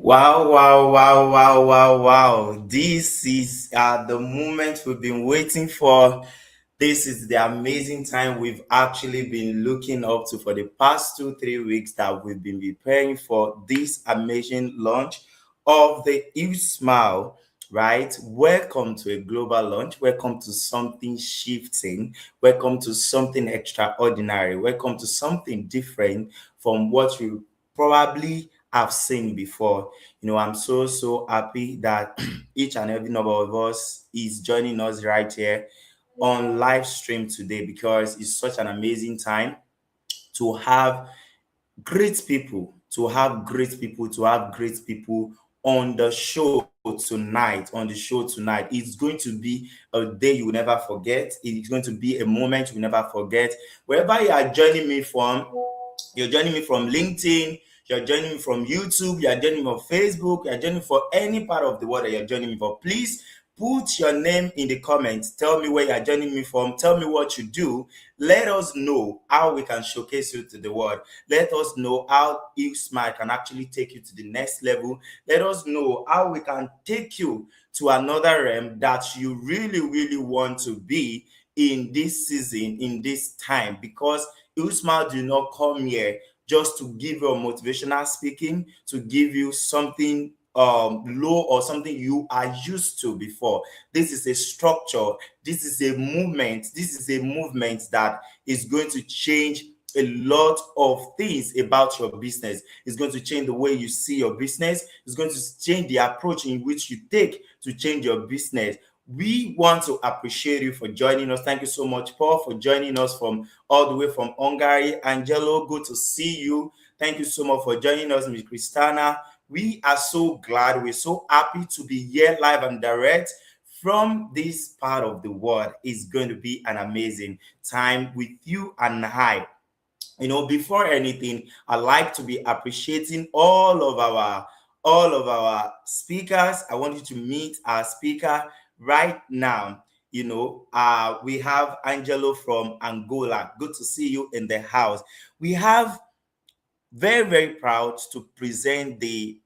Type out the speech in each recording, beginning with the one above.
Wow, wow, wow, wow, wow, wow. This is the moment we've been waiting for. This is the amazing time we've actually been looking up to for the past 2, 3 weeks that we've been preparing for this amazing launch of the HugeSmile, right? Welcome to a global launch. Welcome to something shifting. Welcome to something extraordinary. Welcome to something different from what you probably have seen before. I'm so happy that each and every number of us is joining us right here on live stream today because it's such an amazing time to have great people on the show tonight. It's going to be a day you will never forget. It's going to be a moment you will never forget. Wherever you are joining me from, you're joining me from LinkedIn, you're joining me from YouTube, you're joining me from Facebook, you're joining me for any part of the world that you're joining me for. Please put your name in the comments. Tell me where you're joining me from. Tell me what you do. Let us know how we can showcase you to the world. Let us know how HugeSmile can actually take you to the next level. Let us know how we can take you to another realm that you really want to be in this season, in this time, because HugeSmile do not come here just to give you a motivational speaking, to give you something low or something you are used to before. This is a structure. This is a movement. This is a movement that is going to change a lot of things about your business. It's going to change the way you see your business. It's going to change the approach in which you take to change your business. We want to appreciate you for joining us. Thank you so much, Paul, for joining us from all the way from Hungary. Angelo, good to see you. Thank you so much for joining us, Ms. Christina. We are so glad. We're so happy to be here live and direct from this part of the world. It's going to be an amazing time with you and I. Before anything, I like to be appreciating all of our speakers. I want you to meet our speaker right now. We have Angelo from Angola. Good to see you in the house. We have very proud to present the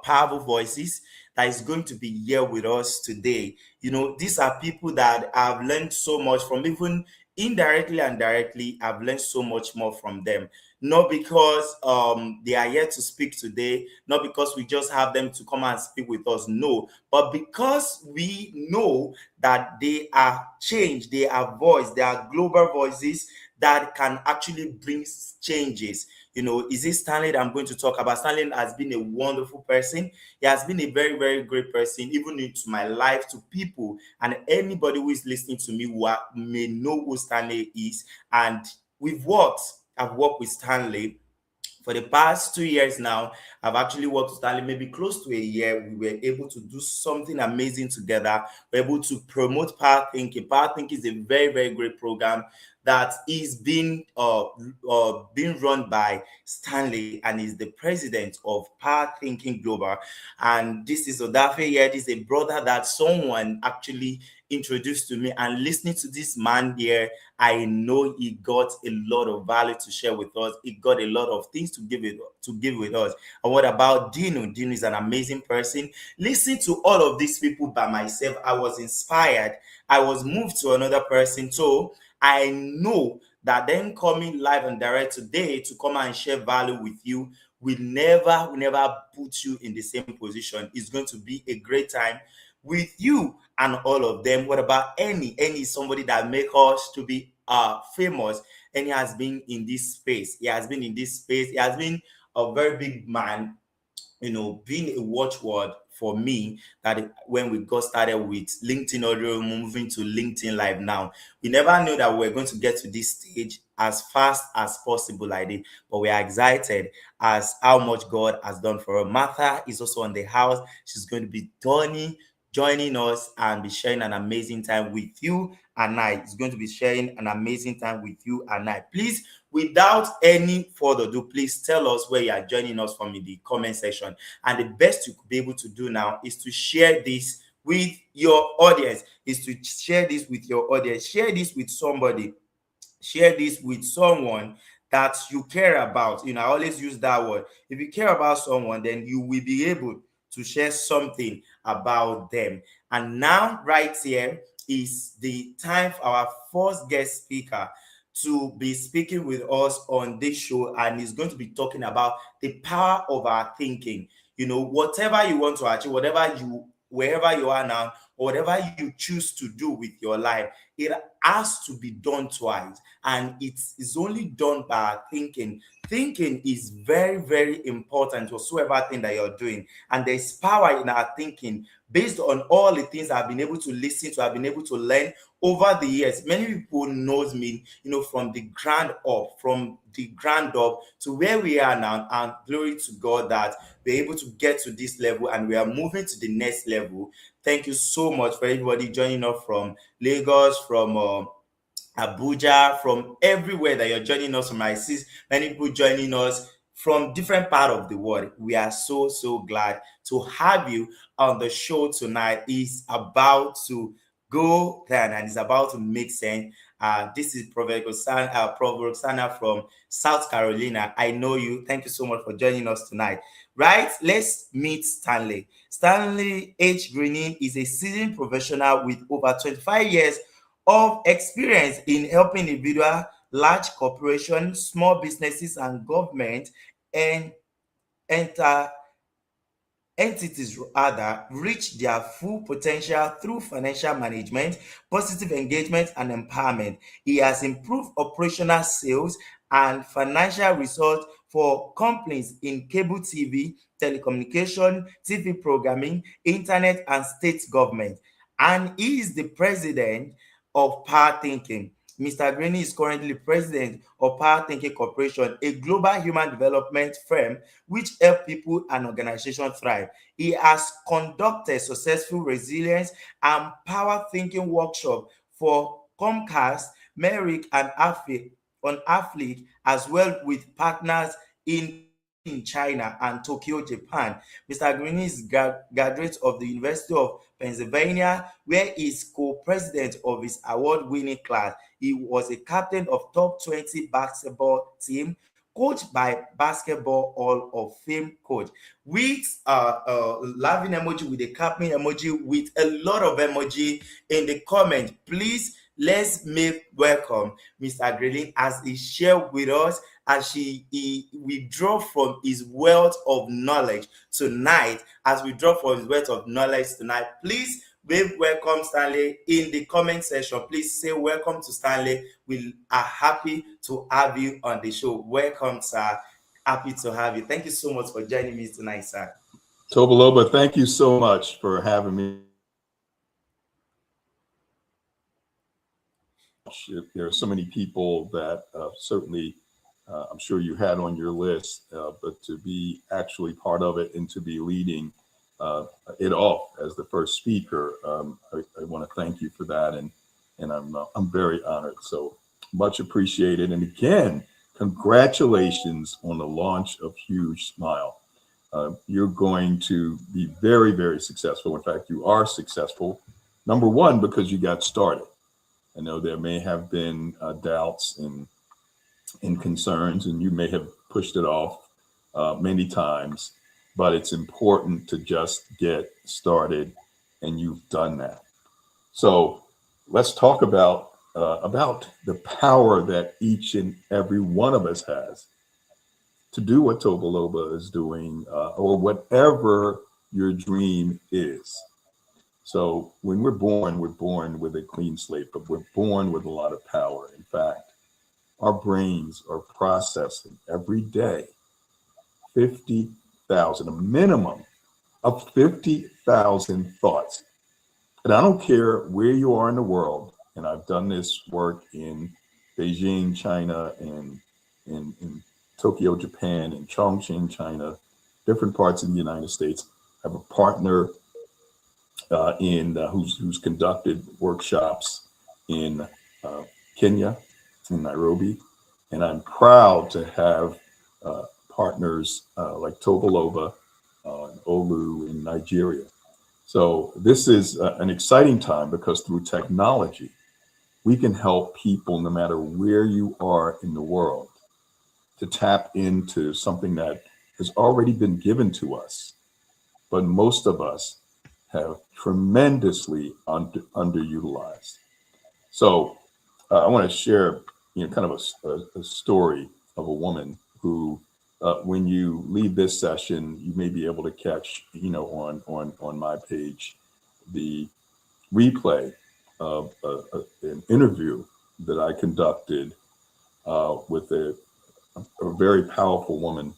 powerful voices that is going to be here with us today. These are people that I've learned so much from, even indirectly and directly. I've learned so much more from them. Not because they are here to speak today, not because we just have them to come and speak with us, no, but because we know that they are change, they are voice, they are global voices that can actually bring changes. Is it Stanley that I'm going to talk about? Stanley has been a wonderful person. He has been a very great person, even into my life, to people and anybody who is listening to me who may know who Stanley is. And I've worked with Stanley for the past 2 years now. I've actually worked with Stanley maybe close to a year. We were able to do something amazing together. We're able to promote Power Thinking. Power Thinking is a very great program that is being run by Stanley, and is the president of Power Thinking Global. And this is Odafe here. This is a brother that someone actually introduced to me, and listening to this man here, I know he got a lot of value to share with us. He got a lot of things to give with us. And what about Dino? Dino is an amazing person. Listen to all of these people by myself. I was inspired. I was moved to another person. So I know that them coming live and direct today to come and share value with you will never put you in the same position. It's going to be a great time with you and all of them. What about any somebody that make us to be famous? And he has been in this space. He has been a very big man, being a watchword for me, that when we got started with LinkedIn Audio, moving to LinkedIn Live now, we never knew that we were going to get to this stage as fast as possible like this. But we are excited as how much God has done for her. Martha is also on the house. She's going to be joining us and be sharing an amazing time with you and I. It's going to be sharing an amazing time with you and I. Please, without any further ado, please tell us where you are joining us from in the comment section. And the best you could be able to do now is to share this with your audience. Share this with somebody. Share this with someone that you care about. I always use that word. If you care about someone, then you will be able to share something about them. And now, right here is the time for our first guest speaker to be speaking with us on this show, and he's going to be talking about the power of our thinking. You know, whatever you want to achieve, whatever you, wherever you are now, or whatever you choose to do with your life, it has to be done twice, and it is only done by thinking. Thinking is very, very important whatsoever thing that you're doing, and there's power in our thinking based on all the things I've been able to listen to, I've been able to learn over the years. Many people knows me, from the ground up to where we are now, and glory to God that we're able to get to this level and we are moving to the next level. Thank you so much for everybody joining us from Lagos, from Abuja, from everywhere that you're joining us from. I see many people joining us from different part of the world. We are so, so glad to have you on the show tonight. It's about to go down and it's about to make sense. This is Prophet Roxana from South Carolina. I know you. Thank you so much for joining us tonight. Right, let's meet Stanley. Stanley H. Greening is a seasoned professional with over 25 years of experience in helping individual, large corporations, small businesses, and government and enter entities rather reach their full potential through financial management, positive engagement, and empowerment. He has improved operational sales and financial results for companies in cable TV, telecommunication, TV programming, internet, and state government. And he is the president of Power Thinking. Mr. Greene is currently president of Power Thinking Corporation, a global human development firm which help people and organizations thrive. He has conducted successful resilience and power thinking workshop for Comcast, Merrick, and Affleck, as well with partners in China and Tokyo, Japan. Mr. Green is graduate of the University of Pennsylvania, where he is co-president of his award-winning class. He was a captain of top 20 basketball team, coached by Basketball Hall of Fame coach, with laughing emoji, with a clapping emoji, with a lot of emoji in the comment. Please, let's make welcome Mr. Green as he share with us, as he withdraw from his wealth of knowledge tonight. As we draw from his wealth of knowledge tonight, please welcome Stanley in the comment section. Please say welcome to Stanley. We are happy to have you on the show. Welcome, sir. Happy to have you. Thank you so much for joining me tonight, sir. Tobaloba, thank you so much for having me. There are so many people that certainly I'm sure you had on your list, but to be actually part of it and to be leading it off as the first speaker, I want to thank you for that, and I'm very honored. So much appreciated. And again, congratulations on the launch of HugeSmile. You're going to be very, very successful. In fact, you are successful. Number one, because you got started. I know there may have been doubts and concerns, and you may have pushed it off many times, but it's important to just get started, and you've done that. So let's talk about the power that each and every one of us has to do what Tobaloba is doing, or whatever your dream is. So when we're born with a clean slate, but we're born with a lot of power. In fact, our brains are processing every day 50,000, a minimum of 50,000 thoughts. And I don't care where you are in the world, and I've done this work in Beijing, China, and in Tokyo, Japan, and Chongqing, China, different parts of the United States. I have a partner who's conducted workshops in Kenya, in Nairobi, and I'm proud to have partners like Tobaloba and Olu in Nigeria. So this is an exciting time because through technology, we can help people no matter where you are in the world to tap into something that has already been given to us. but most of us have tremendously underutilized. So I want to share, kind of a story of a woman who, when you leave this session, you may be able to catch, on my page, the replay of an interview that I conducted with a very powerful woman.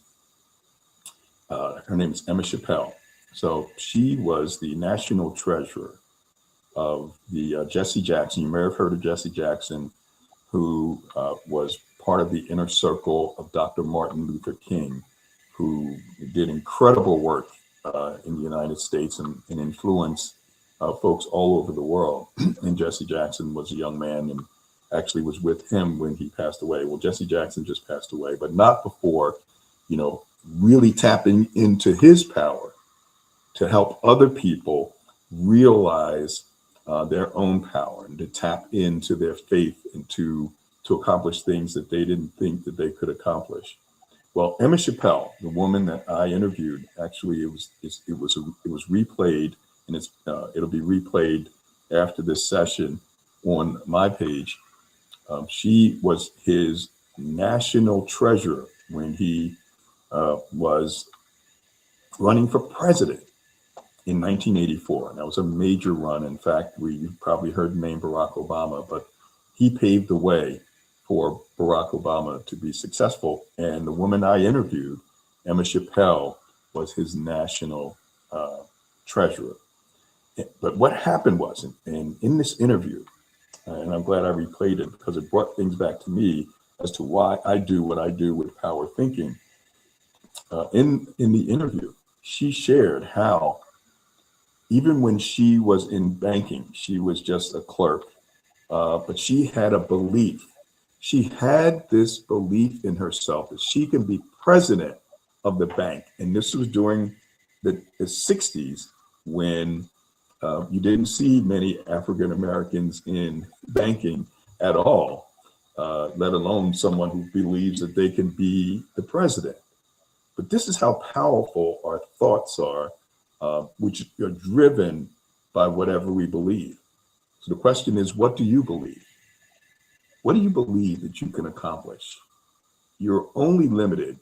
Her name is Emma Chappelle. So she was the national treasurer of the Jesse Jackson. You may have heard of Jesse Jackson, who was part of the inner circle of Dr. Martin Luther King, who did incredible work in the United States and influenced folks all over the world. And Jesse Jackson was a young man and actually was with him when he passed away. Well, Jesse Jackson just passed away, but not before, really tapping into his power to help other people realize their own power and to tap into their faith and to accomplish things that they didn't think that they could accomplish. Well, Emma Chappelle, the woman that I interviewed, actually it was replayed, and it'll be replayed after this session on my page. She was his national treasurer when he was running for president in 1984. And that was a major run. In fact, you've probably heard the name Barack Obama, but he paved the way for Barack Obama to be successful. And the woman I interviewed, Emma Chappelle, was his national treasurer. But what happened was, and in this interview, and I'm glad I replayed it because it brought things back to me as to why I do what I do with power thinking. In the interview, she shared how even when she was in banking, she was just a clerk, but she had a belief. She had this belief in herself that she can be president of the bank. And this was during the 60s when you didn't see many African Americans in banking at all, let alone someone who believes that they can be the president. But this is how powerful our thoughts are, which are driven by whatever we believe. So the question is, what do you believe? What do you believe that you can accomplish? You're only limited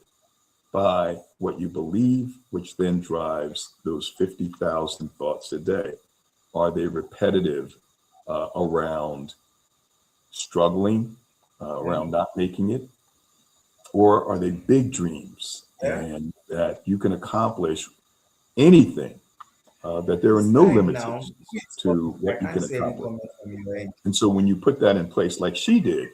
by what you believe, which then drives those 50,000 thoughts a day. Are they repetitive around struggling, around not making it? Or are they big dreams and that you can accomplish anything, that there are no limitations to what you can accomplish? And so when you put that in place like she did,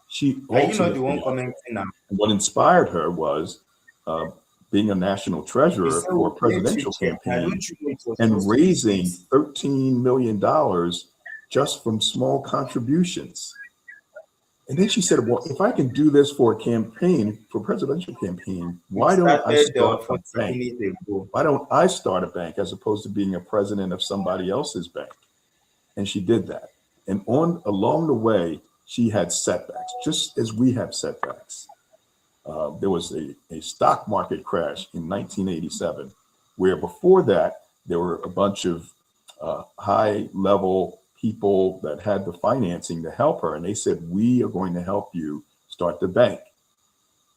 she ultimately, what inspired her was being a national treasurer for a presidential campaign and raising $13 million just from small contributions. And then she said, well, if I can do this for a campaign, for a presidential campaign, why don't I start a bank? Why don't I start a bank as opposed to being a president of somebody else's bank? And she did that. And along the way, she had setbacks, just as we have setbacks. There was a stock market crash in 1987, where before that, there were a bunch of high-level people that had the financing to help her. And they said, we are going to help you start the bank.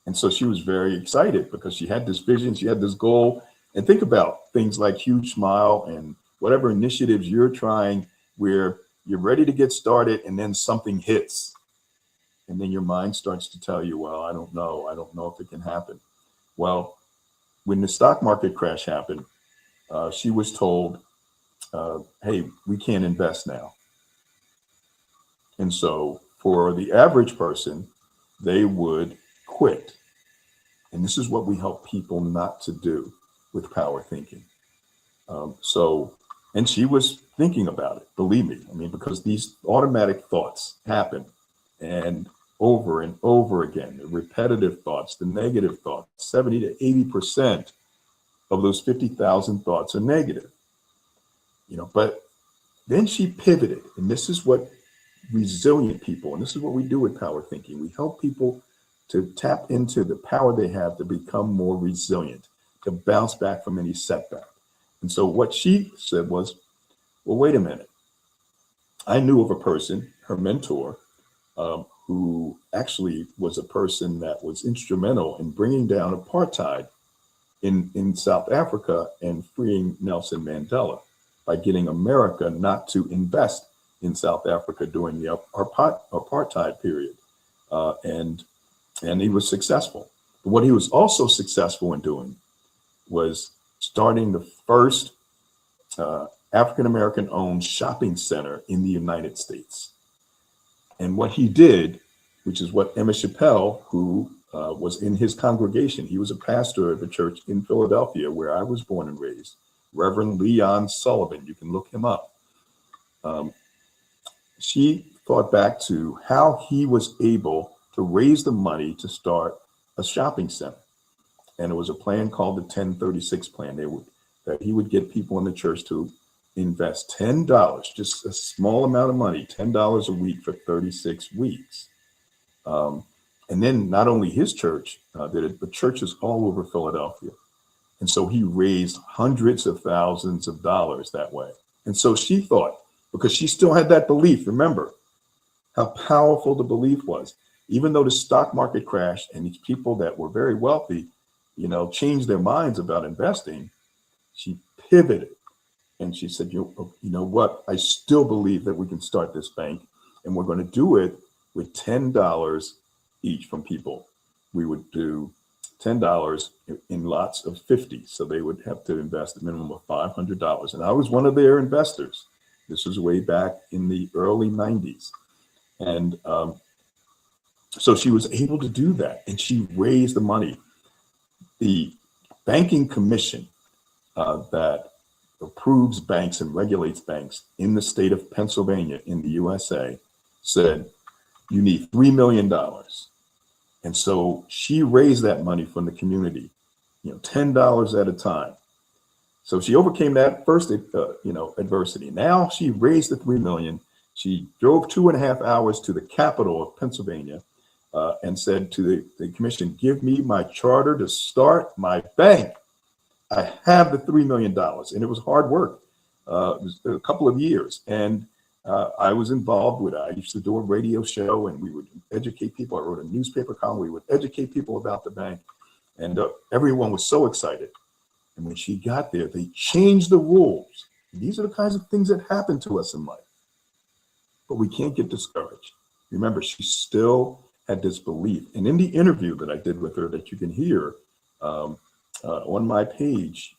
And so she was very excited because she had this vision, she had this goal. And think about things like HugeSmile and whatever initiatives you're trying where you're ready to get started and then something hits. And then your mind starts to tell you, well, I don't know if it can happen. Well, when the stock market crash happened, she was told, hey, we can't invest now. And so for the average person, they would quit. And this is what we help people not to do with power thinking. And she was thinking about it, believe me. I mean, because these automatic thoughts happen and over again, the repetitive thoughts, the negative thoughts, 70 to 80% of those 50,000 thoughts are negative. But then she pivoted, and this is what resilient people, and this is what we do with power thinking. We help people to tap into the power they have to become more resilient, to bounce back from any setback. And so what she said was, well, wait a minute. I knew of a person, her mentor, who actually was a person that was instrumental in bringing down apartheid in South Africa and freeing Nelson Mandela by getting America not to invest in South Africa during the apartheid period. And he was successful. But what he was also successful in doing was starting the first African-American owned shopping center in the United States. And what he did, which is what Emma Chappelle, who was in his congregation, he was a pastor of a church in Philadelphia where I was born and raised, Reverend Leon Sullivan, you can look him up. She thought back to how he was able to raise the money to start a shopping center. And it was a plan called the 1036 plan. That he would get people in the church to invest $10, just a small amount of money, $10 a week for 36 weeks. And then not only his church did it, but churches all over Philadelphia. And so he raised hundreds of thousands of dollars that way. And so she thought, because she still had that belief, remember how powerful the belief was, even though the stock market crashed and these people that were very wealthy, changed their minds about investing, she pivoted. And she said, you know what? I still believe that we can start this bank, and we're going to do it with $10 each from people. We would do $10 in lots of 50. So they would have to invest a minimum of $500. And I was one of their investors. This was way back in the early 90s. And so she was able to do that, and she raised the money. The banking commission that approves banks and regulates banks in the state of Pennsylvania in the USA said, you need $3 million. And so she raised that money from the community, $10 at a time. So she overcame that first, adversity. Now she raised the $3 million. She drove 2.5 hours to the capital of Pennsylvania and said to the commission, give me my charter to start my bank. I have the $3 million. And it was hard work. It was a couple of years. And I was involved with it. I used to do a radio show, and we would educate people. I wrote a newspaper column. We would educate people about the bank. And everyone was so excited. And when she got there, they changed the rules. These are the kinds of things that happen to us in life. But we can't get discouraged. Remember, she still had this belief. And in the interview that I did with her that you can hear on my page,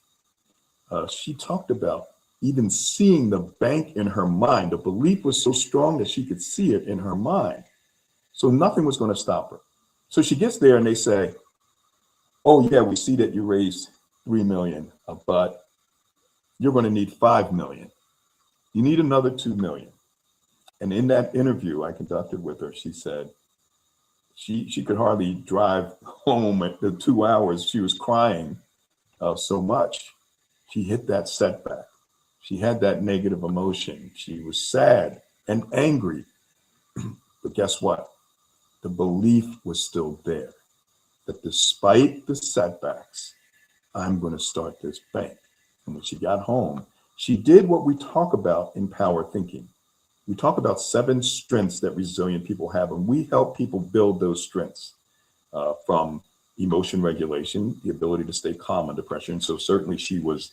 she talked about even seeing the bank in her mind. The belief was so strong that she could see it in her mind. So nothing was going to stop her. So she gets there and they say, oh yeah, we see that you raised $3 million, but you're going to need $5 million. You need another $2 million. And in that interview I conducted with her, she said she could hardly drive home at the 2 hours. She was crying so much. She hit that setback. She had that negative emotion. She was sad and angry. But guess what? The belief was still there that despite the setbacks, I'm going to start this bank. And when she got home, she did what we talk about in power thinking. We talk about 7 strengths that resilient people have, and we help people build those strengths from emotion regulation, the ability to stay calm under pressure. And so certainly she was,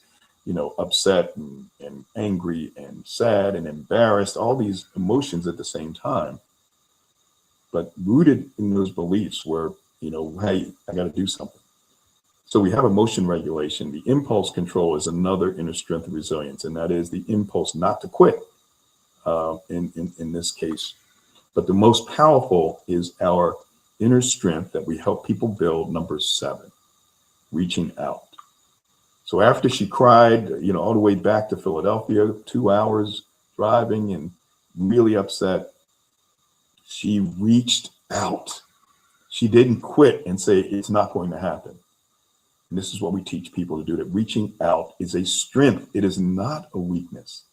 upset and angry and sad and embarrassed, all these emotions at the same time. But rooted in those beliefs were, hey, I got to do something. So we have emotion regulation. The impulse control is another inner strength of resilience, and that is the impulse not to quit in this case. But the most powerful is our inner strength that we help people build, number 7, reaching out. So after she cried, all the way back to Philadelphia, 2 hours driving and really upset, she reached out. She didn't quit and say, it's not going to happen. And this is what we teach people to do, that reaching out is a strength. It is not a weakness.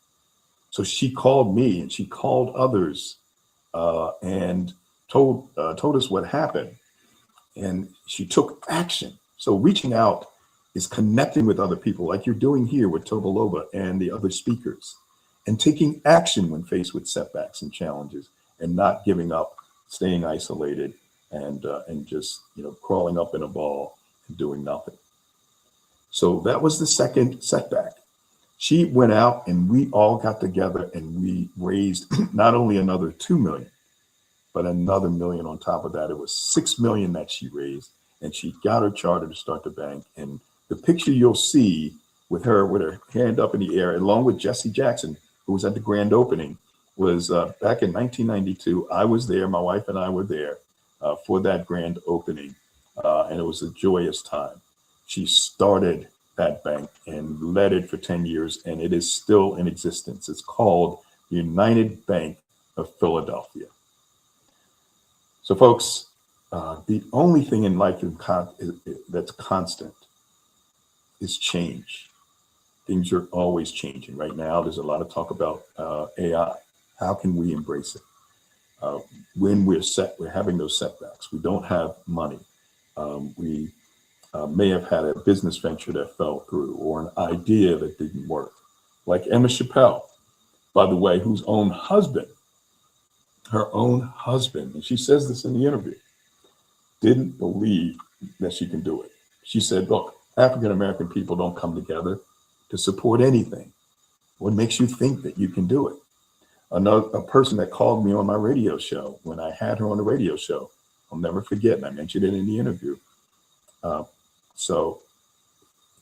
So she called me and she called others and told us what happened. And she took action. So reaching out is connecting with other people like you're doing here with Tobaloba and the other speakers, and taking action when faced with setbacks and challenges, and not giving up, staying isolated, and just crawling up in a ball and doing nothing. So that was the second setback. She went out and we all got together and we raised not only another 2 million, but another million on top of that. It was 6 million that she raised, and she got her charter to start the bank. And the picture you'll see with her hand up in the air, along with Jesse Jackson, who was at the grand opening, was back in 1992. I was there, my wife and I were there for that grand opening, and it was a joyous time. She started that bank and led it for 10 years, and it is still in existence. It's called the United Bank of Philadelphia. So, folks, the only thing in life that's constant is change. Things are always changing. Right now, there's a lot of talk about AI. How can we embrace it? When we're having those setbacks, we don't have money. We may have had a business venture that fell through, or an idea that didn't work. Like Emma Chappelle, by the way, her own husband, and she says this in the interview, didn't believe that she can do it. She said, look, African-American people don't come together to support anything. What makes you think that you can do it? A person that called me on my radio show, when I had her on the radio show, I'll never forget, and I mentioned it in the interview. So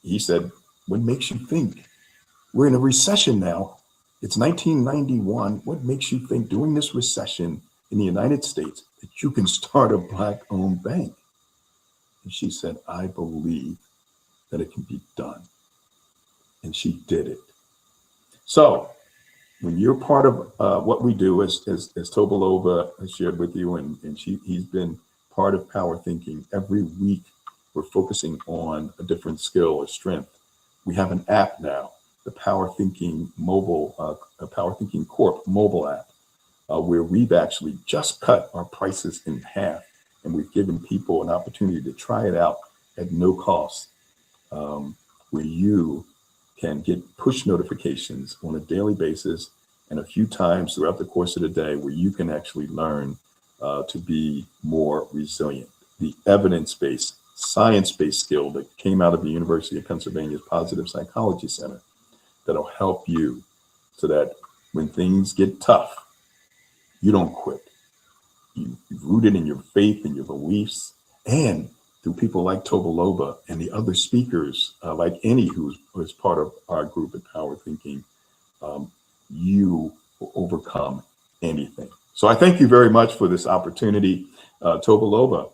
he said, what makes you think? We're in a recession now. It's 1991. What makes you think during this recession in the United States that you can start a Black-owned bank? And she said, I believe that it can be done. And she did it. So when you're part of what we do, as Tobalova has shared with you, and he's been part of Power Thinking, every week we're focusing on a different skill or strength. We have an app now, the Power Thinking Power Thinking Corp mobile app, where we've actually just cut our prices in half, and we've given people an opportunity to try it out at no cost, where you can get push notifications on a daily basis and a few times throughout the course of the day, where you can actually learn to be more resilient. The evidence-based, science-based skill that came out of the University of Pennsylvania's Positive Psychology Center that'll help you so that when things get tough, you don't quit. You're rooted in your faith and your beliefs, and through people like Tobaloba and the other speakers, like Annie, who is part of our group at Power Thinking, you will overcome anything. So I thank you very much for this opportunity, Tobaloba.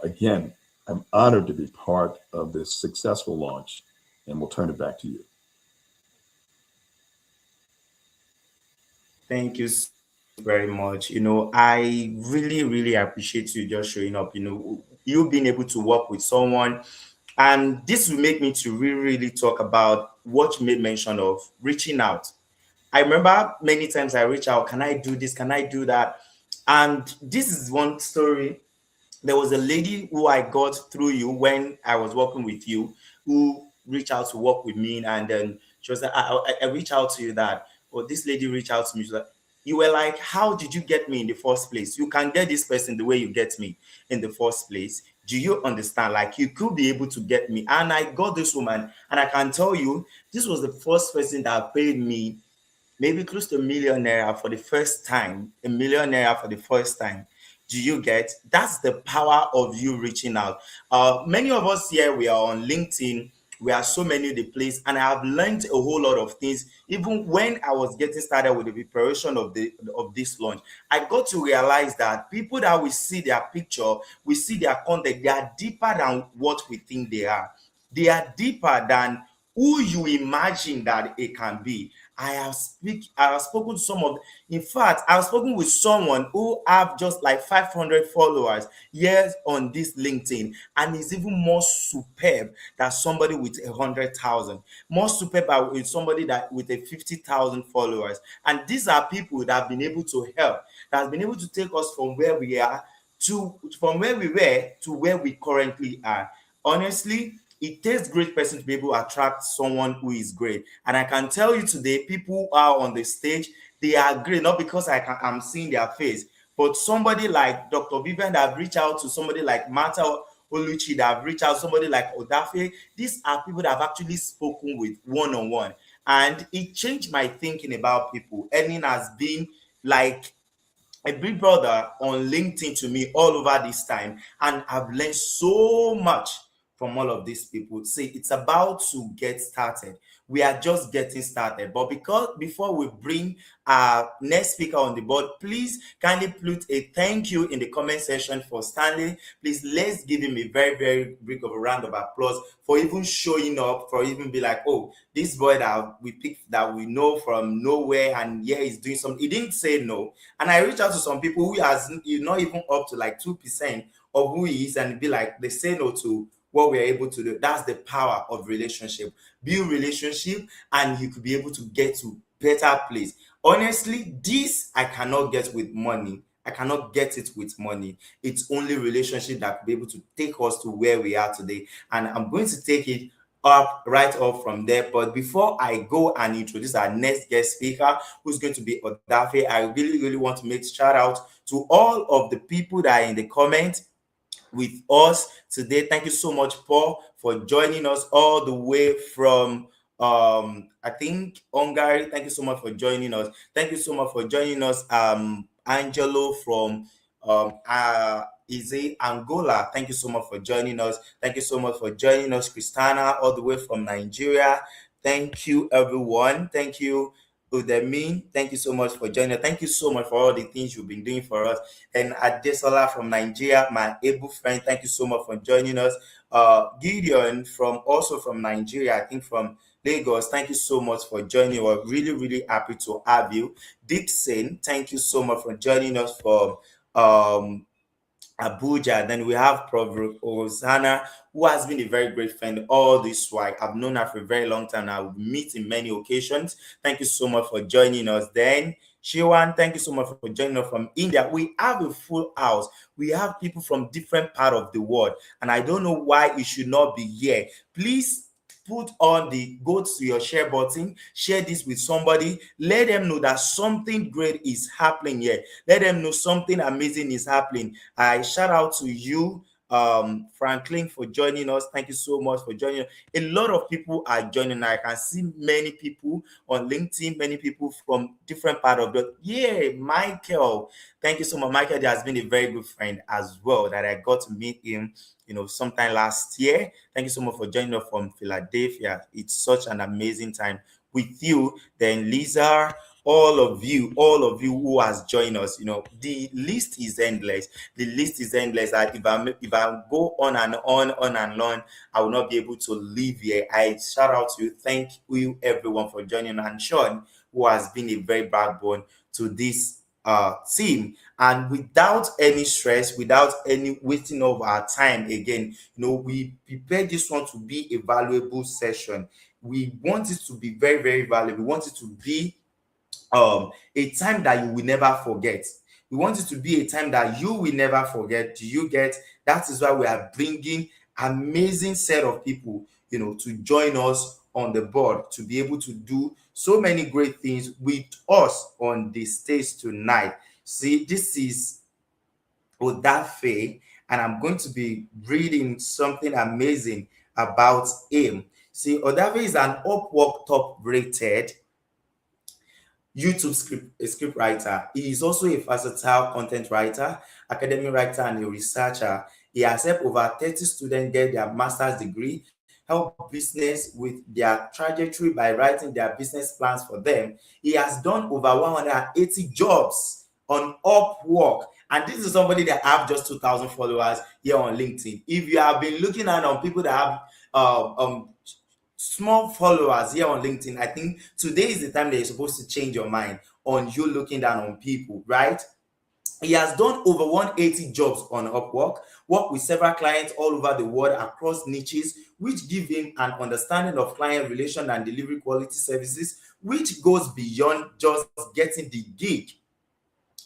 Again, I'm honored to be part of this successful launch, and we'll turn it back to you. Thank you so very much. I really, really appreciate you just showing up. You being able to work with someone, and this will make me to really, really talk about what you made mention of reaching out. I remember many times I reach out, can I do this? Can I do that? And this is one story. There was a lady who I got through you when I was working with you, who reached out to work with me, and then she was like, I reached out to you that, or this lady reached out to me. She was like, you were like, how did you get me in the first place? You can get this person the way you get me in the first place. Do you understand? Like, you could be able to get me. And I got this woman, and I can tell you, this was the first person that paid me maybe close to a million naira for the first time, a million naira for the first time. Do you get? That's the power of you reaching out. Many of us here, we are on LinkedIn. We are so many of the place, and I have learned a whole lot of things. Even when I was getting started with the preparation of this launch, I got to realize that people that we see their picture, we see their content, they are deeper than what we think they are. They are deeper than who you imagine that it can be. I have spoken to in fact, I've spoken with someone who have just like 500 followers years on this LinkedIn, and is even more superb than somebody with 100,000, more superb with somebody that with a 50,000 followers. And these are people that have been able to help, that have been able to take us from where we were to where we currently are. Honestly, It takes great person to be able to attract someone who is great. And I can tell you today, people who are on the stage, they are great, not because I'm seeing their face, but somebody like Dr. Vivian that have reached out to somebody like Martha Oluchi that have reached out to somebody like Odafe. These are people that have actually spoken with one-on-one. And it changed my thinking about people. Earning has been like a big brother on LinkedIn to me all over this time, and I've learned so much from all of these people. See, it's about to get started. We are just getting started, but because before we bring our next speaker on the board, please kindly put a thank you in the comment section for Stanley. Please, let's give him a very, very big of a round of applause for even showing up, for even be like, oh, this boy that we picked, that we know from nowhere, and yeah, he's doing something. He didn't say no. And I reached out to some people who has not even up to like 2% of who he is, and be like, they say no to what we're able to do. That's the power of relationship. Build relationship, and you could be able to get to better place. Honestly, this I cannot get with money. I cannot get it with money. It's only relationship that could be able to take us to where we are today. And I'm going to take it up right off from there. But before I go and introduce our next guest speaker, who's going to be Odafe, I really, really want to make shout out to all of the people that are in the comments with us today. Thank you so much, Paul, for joining us all the way from I think Hungary. Thank you so much for joining us. Thank you so much for joining us, Angelo from is it Angola? Thank you so much for joining us. Thank you so much for joining us, Christina, all the way from Nigeria. Thank you, everyone. Thank you, Udemy. Thank you so much for joining us. Thank you so much for all the things you've been doing for us. And Adesola from Nigeria, my able friend, thank you so much for joining us. Gideon also from Nigeria, I think from Lagos, thank you so much for joining. We're really, really happy to have you. Dixon, thank you so much for joining us from Abuja. Then we have Prof. Hosanna, who has been a very great friend all this while. I've known her for a very long time. I will meet in many occasions. Thank you so much for joining us. Then Shiwan, thank you so much for joining us from India. We have a full house. We have people from different part of the world, and I don't know why it should not be here. Please go to your share button, share this with somebody, let them know that something great is happening here. Let them know something amazing is happening. I shout out to you, Franklin, for joining us. Thank you so much for joining us. A lot of people are joining. I can see many people on LinkedIn, many people from different part of the Michael. Thank you so much. Michael has been a very good friend as well, that I got to meet him sometime last year. Thank you so much for joining us from Philadelphia. It's such an amazing time with you. Then Lisa, all of you who has joined us, the list is endless. The list is endless. If I go on and on, I will not be able to leave here. I shout out to you. Thank you everyone for joining. And Sean, who has been a very backbone to this team. And without any stress, without any wasting of our time again, we prepare this one to be a valuable session. We want it to be very, very valuable. We want it to be a time that you will never forget. We want it to be a time that you will never forget. Do you get? That is why we are bringing amazing set of people, to join us on the board, to be able to do so many great things with us on the stage tonight. See, this is Odafe, and I'm going to be reading something amazing about him. See, Odafe is an Upwork top rated YouTube script writer. He is also a versatile content writer, academic writer, and a researcher. He has helped over 30 students get their master's degree, help business with their trajectory by writing their business plans for them. He has done over 180 jobs on Upwork. And this is somebody that have just 2,000 followers here on LinkedIn. If you have been looking at on people that have small followers here on LinkedIn, I think today is the time that you're supposed to change your mind on you looking down on people, right? He has done over 180 jobs on Upwork, worked with several clients all over the world across niches, which give him an understanding of client relation and delivery quality services, which goes beyond just getting the gig.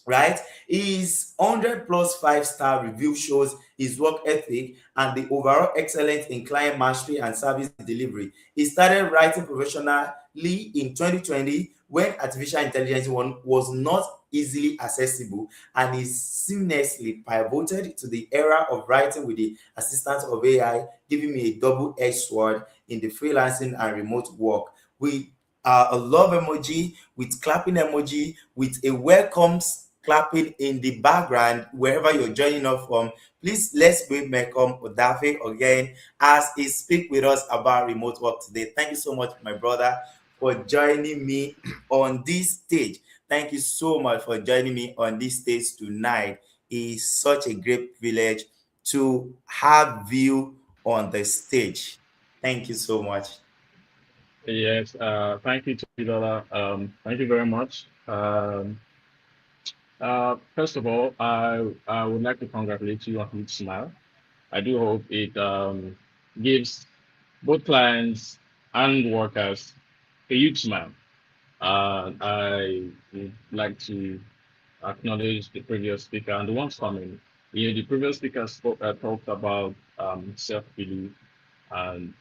right? His 100 plus 5-star review shows his work ethic and the overall excellence in client mastery and service delivery. He started writing professionally in 2020 when artificial intelligence was not easily accessible, and he seamlessly pivoted to the era of writing with the assistance of AI, giving me a double-edged sword in the freelancing and remote work. We a love emoji, with clapping emoji, with a welcomes clapping in the background wherever you're joining us from. Please let's welcome Odafe again as he speak with us about remote work today. Thank you so much, my brother, for joining me on this stage. Thank you so much for joining me on this stage tonight. It's such a great privilege to have you on the stage. Thank you so much. Yes, thank you, Tobilola. Thank you very much. First of all, I would like to congratulate you on HugeSmile. I do hope it gives both clients and workers a huge smile. I would like to acknowledge the previous speaker and the ones coming. The previous speaker talked about self-belief, and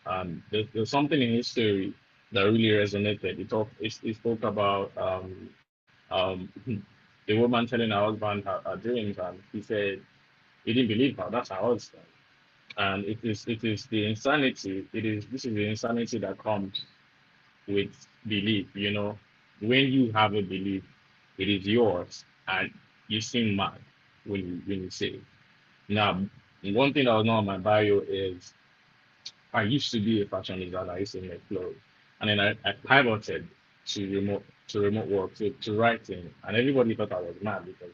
there's something in his story that really resonated. He spoke about a woman telling her husband her dreams, and he said he didn't believe her. That's her husband, and it is the insanity. This is the insanity that comes with belief. When you have a belief, it is yours, and you seem mad when you say it. Now, one thing that was not on my bio is I used to be a fashion designer. I used to make clothes, and then I pivoted to remote work to writing, and everybody thought I was mad because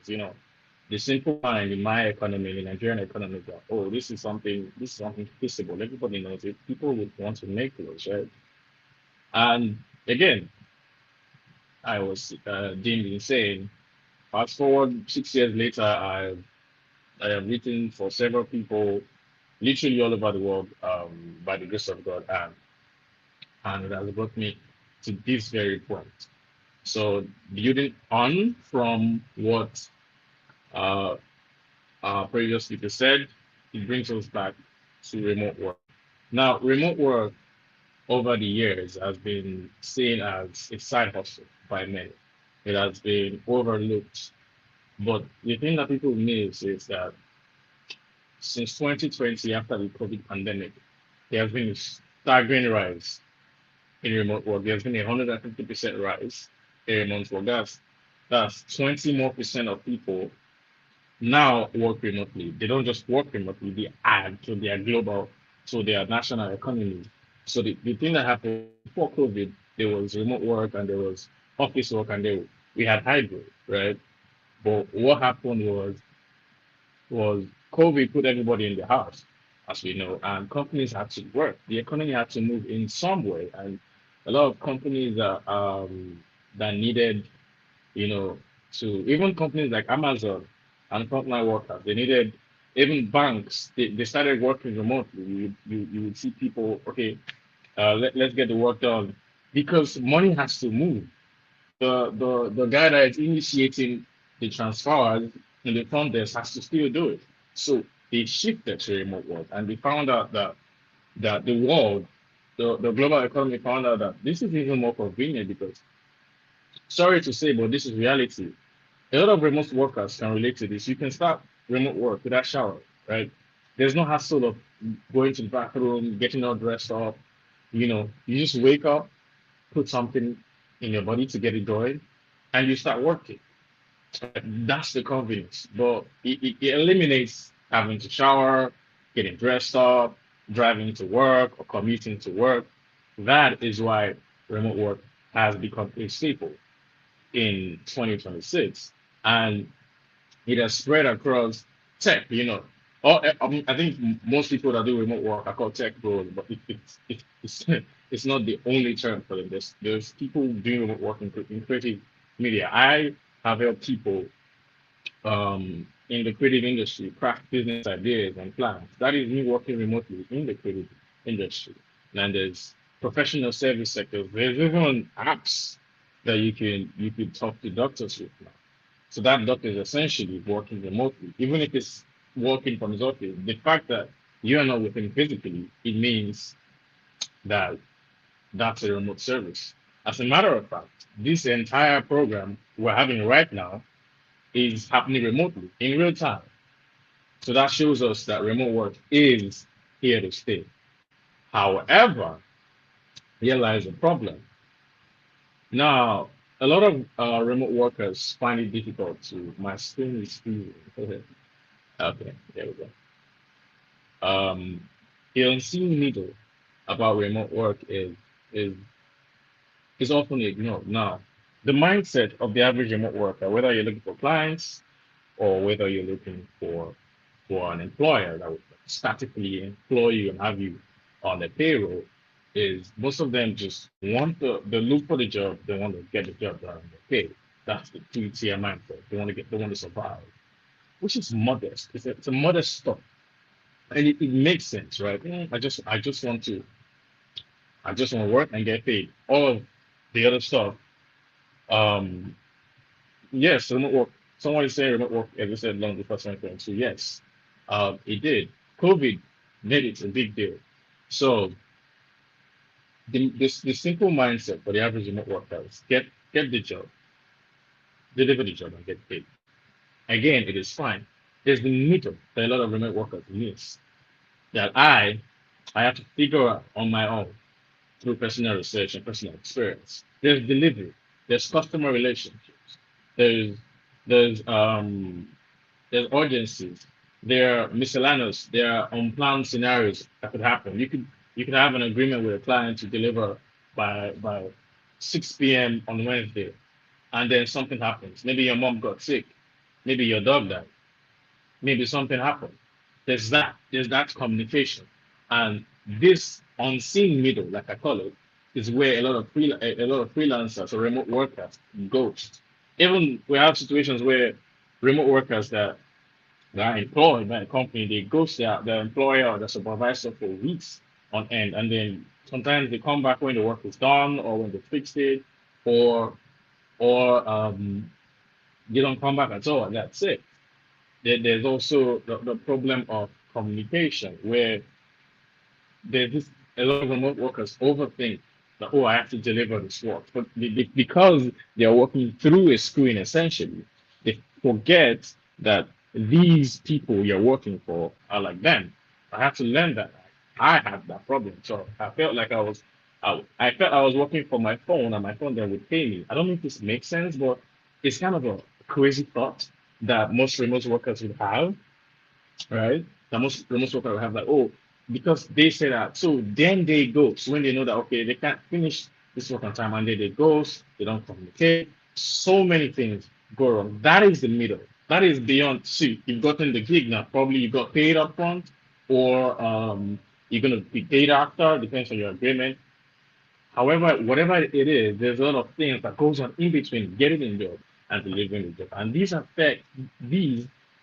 the simple mind in my economy, in the Nigerian economy, that oh, this is something feasible. Everybody knows it. People would want to make clothes, right? And again, I was deemed insane. Fast forward 6 years later, I have written for several people, literally all over the world, by the grace of God, and it has brought me to this very point. So building on from what uh, our previous speaker said, it brings us back to remote work. Now, remote work over the years has been seen as a side hustle by many. It has been overlooked. But the thing that people miss is that since 2020, after the COVID pandemic, there has been a staggering rise in remote work. There's been a 150% rise in remote work. That's 20 more percent of people now work remotely. They don't just work remotely, they add to their global, to their national economy. So the thing that happened before COVID, there was remote work and there was office work and we had hybrid, right? But what happened was COVID put everybody in the house, as we know, and companies had to work. The economy had to move in some way, and a lot of companies that needed, you know, to even companies like Amazon and frontline workers, they needed even banks. They started working remotely. You would see people, okay, let's get the work done because money has to move. The guy that is initiating the transfers in the front desk has to still do it. So they shifted to remote work and they found out that the world, the global economy found out that this is even more convenient because sorry to say, but this is reality. A lot of remote workers can relate to this. You can start remote work without shower, right? There's no hassle of going to the bathroom, getting all dressed up. You just wake up, put something in your body to get it going, and you start working. That's the convenience. But it eliminates having to shower, getting dressed up, driving to work, or commuting to work. That is why remote work has become a staple in 2026. And it has spread across tech. I think most people that do remote work are called tech pros, but it's it's not the only term for them. There's people doing remote work in creative media. I have helped people in the creative industry craft business ideas and plans. That is me working remotely in the creative industry. And there's professional service sectors. There's even apps that you can talk to doctors with now. So that doctor is essentially working remotely, even if it's working from his office. The fact that you are not with him physically, it means that that's a remote service. As a matter of fact, this entire program we're having right now is happening remotely in real time. So that shows us that remote work is here to stay. However, here lies a problem. Now, a lot of remote workers find it difficult to. My screen is freezing. Okay, there we go. The unseen needle about remote work is is often ignored. Now, the mindset of the average remote worker, whether you're looking for clients or whether you're looking for an employer that would statically employ you and have you on the payroll, is most of them just want they look for the job, they want to get the job done and get paid. That's the two-tier mindset. They want to survive, which is modest. It's a modest stuff. And it makes sense, right? I just want to work and get paid. All of the other stuff, um, yes, remote work. Someone is saying remote work, as I said, long before 2022. Yes, it did. COVID made it a big deal. So the simple mindset for the average remote worker is get the job, deliver the job, and get paid. Again, it is fine. There's the middle that a lot of remote workers miss that I have to figure out on my own through personal research and personal experience. There's delivery, there's customer relationships, there's there's um there's urgencies, there are miscellaneous, there are unplanned scenarios that could happen. You could have an agreement with a client to deliver by 6 p.m. on Wednesday, and then something happens. Maybe your mom got sick, maybe your dog died, maybe something happened. There's that communication, and this unseen middle, like I call it, is where a lot of freelancers or remote workers ghost. Even we have situations where remote workers that are employed by a company, they ghost their employer or the supervisor for weeks on end, and then sometimes they come back when the work is done or when they fixed it, or or they don't come back at all, and that's it. There's also the problem of communication where there's this, a lot of remote workers overthink that, oh, I have to deliver this work, but because they are working through a screen essentially, they forget that these people you're working for are like them. I have to learn that. I had that problem, so I felt like I felt I was working for my phone, and my phone then would pay me. I don't know if this makes sense, but it's kind of a crazy thought that most remote workers would have, right? That most remote workers will have, like, oh, because they say that. So then they ghost when they know that, okay, they can't finish this work on time, and then they ghost, they don't communicate. So many things go wrong. That is the middle. That is beyond. See, you've gotten the gig now. Probably you got paid up front, or you're gonna be paid after, depends on your agreement. However, whatever it is, there's a lot of things that goes on in between getting the job and delivering the job. And these,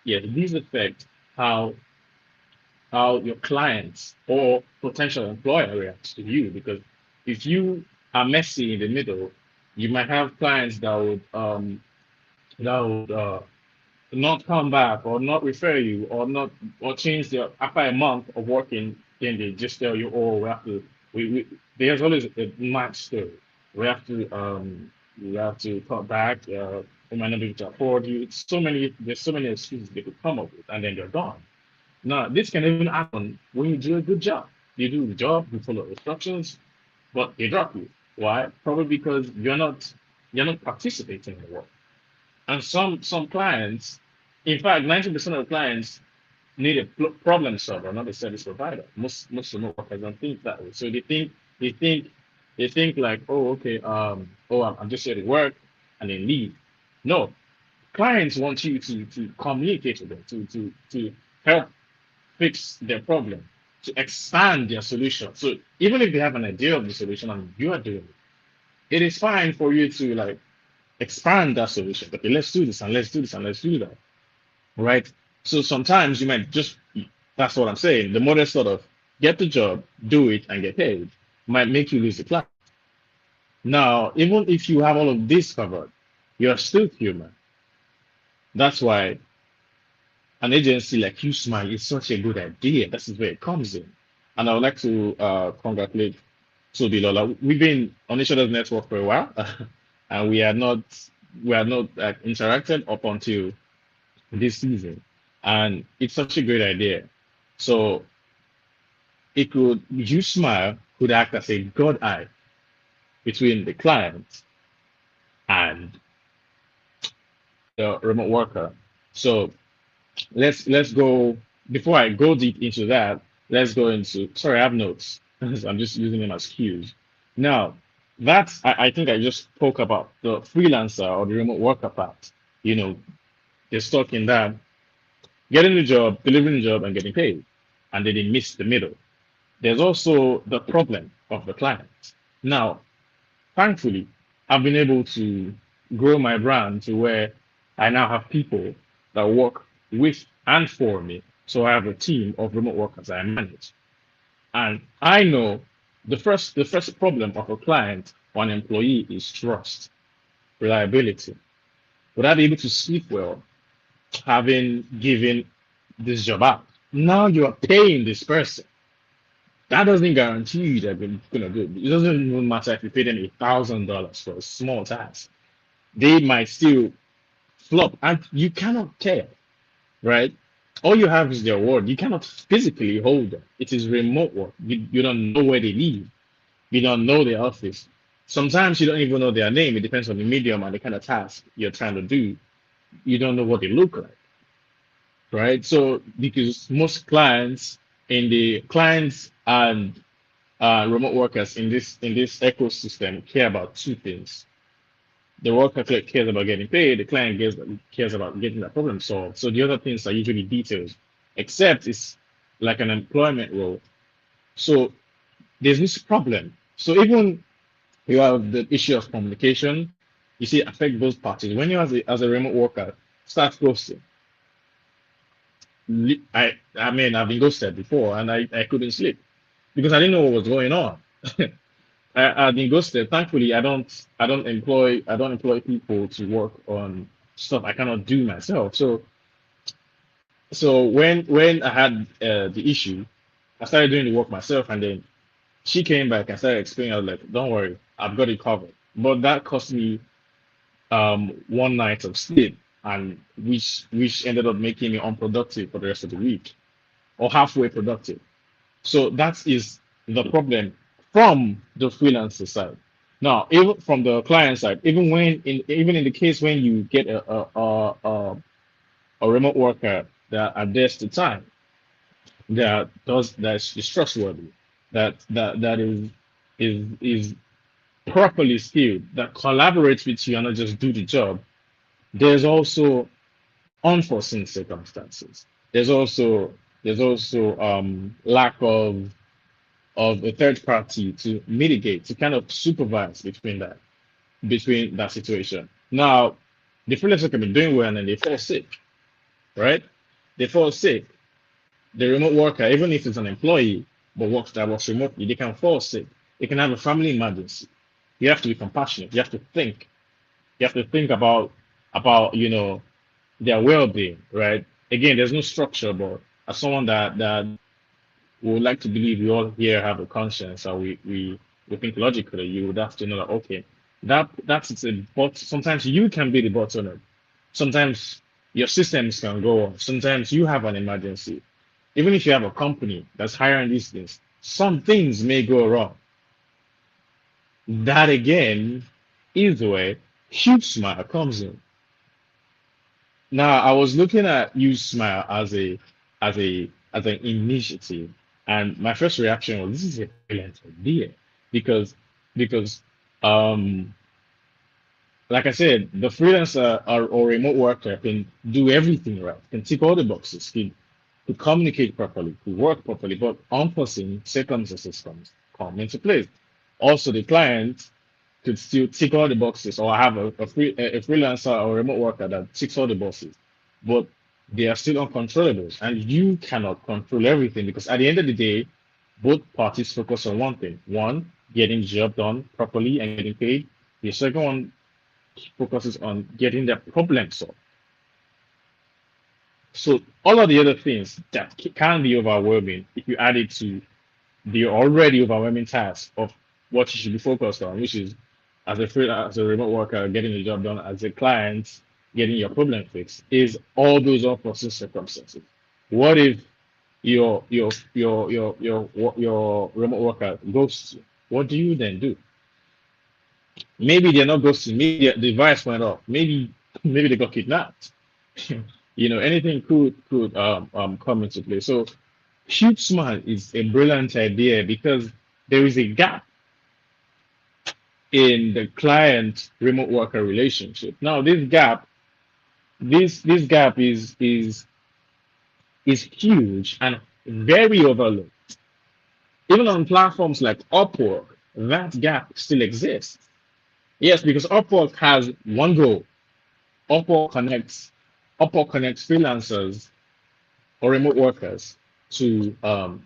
yes, these affect how your clients or potential employer reacts to you. Because if you are messy in the middle, you might have clients that would not come back or not refer you or not or change their after a month of working, then they just tell you, oh, we have to we there's always a match story. We have to cut back, we might not be able to afford you. There's so many excuses they could come up with, and then they're gone. Now, this can even happen when you do a good job. You do the job, you follow instructions, but they drop you. Why? Probably because you're not participating in the work. And some clients, in fact, 90% of clients need a problem solver, not a service provider. Most remote workers don't think that way. So they think they think like, oh, okay, oh, I'm just here to work and then leave. No, clients want you to communicate with them, to help fix their problem, to expand their solution. So even if they have an idea of the solution and you are doing it, it is fine for you to like expand that solution. Okay, let's do this and let's do this and let's do that. Right? So sometimes you might just, that's what I'm saying. The modest sort of get the job, do it, and get paid might make you lose the client. Now, even if you have all of this covered, you're still human. That's why an agency like HugeSmile is such a good idea. This is where it comes in. And I would like to congratulate Toby Lola. We've been on each other's network for a while, and we are not interacted up until this season. And it's such a great idea. So it could HugeSmile could act as a god eye between the client and the remote worker. So let's go before I go deep into that. Let's go into sorry, I have notes. I'm just using them as cues. Now, that's I think I just spoke about the freelancer or the remote worker part. You know, they're stuck in that getting the job, delivering the job, and getting paid, and then they miss the middle. There's also the problem of the client. Now, thankfully, I've been able to grow my brand to where I now have people that work with and for me. So I have a team of remote workers I manage. And I know the first problem of a client or an employee is trust, reliability. Would I be able to sleep well having given this job out? Now you are paying this person. That doesn't guarantee you that they're gonna do it. It doesn't even matter if you pay them $1,000 for a small task. They might still flop, and you cannot tell, right? All you have is their word. You cannot physically hold them. It is remote work. You don't know where they live. You don't know their office. Sometimes you don't even know their name. It depends on the medium and the kind of task you're trying to do. You don't know what they look like, right? So because most clients in the clients and remote workers in this ecosystem care about two things. The worker cares about getting paid. The client cares about getting that problem solved. So the other things are usually details, except it's like an employment role. So there's this problem. So even you have the issue of communication, you see, affect both parties. When you as a remote worker start ghosting, I mean I've been ghosted before and I couldn't sleep because I didn't know what was going on. I've been ghosted. Thankfully, I don't employ people to work on stuff I cannot do myself. So when I had the issue, I started doing the work myself, and then she came back and started explaining. I was like, "Don't worry, I've got it covered." But that cost me one night of sleep, and which ended up making me unproductive for the rest of the week or halfway productive. So that is the problem from the freelancer side. Now, even from the client side, even in the case when you get a remote worker that adheres to time, that is trustworthy, that is properly skilled, that collaborates with you and not just do the job. There's also unforeseen circumstances. There's also lack of a third party to mitigate, to kind of supervise between that situation. Now, the freelancer can be doing well and then they fall sick, right? They fall sick. The remote worker, even if it's an employee but works remotely, they can fall sick. They can have a family emergency. You have to be compassionate. You have to think. You have to think about their well-being, right? Again, there's no structure, but as someone that we would like to believe we all here have a conscience or we think logically, you would have to know that okay, that's a but sometimes you can be the bottleneck. Sometimes your systems can go off. Sometimes you have an emergency. Even if you have a company that's hiring these things, some things may go wrong. That again is where huge smile comes in. Now, I was looking at Use Smile as an initiative, and my first reaction was, "This is a brilliant idea," because because um like I said, the freelancer or remote worker can do everything right, can tick all the boxes, can communicate properly, can work properly, but unforeseen circumstances come into place. Also, the client could still tick all the boxes or have a freelancer or remote worker that ticks all the boxes, but they are still uncontrollable, and you cannot control everything because at the end of the day, both parties focus on one thing: one, getting the job done properly and getting paid. The second one focuses on getting their problem solved. So all of the other things that can be overwhelming, if you add it to the already overwhelming task of what you should be focused on, which is as a remote worker, getting the job done, as a client, getting your problem fixed, is all those unforeseen circumstances. What if your remote worker ghosts you? What do you then do? Maybe they're not ghosting. Maybe the device went off. Maybe they got kidnapped. Anything could come into play. So HugeSmile is a brilliant idea because there is a gap in the client remote worker relationship. Now, this gap is huge and very overlooked. Even on platforms like Upwork, that gap still exists. Yes, because Upwork has one goal. Upwork connects Upwork connects freelancers or remote workers to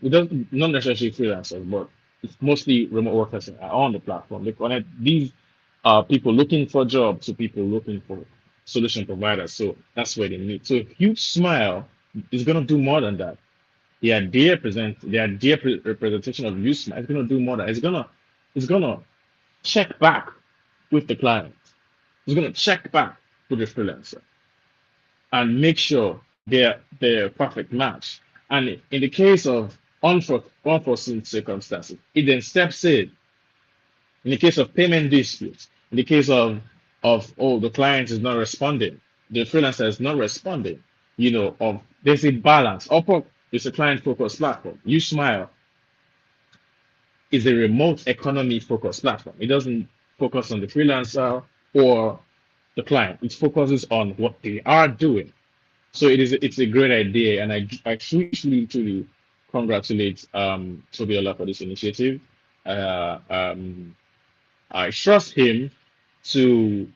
it doesn't not necessarily freelancers, but it's mostly remote workers that are on the platform. They connect these people looking for jobs to people looking for solution providers. So that's where they meet. So Huge Smile is gonna do more than that. The idea representation of Huge Smile is gonna do more than it's gonna check back with the client. It's gonna check back with the freelancer and make sure they're a perfect match. And in the case of unforeseen circumstances, it then steps in the case of payment disputes, in the case of the client is not responding, the freelancer is not responding, there's a balance. Upwork is a client focused platform. You Smile is a remote economy focused platform. It doesn't focus on the freelancer or the client. It focuses on what they are doing. So it's a great idea, and I truly congratulate Tobiola for this initiative. Uh, um, I trust him to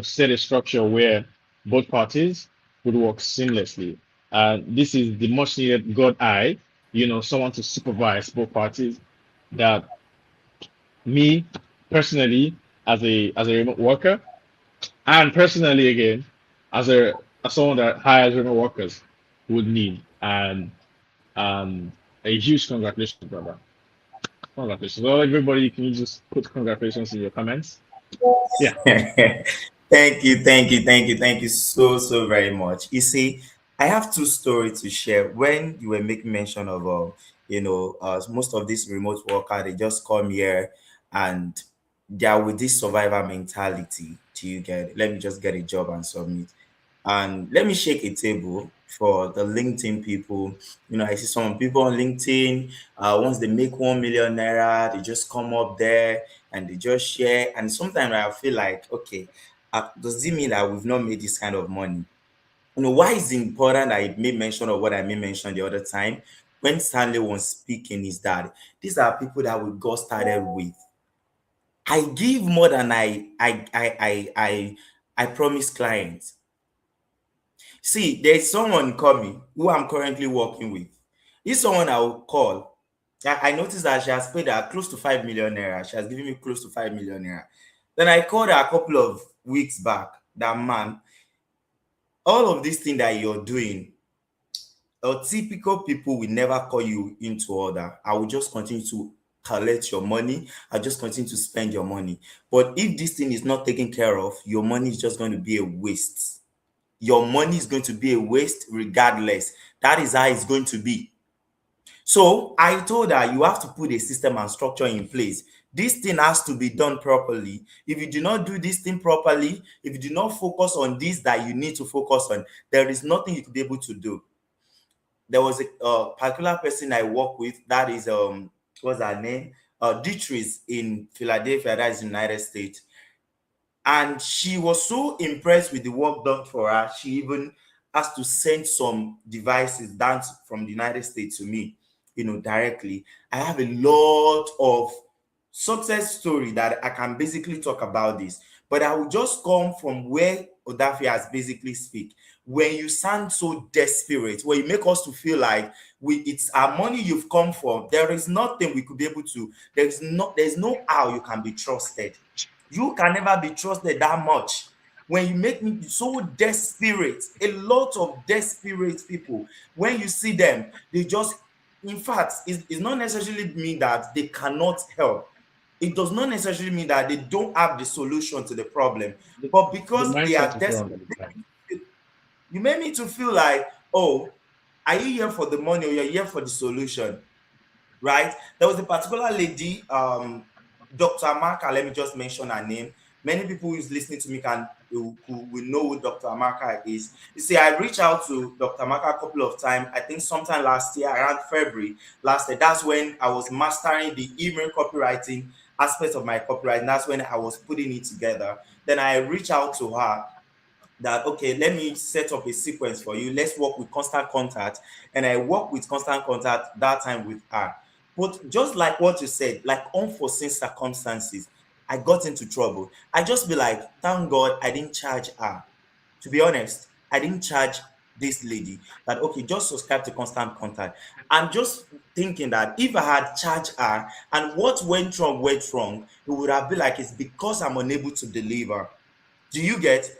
set a structure where both parties would work seamlessly. This is the much needed God eye, someone to supervise both parties. That me personally, as a remote worker, and personally again, as someone that hires remote workers, would need. And a huge congratulations, brother. Congratulations. Well, everybody, can you just put congratulations in your comments? Yeah. Thank you, thank you, thank you, thank you so, so very much. You see, I have two stories to share. When you were making mention of, most of these remote workers, they just come here and they are with this survivor mentality. Do you get it? Let me just get a job and submit. And let me shake a table for the LinkedIn people. I see some people on LinkedIn, once they make 1 million naira, they just come up there and they just share. And sometimes I feel like, okay, does it mean that we've not made this kind of money? Why is it important I made mention of what I made mention the other time when Stanley was speaking is that these are people that we got started with. I give more than I promise clients. See, there's someone coming who I'm currently working with. This someone I will call. I noticed that she has paid her close to 5 million naira. She has given me close to 5 million naira. Then I called her a couple of weeks back. That man, all of this thing that you're doing, typical people will never call you into order. I will just continue to collect your money. I'll just continue to spend your money. But if this thing is not taken care of, your money is just going to be a waste. Your money is going to be a waste regardless. That is how it's going to be. So I told her you have to put a system and structure in place. This thing has to be done properly. If you do not do this thing properly, if you do not focus on this that you need to focus on, there is nothing you could be able to do. There was a particular person I work with that is what's her name? Dietrich in Philadelphia, that is United States. And she was so impressed with the work done for her, she even has to send some devices down from the United States to me, directly. I have a lot of success story that I can basically talk about this, but I will just come from where Odafe has basically speak. When you sound so desperate, where you make us to feel like it's our money you've come for, there is nothing we could be able to, there's no how you can be trusted. You can never be trusted that much. when you make me so desperate, a lot of desperate people, when you see them, they just, in fact, it's not necessarily mean that they cannot help. It does not necessarily mean that they don't have the solution to the problem, The, but the because they mindset are is wrong desperate, at the time. you may need to feel like, oh, are you here for the money or you're here for the solution? Right? There was a particular lady, Dr. Amaka, let me just mention her name. Many people who is listening to me who will know who Dr. Amaka is. You see, I reached out to Dr. Amaka a couple of times, I think sometime last year, around February last year. That's when I was mastering the email copywriting aspect of my copywriting. That's when I was putting it together. Then I reached out to her that, okay, let me set up a sequence for you. Let's work with constant contact. And I worked with constant contact that time with her. But just like what you said, like unforeseen circumstances, I got into trouble. I just be like, thank God I didn't charge her. To be honest, I didn't charge this lady that, okay, just subscribe to constant contact. I'm just thinking that if I had charged her and what went wrong, it would have been like it's because I'm unable to deliver. Do you get?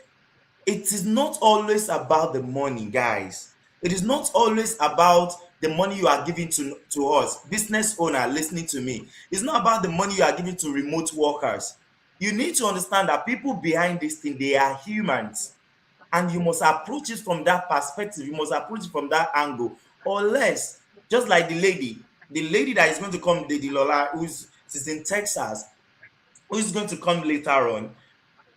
It is not always about the money, guys. It is not always about the money you are giving to us, business owner listening to me. It's not about the money you are giving to remote workers. You need to understand that people behind this thing, they are humans. And you must approach it from that perspective. You must approach it from that angle. Or less, just like the lady that is going to come, Lady Lola, she's in Texas, who is going to come later on.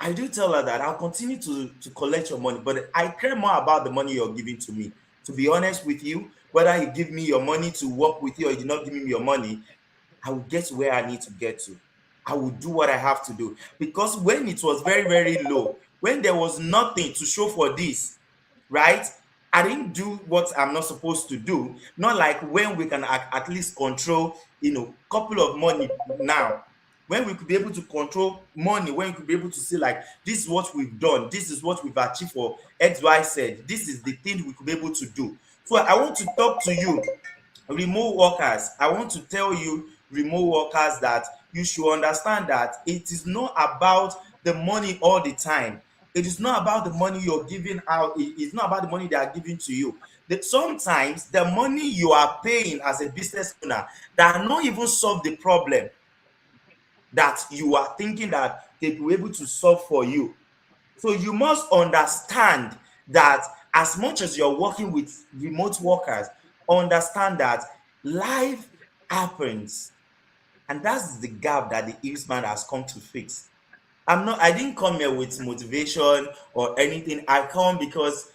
I do tell her that I'll continue to collect your money, but I care more about the money you're giving to me. To be honest with you, whether you give me your money to work with you or you did not give me your money, I will get to where I need to get to. I will do what I have to do. Because when it was very, very low, when there was nothing to show for this, right? I didn't do what I'm not supposed to do. Not like when we can at least control, couple of money now. When we could be able to control money, when we could be able to say like, this is what we've done, this is what we've achieved for XYZ, this is the thing we could be able to do. So I want to talk to you, remote workers. I want to tell you, remote workers, that you should understand that it is not about the money all the time. It is not about the money you're giving out. It's not about the money they are giving to you. That sometimes the money you are paying as a business owner that not even solve the problem that you are thinking that they will be able to solve for you. So you must understand that as much as you're working with remote workers, understand that life happens. And that's the gap that the Eastman has come to fix. I didn't come here with motivation or anything. I come because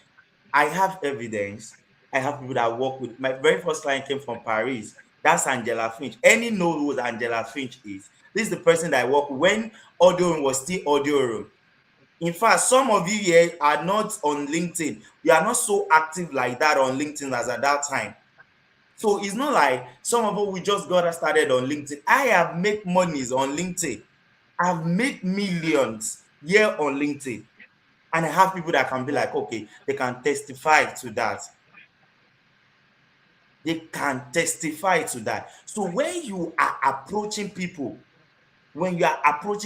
I have evidence. I have people that work with. My very first client came from Paris. That's Angela Finch. Any know who Angela Finch is? This is the person that I work with when audio room was still audio room. In fact, some of you here are not on LinkedIn. You are not so active like that on LinkedIn as at that time. So it's not like some of us we just got started on LinkedIn. I have made monies on LinkedIn. I've made millions here on LinkedIn. And I have people that can be like, okay, they can testify to that. They can testify to that. So when you are approaching people, when you are approach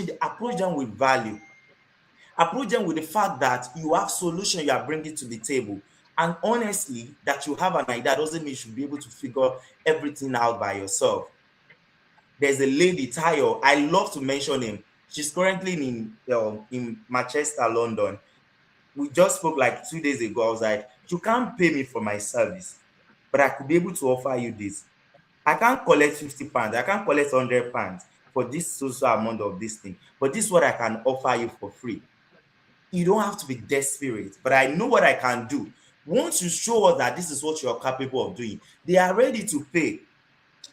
them with value. Approach them with the fact that you have solution you are bringing to the table. And honestly, that you have an idea doesn't mean you should be able to figure everything out by yourself. There's a lady, Tayo, I love to mention him. She's currently in Manchester, London. We just spoke like 2 days ago. I was like, you can't pay me for my service, but I could be able to offer you this. I can't collect £50, I can't collect £100 for this social amount of this thing, but this is what I can offer you for free. You don't have to be desperate, but I know what I can do. Once you show us that this is what you're capable of doing, they are ready to pay.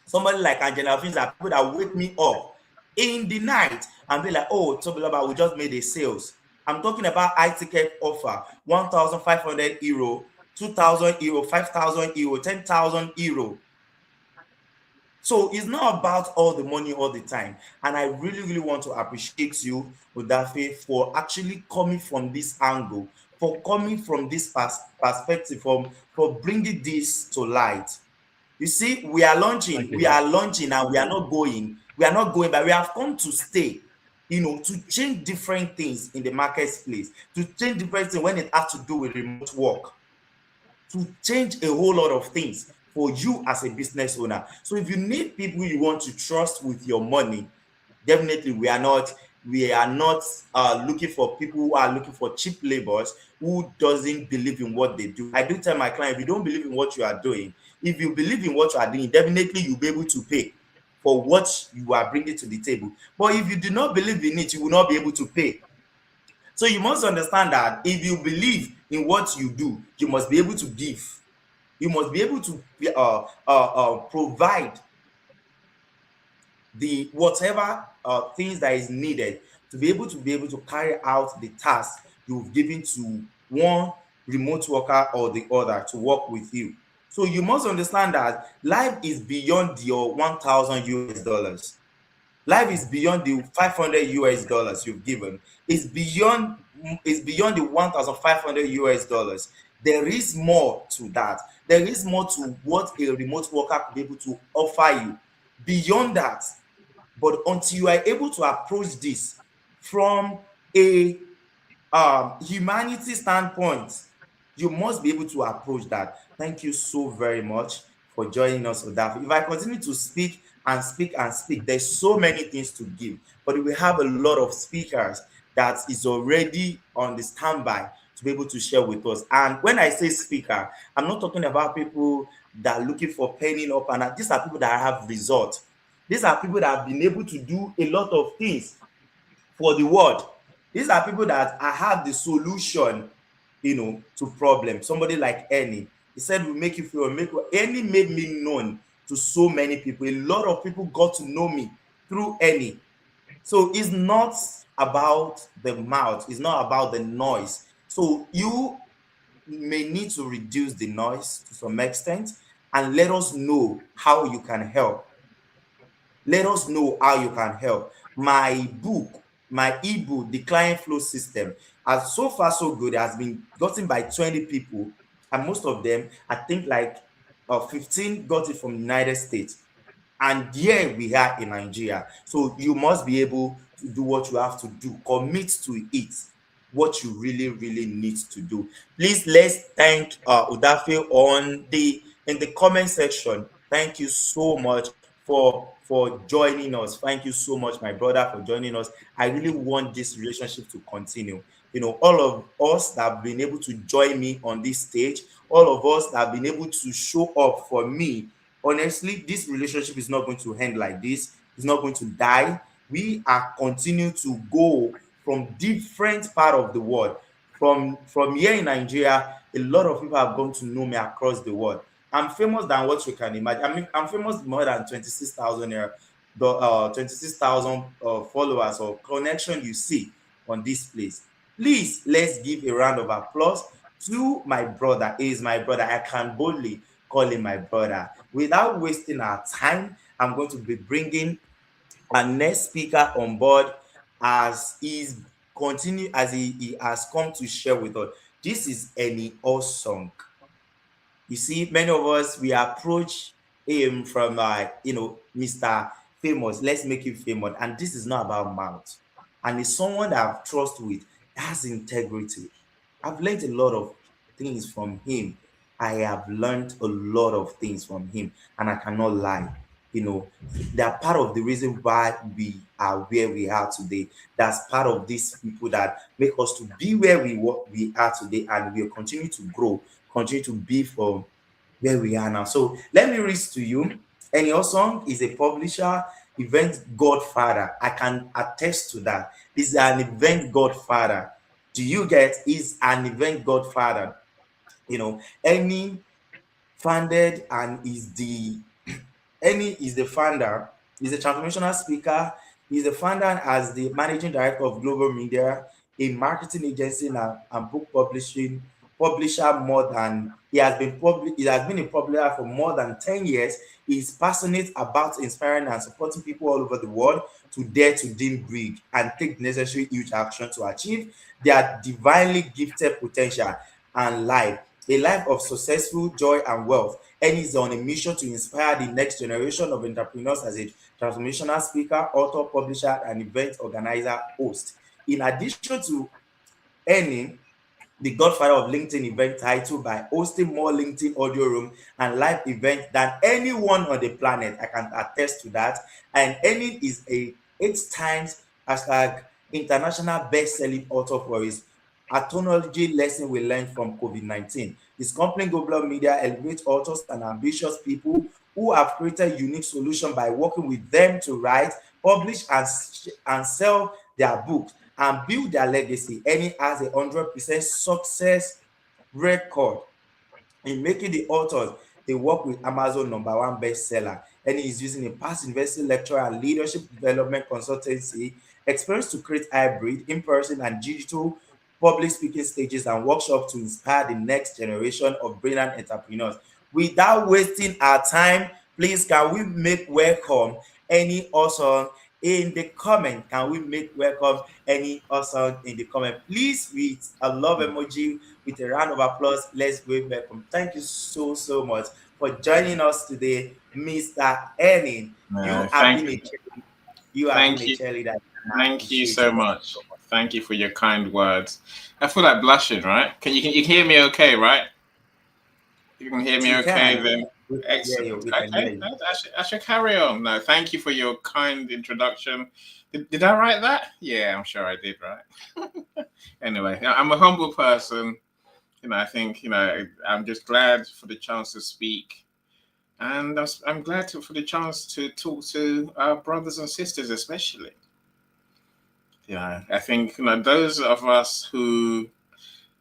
Somebody like Angela Vince are people that wake me up in the night and be like, oh, Tobiloba, we just made a sales. I'm talking about high ticket offer, €1,500, €2,000, €5,000, €10,000. So it's not about all the money all the time. And I really, really want to appreciate you, Odafe, for actually coming from this angle, for coming from this perspective, for bringing this to light. You see, Thank you, we sir. are launching and we are not going, but we have come to stay. to change different things in the marketplace, to change different things when it has to do with remote work, to change a whole lot of things for you as a business owner. So if you need people you want to trust with your money, definitely we are not looking for people who are looking for cheap labors who doesn't believe in what they do. I do tell my client, if you don't believe in what you are doing, if you believe in what you are doing, definitely you'll be able to pay for what you are bringing to the table. But if you do not believe in it, you will not be able to pay. So you must understand that if you believe in what you do, you must be able to give. You must be able to provide the whatever things that is needed to be able to carry out the task you've given to one remote worker or the other to work with you. So you must understand that life is beyond your 1,000 US dollars. Life is beyond the 500 US dollars you've given. It's beyond the 1,500 US dollars. There is more to that. There is more to what a remote worker could be able to offer you beyond that. But until you are able to approach this from a humanity standpoint, you must be able to approach that. Thank you so very much for joining us with that. If I continue to speak and speak and speak, there's so many things to give, but we have a lot of speakers that is already on the standby to be able to share with us. And when I say speaker, I'm not talking about people that are looking for penning up, and these are people that have results. These are people that have been able to do a lot of things for the world. These are people that I have the solution, to problems. Somebody like Annie, he said, "We make you feel." Annie made me known to so many people. A lot of people got to know me through Annie. So it's not about the mouth. It's not about the noise. So you may need to reduce the noise to some extent and let us know how you can help. Let us know how you can help. My book, my ebook, the client flow system, has so far so good. It has been gotten by 20 people, and most of them, I think, like 15 got it from the United States. And here we are in Nigeria. So you must be able to do what you have to do, commit to it, what you really, really need to do. Please let's thank Udafe on the in the comment section. Thank you so much for joining us. Thank you so much, my brother, for joining us. I really want this relationship to continue. All of us that have been able to join me on this stage, all of us that have been able to show up for me. Honestly, this relationship is not going to end like this. It's not going to die. We are continuing to go from different part of the world. From here in Nigeria, a lot of people have gone to know me across the world. I'm famous than what you can imagine. I mean, I'm famous more than 26,000 26,000 followers or connection you see on this place. Please, let's give a round of applause to my brother. He is my brother. I can boldly call him my brother. Without wasting our time, I'm going to be bringing our next speaker on board as he has come to share with us. This is Eni Osong. You see, many of us, we approach him from Mr. Famous. Let's make him famous. And this is not about mouth. And it's someone that I've trust with, that has integrity. I've learned a lot of things from him. I have learned a lot of things from him, and I cannot lie. They are part of the reason why we are where we are today. That's part of these people that make us to be where we are today, and we'll continue to grow, continue to be from where we are now. So let me read to you. Enyo Song is a publisher, event godfather. I can attest to that. He's an event godfather. Do you get? He's an event godfather. Any founded and is the Eni is the founder, is a transformational speaker. He's the founder as the managing director of Global Media, a marketing agency and book publisher. He has been a publisher for more than 10 years. He's passionate about inspiring and supporting people all over the world to dare to dream big and take the necessary huge action to achieve their divinely gifted potential and life. A life of successful joy and wealth, and is on a mission to inspire the next generation of entrepreneurs as a transformational speaker, author, publisher, and event organizer host. In addition to earning the godfather of LinkedIn event title by hosting more LinkedIn audio room and live events than anyone on the planet. I can attest to that. And earning is a 8 times hashtag international best-selling author for his ethnology lesson we learned from COVID-19. His company Global Media elevates authors and ambitious people who have created unique solution by working with them to write, publish, and sell their books and build their legacy. Any has 100% success record in making the authors they work with Amazon #1 bestseller. And he is using a past university lecturer and leadership development consultancy experience to create hybrid, in-person, and digital public speaking stages and workshops to inspire the next generation of brilliant entrepreneurs. Without wasting our time, please can we make welcome any awesome in the comment? Can we make welcome any awesome in the comment? Please, with a love emoji, with a round of applause, let's go welcome. Thank you so much for joining us today, Mr. Enin. You have been Thank a you. cheerleader. You have been Thank a you. cheerleader. I Thank you appreciate so you. much. Thank you for your kind words. I feel like blushing, right? You can hear me okay, right? You can hear me We okay, can. then We can hear you. excellent. We can hear Okay, you. I should carry on. No, thank you for your kind introduction. Did I write that? Yeah, I'm sure I did, right? Anyway, I'm a humble person. I think I'm just glad for the chance to speak, and I'm glad for the chance to talk to our brothers and sisters, especially. I think those of us who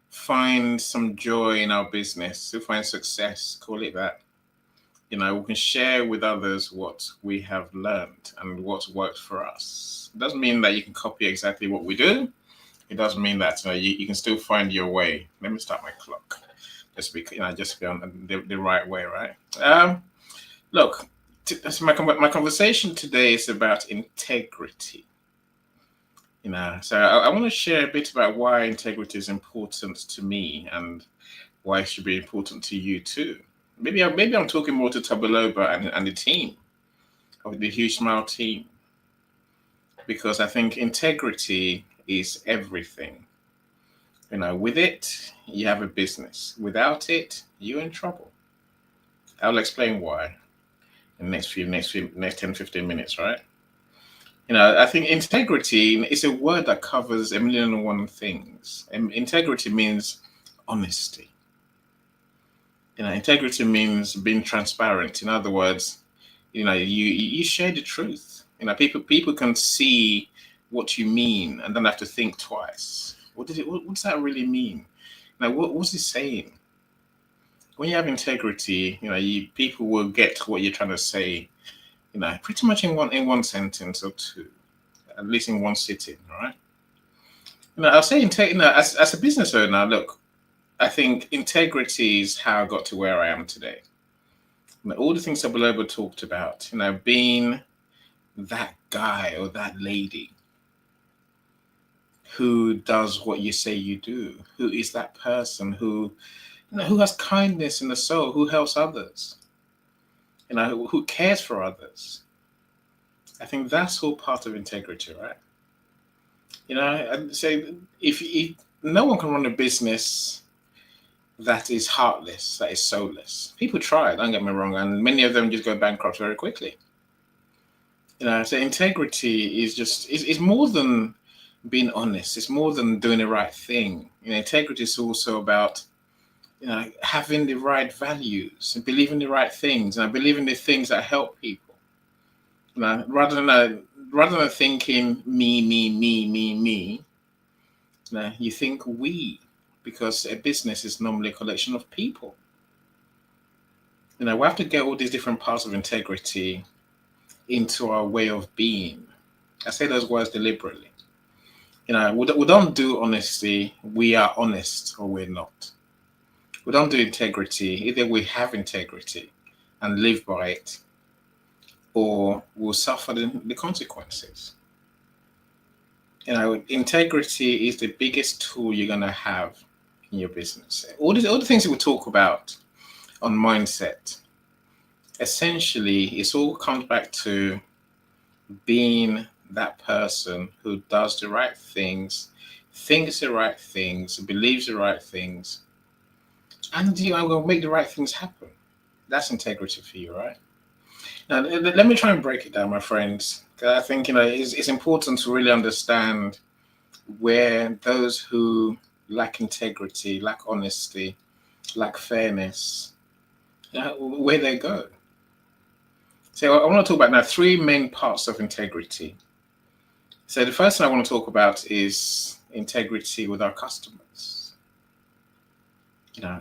find some joy in our business, who find success, call it that. We can share with others what we have learned and what's worked for us. It doesn't mean that you can copy exactly what we do. It doesn't mean that you can still find your way. Let me start my clock. Just be on the right way, right? Look, so my conversation today is about integrity. So I want to share a bit about why integrity is important to me and why it should be important to you too. Maybe I'm talking more to Tabaloba and the team, of the HugeSmile team, because I think integrity is everything. With it, you have a business. Without it, you're in trouble. I'll explain why in the next 10, 15 minutes, right? I think integrity is a word that covers a million and one things. And integrity means honesty. Integrity means being transparent. In other words, you share the truth. People can see what you mean and don't have to think twice. What does that really mean? What's it saying? When you have integrity, people will get what you're trying to say, pretty much in one sentence or two, at least in one sitting, right? I'll say as a business owner, look, I think integrity is how I got to where I am today. All the things that Belobo talked about, being that guy or that lady who does what you say you do, who is that person who has kindness in the soul, who helps others, who cares for others. I think that's all part of integrity, right? I'd say if no one can run a business that is heartless, that is soulless. People try, don't get me wrong, and many of them just go bankrupt very quickly. So integrity is more than being honest. It's more than doing the right thing. Integrity is also about having the right values and believing the right things, and believing the things that help people. Rather than thinking me, you think we, because a business is normally a collection of people. We have to get all these different parts of integrity into our way of being. I say those words deliberately. We don't do honesty. We are honest or we're not. We don't do integrity. Either we have integrity and live by it, or we'll suffer the consequences. Integrity is the biggest tool you're going to have in your business. All the things that we talk about on mindset, essentially, it all comes back to being that person who does the right things, thinks the right things, believes the right things, and I'm going to make the right things happen. That's integrity for you, right? Now, let me try and break it down, my friends. 'Cause I think it's important to really understand where those who lack integrity, lack honesty, lack fairness, where they go. So I want to talk about now three main parts of integrity. So the first thing I want to talk about is integrity with our customers.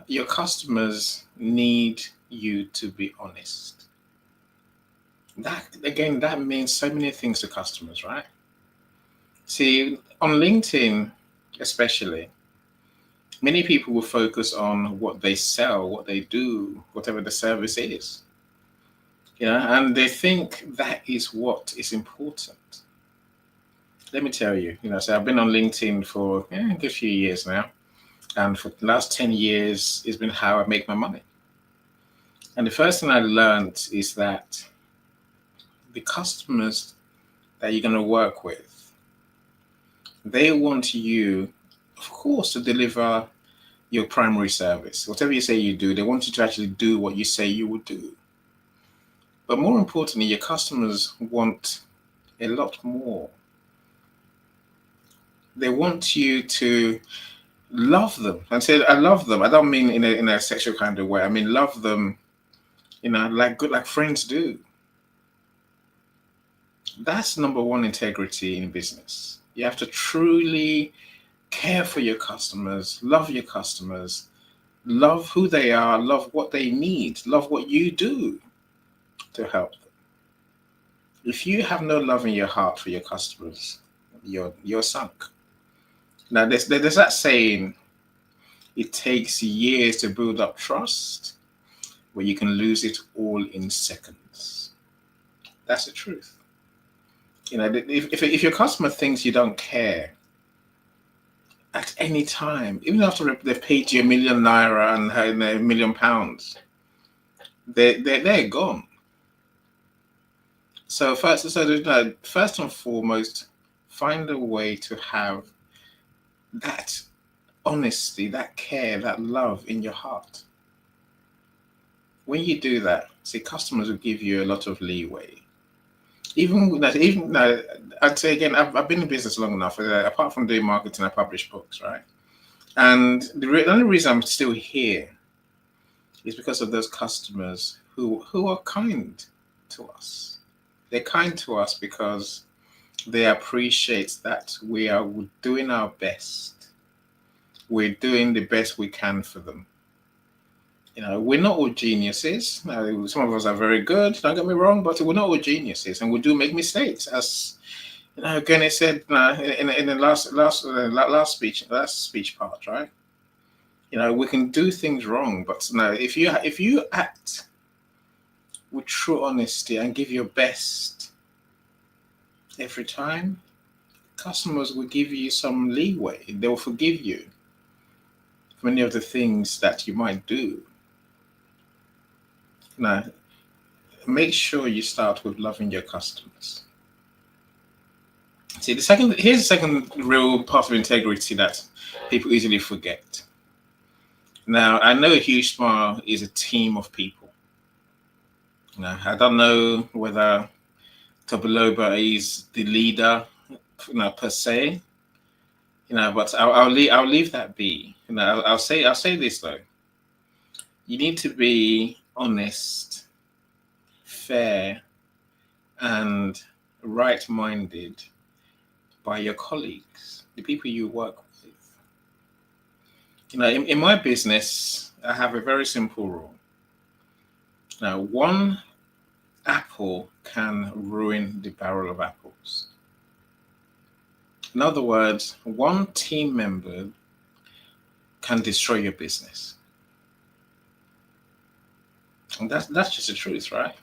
Your customers need you to be honest. That means so many things to customers, right? See, on LinkedIn, especially, many people will focus on what they sell, what they do, whatever the service is. And they think that is what is important. Let me tell you, so I've been on LinkedIn for a good few years now. And for the last 10 years, it's been how I make my money. And the first thing I learned is that the customers that you're going to work with, they want you, of course, to deliver your primary service. Whatever you say you do, they want you to actually do what you say you would do. But more importantly, your customers want a lot more. They want you to love them and say, I love them. I don't mean in a sexual kind of way. I mean, love them, like friends do. That's number one integrity in business. You have to truly care for your customers, love who they are, love what they need, love what you do to help them. If you have no love in your heart for your customers, you're sunk. Now, there's that saying, it takes years to build up trust, where you can lose it all in seconds. That's the truth. If your customer thinks you don't care at any time, even after they've paid you ₦1 million and £1 million, they're gone. So first and foremost, find a way to have that honesty, that care, that love in your heart. When you do that, see, customers will give you a lot of leeway. Even I'd say again, I've been in business long enough. Apart from doing marketing, I publish books, right? And the only reason I'm still here is because of those customers who are kind to us. They're kind to us because they appreciate that we are doing our best. We're doing the best we can for them. We're not all geniuses. Some of us are very good, don't get me wrong, but we're not all geniuses, and we do make mistakes. As again, it said in the last speech part, right? We can do things wrong, but if you act with true honesty and give your best every time, customers will give you some leeway. They will forgive you for many of the things that you might do. Now, make sure you start with loving your customers. See, here's the second real part of integrity that people easily forget. Now, I know HugeSmile is a team of people. I don't know whether Tobiloba is the leader, per se. But I'll leave that be. I'll say this though. You need to be honest, fair, and right-minded by your colleagues, the people you work with. In my business, I have a very simple rule. Now, one apple can ruin the barrel of apples. In other words, one team member can destroy your business. And that's just the truth, right?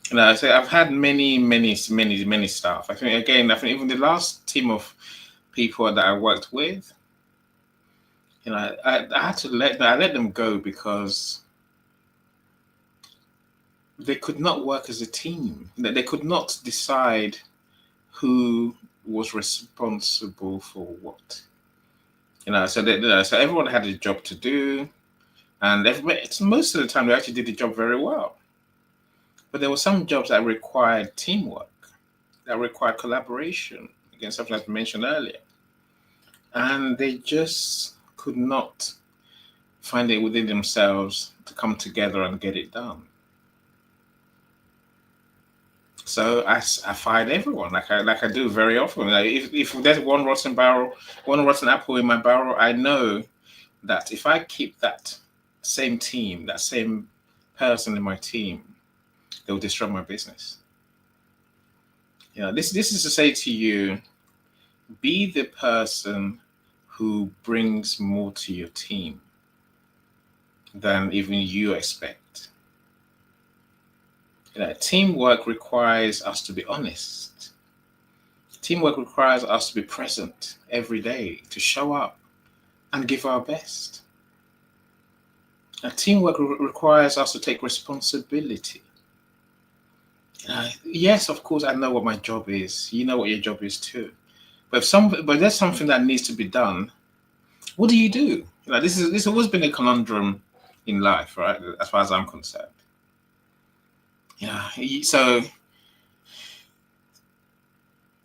So I've had many staff. I think even the last team of people that I worked with, I had to let them go because they could not work as a team. They could not decide who was responsible for what. So everyone had a job to do, and most of the time they actually did the job very well. But there were some jobs that required teamwork, that required collaboration, again, something I mentioned earlier. And they just could not find it within themselves to come together and get it done. So I fired everyone, like I do very often. Like if there's one rotten apple in my barrel, I know that if I keep that same team, that same person in my team, they'll destroy my business. This is to say to you, be the person who brings more to your team than even you expect. Teamwork requires us to be honest. Teamwork requires us to be present every day, to show up and give our best. Teamwork requires us to take responsibility. Yes, of course, I know what my job is. You know what your job is too. But there's something that needs to be done. What do you do? This has always been a conundrum in life, right? As far as I'm concerned. So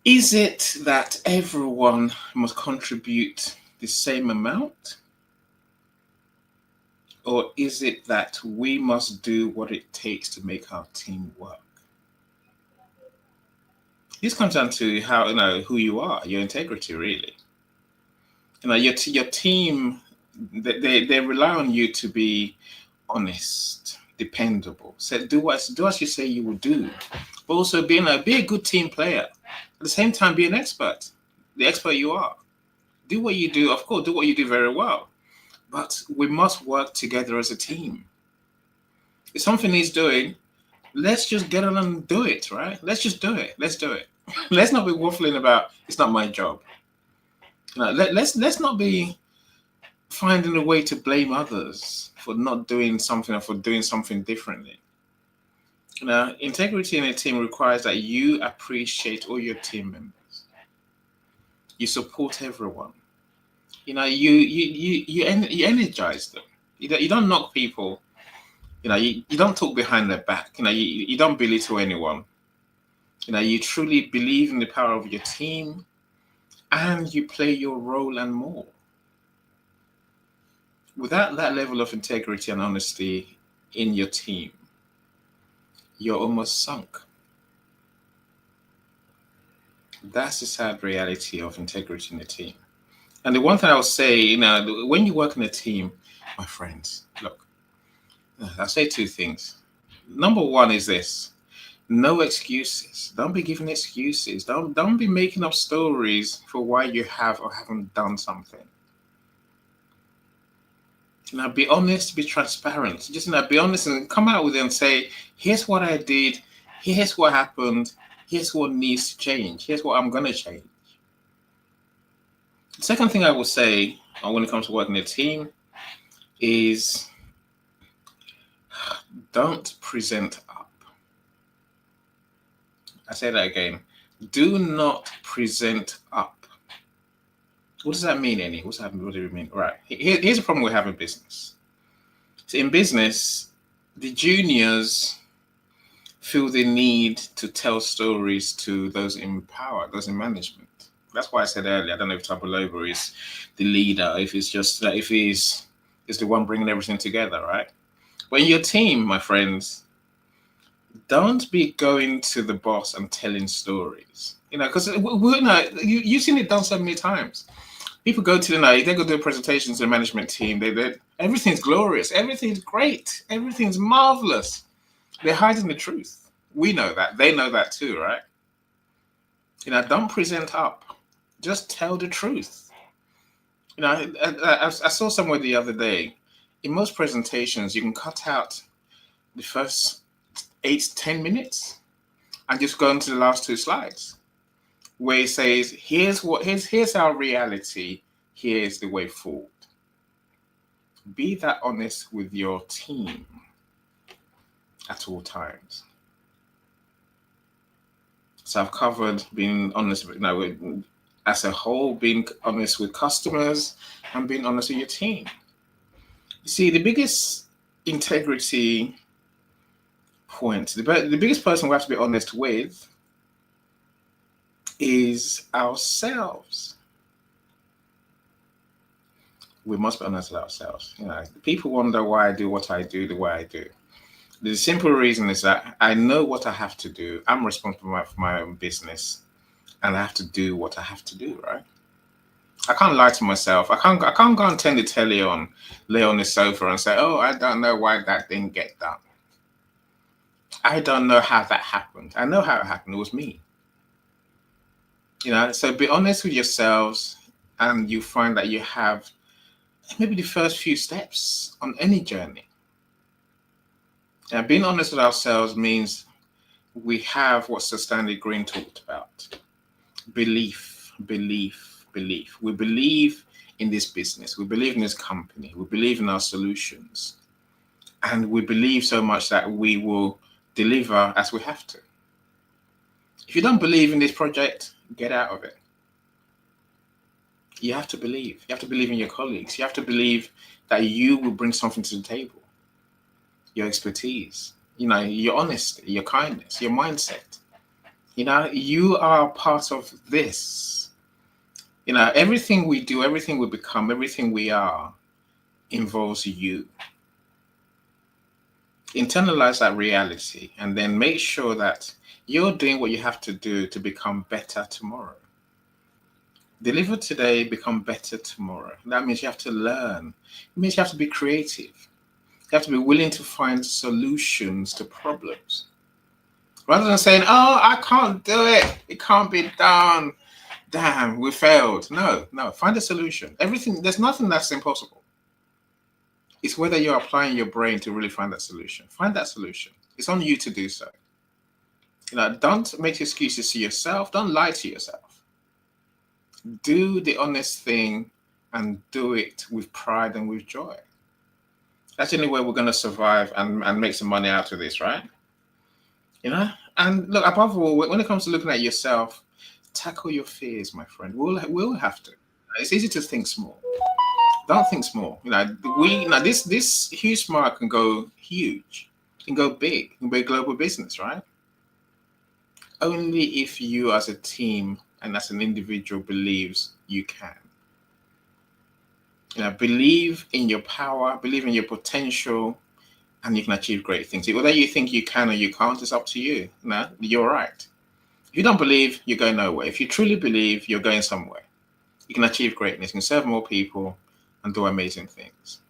is it that everyone must contribute the same amount? Or is it that we must do what it takes to make our team work? This comes down to how who you are, your integrity, really. Your team, they rely on you to be honest, dependable. So do as you say you will do, but also be a good team player. At the same time, be an expert, the expert you are. Do what you do, of course, do what you do very well. But we must work together as a team. If something needs doing, let's just get on and do it, right? Let's just do it. Let's do it. Let's not be waffling about it's not my job. Let's not be finding a way to blame others for not doing something or for doing something differently. Integrity in a team requires that you appreciate all your team members. You support everyone. You energize them. You don't knock people. You don't talk behind their back. You don't belittle anyone. You truly believe in the power of your team, and you play your role and more. Without that level of integrity and honesty in your team, you're almost sunk. That's the sad reality of integrity in a team. And the one thing I will say, when you work in a team, my friends, look, I'll say two things. Number one is this: no excuses. Don't be giving excuses. Don't be making up stories for why you have or haven't done something. Be honest, be transparent. Just be honest and come out with it and say, here's what I did, here's what happened, here's what needs to change, here's what I'm gonna change. The second thing I will say when it comes to working in a team is don't present up. I say that again. Do not present up. What does that mean, Annie? What do you mean? Right. Here's the problem we have in business. So in business, the juniors feel the need to tell stories to those in power, those in management. That's why I said earlier, I don't know if Tabaloba is the leader, if it's just if he's the one bringing everything together, right? But in your team, my friends, don't be going to the boss and telling stories. Because you've seen it done so many times. People go to they go do presentations to the management team. They everything's glorious, everything's great, everything's marvelous. They're hiding the truth. We know that. They know that too, right? Don't present up. Just tell the truth. I saw somewhere the other day. In most presentations, you can cut out the first 8 to 10 minutes and just go into the last 2 slides, where it says, here's our reality, here's the way forward. Be that honest with your team at all times. So I've covered being honest with, as a whole, being honest with customers and being honest with your team. You see, the biggest integrity point, the biggest person we have to be honest with is ourselves. We must be honest with ourselves. People wonder why I do what I do the way I do. The simple reason is that I know what I have to do. I'm responsible for my own business, and I have to do what I have to do, right? I can't lie to myself. I can't go and turn the telly on, lay on the sofa and say, oh, I don't know why that didn't get done. I don't know how that happened. I know how it happened. It was me. So be honest with yourselves, and you find that you have maybe the first few steps on any journey. Being honest with ourselves means we have what Sir Stanley Green talked about. Belief, belief, belief. We believe in this business. We believe in this company. We believe in our solutions. And we believe so much that we will deliver as we have to. If you don't believe in this project, get out of it. You have to believe. You have to believe in your colleagues. You have to believe that you will bring something to the table. Your expertise, your honesty, your kindness, your mindset. You are part of this. Everything we do, everything we become, everything we are involves you. Internalize that reality and then make sure that you're doing what you have to do to become better tomorrow. Deliver today, become better tomorrow. That means you have to learn. It means you have to be creative. You have to be willing to find solutions to problems. Rather than saying, oh, I can't do it. It can't be done. Damn, we failed. No, find a solution. There's nothing that's impossible. It's whether you're applying your brain to really find that solution. Find that solution. It's on you to do so. Don't make excuses to yourself. Don't lie to yourself. Do the honest thing and do it with pride and with joy. That's the only way we're going to survive and make some money out of this, right? And look, above all, when it comes to looking at yourself, tackle your fears, my friend. We'll have to. It's easy to think small. Don't think small. This HugeSmile can go huge, can go big, can be a global business, right? Only if you as a team and as an individual believes you can. Believe in your power, believe in your potential, and you can achieve great things. Whether you think you can or you can't, it's up to you. You're right. If you don't believe, you go nowhere. If you truly believe, you're going somewhere. You can achieve greatness. You can serve more people and do amazing things.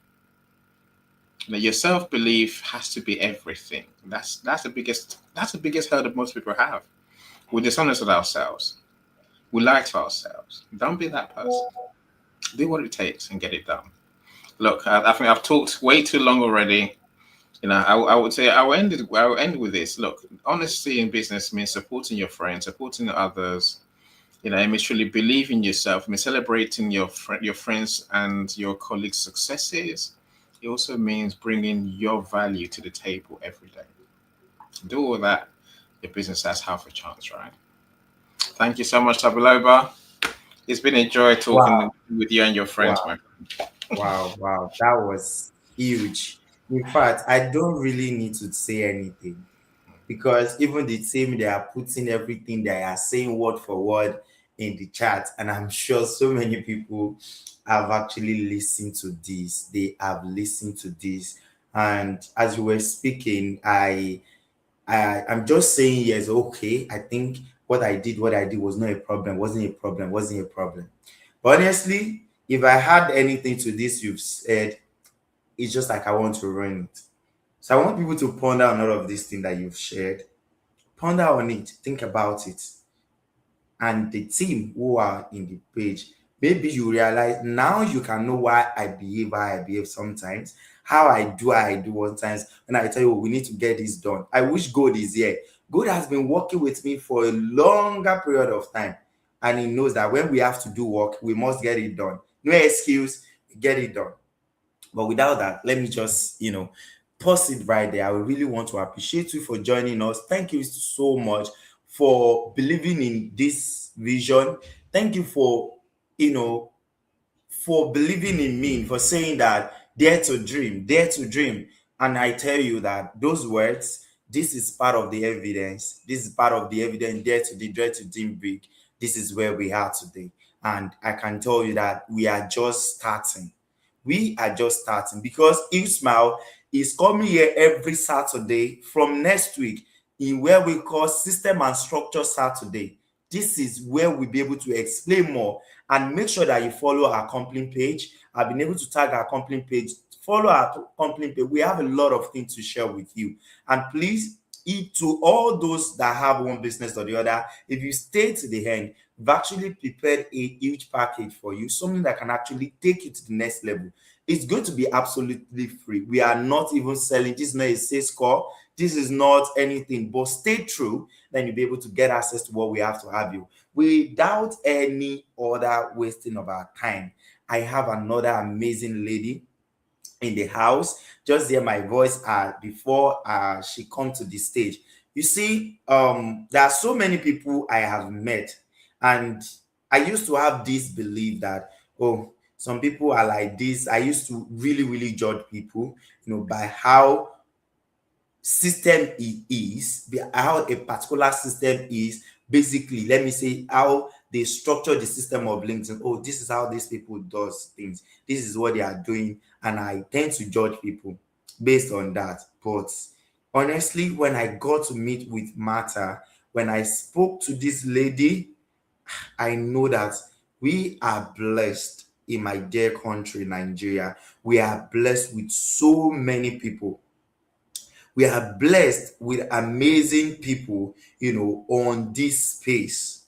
Your self-belief has to be everything. That's the biggest hurdle most people have. We're dishonest with ourselves. We lie to ourselves. Don't be that person. Do what it takes and get it done. Look, I think I've talked way too long already. I would say I will end with this. Look, honesty in business means supporting your friends, supporting others. It means truly believing in yourself. It means celebrating your friends and your colleagues' successes. It also means bringing your value to the table every day. Do all that, your business has half a chance, right? Thank you so much, Tabuloba. It's been a joy talking with you and your friends, my friend. Wow. That was huge. In fact, I don't really need to say anything because even the team, they are putting everything, they are saying word for word in the chat. And I'm sure so many people have actually listened to this. They have listened to this. And as you were speaking, I'm just saying, yes, okay. I think what I did was not a problem, wasn't a problem. But honestly, if I had anything to this you've said, it's just like I want to run it. So I want people to ponder on all of this thing that you've shared. Ponder on it, think about it. And the team who are in the page, maybe you realize now you can know why I behave how I behave sometimes, how I do one times when I tell you, we need to get this done. I wish God is here. God has been working with me for a longer period of time. And he knows that when we have to do work, we must get it done. No excuse, get it done. But without that, let me just, pause it right there. I really want to appreciate you for joining us. Thank you so much for believing in this vision. Thank you for, you know, for believing in me, for saying that dare to dream, dare to dream. And I tell you that those words, this is part of the evidence. This is part of the evidence. Dare to dream big. This is where we are today. And I can tell you that we are just starting. We are just starting because HugeSmile is coming here every Saturday from next week in where we call System and Structure Saturday. This is where we'll be able to explain more, and make sure that you follow our company page. I've been able to tag our company page. Follow our company page. We have a lot of things to share with you. And please, to all those that have one business or the other, if you stay to the end, we've actually prepared a huge package for you, something that can actually take you to the next level. It's going to be absolutely free. We are not even selling. This is not a sales call. This is not anything, but stay true, then you'll be able to get access to what we have to have you. Without any other wasting of our time, I have another amazing lady in the house. Just hear my voice before she come to the stage. You see, there are so many people I have met, and I used to have this belief that, oh, some people are like this. I used to really, really judge people, by how system it is, how a particular system is. Basically, let me say how they structure the system of LinkedIn. Oh, this is how these people does things. This is what they are doing, and I tend to judge people based on that. But honestly, when I got to meet with Martha, when I spoke to this lady, I know that we are blessed in my dear country, Nigeria. We are blessed with so many people. We are blessed with amazing people, on this space.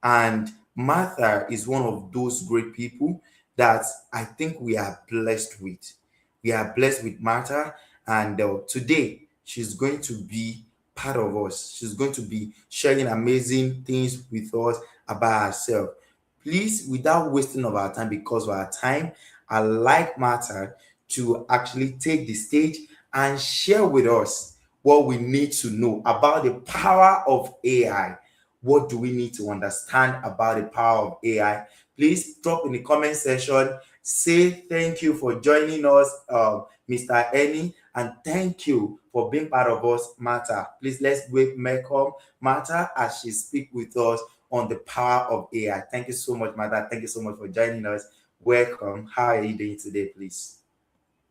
And Martha is one of those great people that I think we are blessed with. We are blessed with Martha, and today she's going to be part of us. She's going to be sharing amazing things with us about herself. Please, without wasting of our time, because of our time, I like Martha to actually take the stage and share with us what we need to know about the power of AI. What do we need to understand about the power of AI? Please drop in the comment section. Say thank you for joining us, Mr. Eni, and thank you for being part of us, Martha. Please let's welcome Martha as she speaks with us on the power of AI. Thank you so much, Martha. Thank you so much for joining us. Welcome. How are you doing today, please?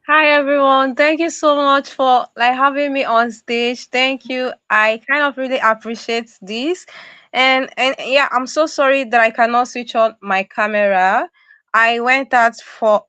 Hi everyone. Thank you so much for having me on stage. Thank you. I kind of really appreciate this. And yeah, I'm so sorry that I cannot switch on my camera. I went out for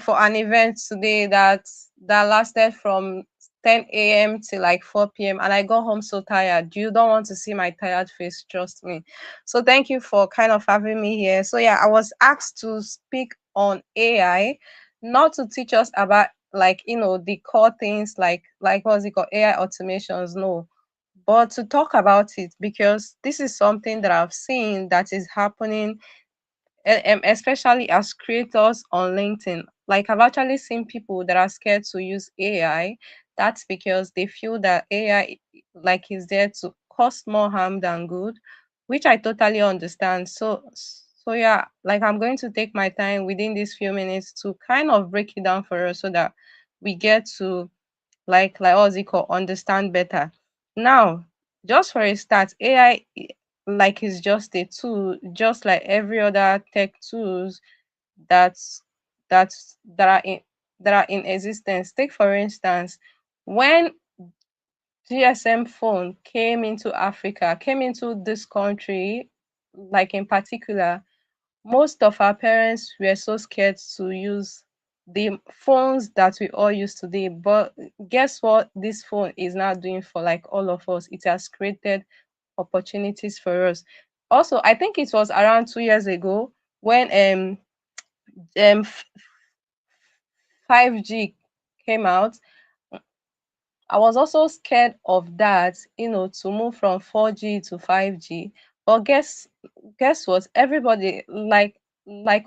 for an event today that lasted from 10 a.m. to like 4 p.m. and I got home so tired. You don't want to see my tired face, trust me. So thank you for kind of having me here. So yeah, I was asked to speak on AI, not to teach us about the core things like what's it called, AI automations, no, but to talk about it because this is something that I've seen that is happening, especially as creators on LinkedIn. Like I've actually seen people that are scared to use AI. That's because they feel that AI is there to cause more harm than good, which I totally understand. So yeah, I'm going to take my time within these few minutes to kind of break it down for us so that we get to what's it called, understand better. Now, just for a start, AI is just a tool, just like every other tech tools that's that are in existence. Take for instance, when GSM phone came into Africa, came into this country, in particular, most of our parents were so scared to use the phones that we all use today. But guess what this phone is now doing for all of us? It has created opportunities for us. Also, I think it was around 2 years ago when um 5G came out. I was also scared of that, to move from 4G to 5G. But guess what? Everybody,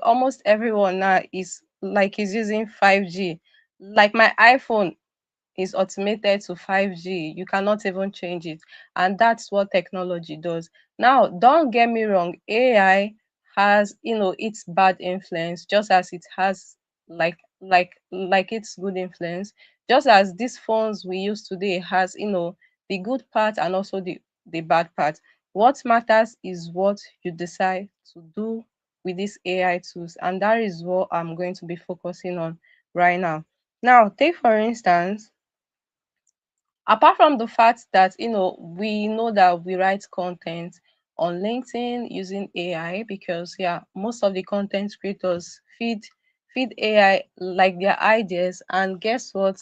almost everyone now is using 5G. Like my iPhone, is automated to 5G, you cannot even change it. And that's what technology does. Now, don't get me wrong, AI has, its bad influence, just as it has its good influence. Just as these phones we use today has, the good part and also the bad part. What matters is what you decide to do with these AI tools, and that is what I'm going to be focusing on right now. Now, take for instance, apart from the fact that we know that we write content on LinkedIn using AI, because yeah, most of the content creators feed AI like their ideas, and guess what?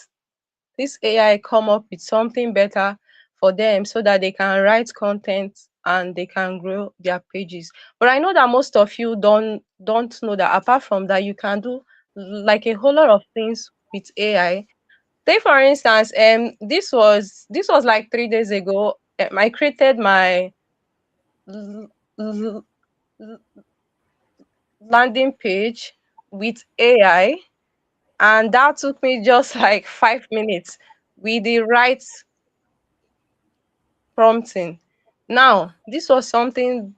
This AI come up with something better for them so that they can write content and they can grow their pages. But I know that most of you don't know that apart from that, you can do like a whole lot of things with AI. Take for instance, this was like 3 days ago. I created my l- l- l- landing page with AI, and that took me just like 5 minutes with the right prompting. Now, this was something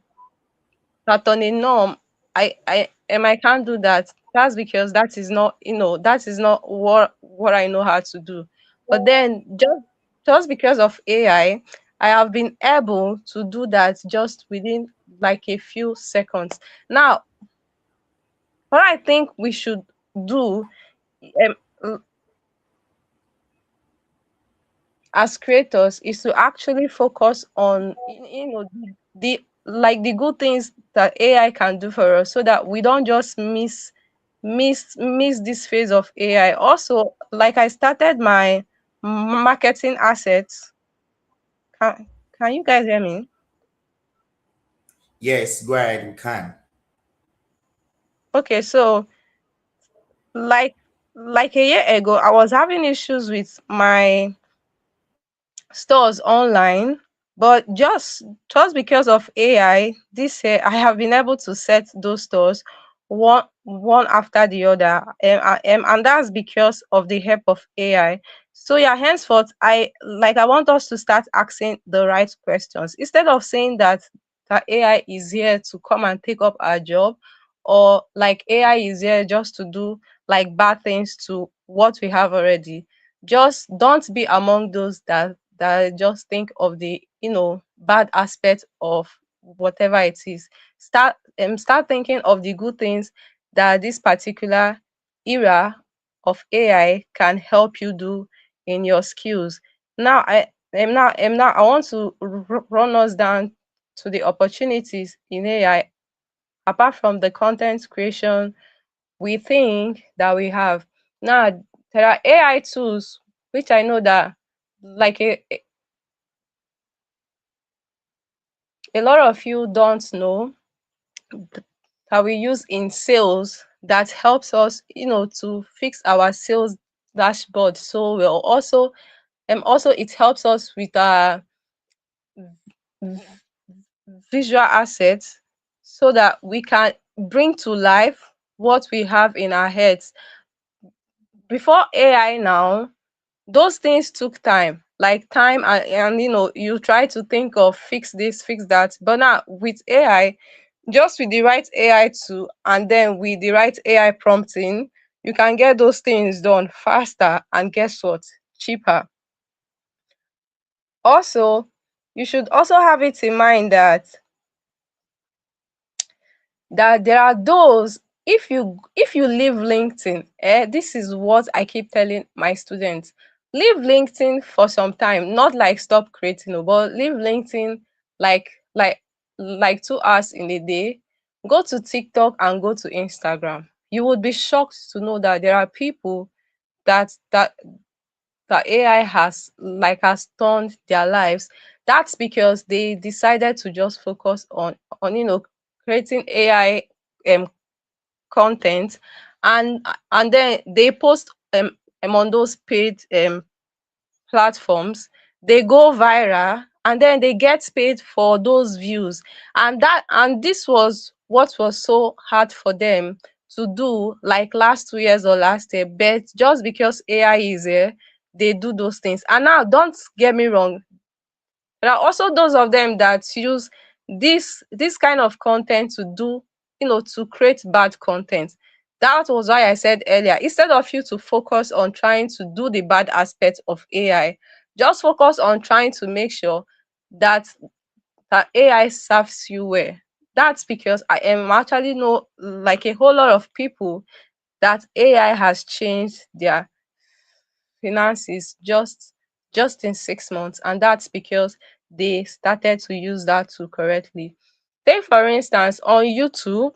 that on a norm, I can't do that. That's because that is not what I know how to do. But then just because of I have been able to do that just within like a few seconds. Now, what I think we should do, um, as creators, is to actually focus on the good things that AI can do for us, so that we don't just miss this phase of AI. Also, like I started my marketing assets. Can you guys hear me? Yes, go ahead, we can. Okay, so like a year ago, I was having issues with my stores online, but just because of AI, this year I have been able to set those stores one after the other, and that's because of the help of AI. So yeah, henceforth, I want us to start asking the right questions instead of saying that AI is here to come and take up our job, or like AI is here just to do like bad things to what we have already. Just don't be among those that just think of the bad aspect of whatever it is. Start thinking of the good things that this particular era of AI can help you do in your skills. Now I want to run us down to the opportunities in AI apart from the content creation we think that we have. Now, there are AI tools which I know that like a lot of you don't know, that we use in sales, that helps us, to fix our sales dashboard so well. Also it helps us with our v- visual assets, so that we can bring to life what we have in our heads. Before AI now, those things took time, like time, and you try to think of fix this, fix that. But now with AI, just with the right AI tool and then with the right AI prompting, you can get those things done faster, and guess what? Cheaper. Also, you should also have it in mind that there are those, if you leave LinkedIn, this is what I keep telling my students: leave LinkedIn for some time, not like stop creating, but leave LinkedIn like like 2 hours in a day. Go to TikTok and go to Instagram. You would be shocked to know that there are people that AI has turned their lives. That's because they decided to just focus on creating AI um content, and then they post on those paid platforms. They go viral, and then they get paid for those views. And this was what was so hard for them to do like last 2 years or last year, but just because AI is here, they do those things. And now, don't get me wrong, there are also those of them that use this kind of content to do, to create bad content. That was why I said earlier, instead of you to focus on trying to do the bad aspect of AI, just focus on trying to make sure that AI serves you well. That's because I am actually know like a whole lot of people that AI has changed their finances just in 6 months, and that's because they started to use that tool correctly. Take for instance on YouTube,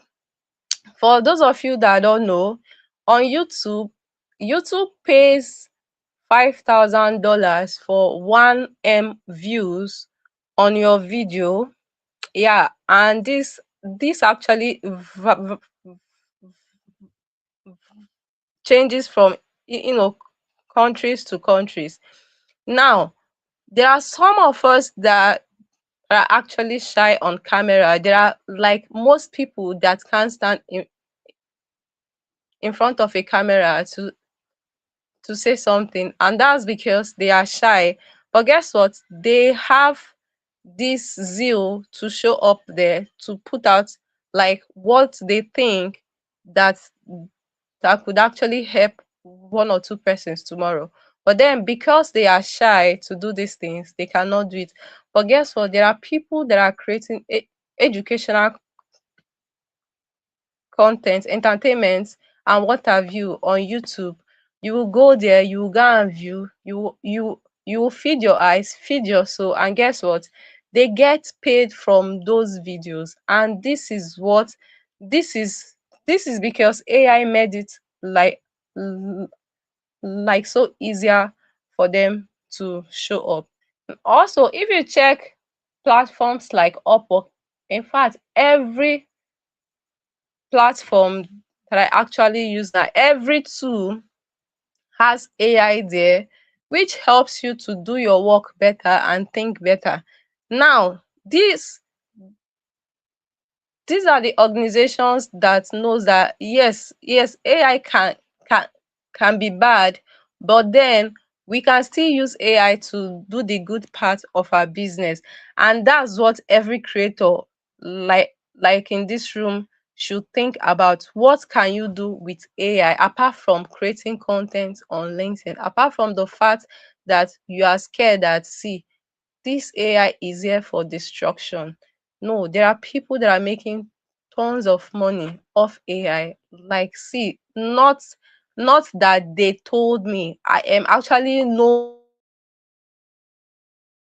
for those of you that don't know, on YouTube pays $5,000 for 1 M views on your video. Yeah, and this actually changes from countries to countries. Now, there are some of us that are actually shy on camera. There are, like, most people that can't stand in front of a camera to say something, and that's because they are shy. But guess what? They have this zeal to show up there, to put out like what they think that could actually help one or two persons tomorrow. But then, because they are shy to do these things, they cannot do it. But guess what? There are people that are creating educational content, entertainment, and what have you on YouTube. You will go there, you will go and view, you will feed your eyes, feed your soul, and guess what? They get paid from those videos. And this is this is because AI made it like so easier for them to show up. Also, if you check platforms like Upwork, in fact, every platform that I actually use now, every tool has AI there, which helps you to do your work better and think better. Now, these are the organizations that knows that yes, AI can can be bad, but then we can still use AI to do the good part of our business. And that's what every creator, like in this room, should think about. What can you do with AI apart from creating content on LinkedIn, apart from the fact that you are scared that, see, this AI is here for destruction? No, there are people that are making tons of money off AI. Like, see, not that they told me. I am actually knowing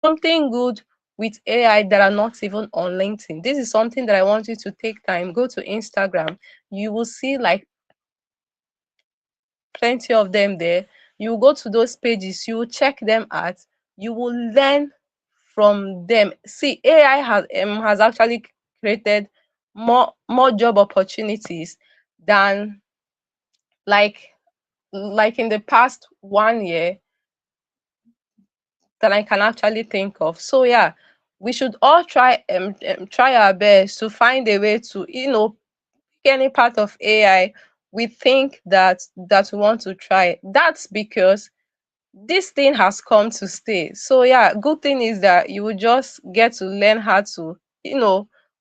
something good with AI that are not even on LinkedIn. This is something that I want you to take time. Go to Instagram. You will see like plenty of them there. You go to those pages, you will check them out, you will learn from them. See, AI has actually created more job opportunities than like in the past 1 year that I can actually think of. So yeah, we should all try our best to find a way to any part of AI we think that we want to try. That's because this thing has come to stay. So yeah, good thing is that you will just get to learn how to,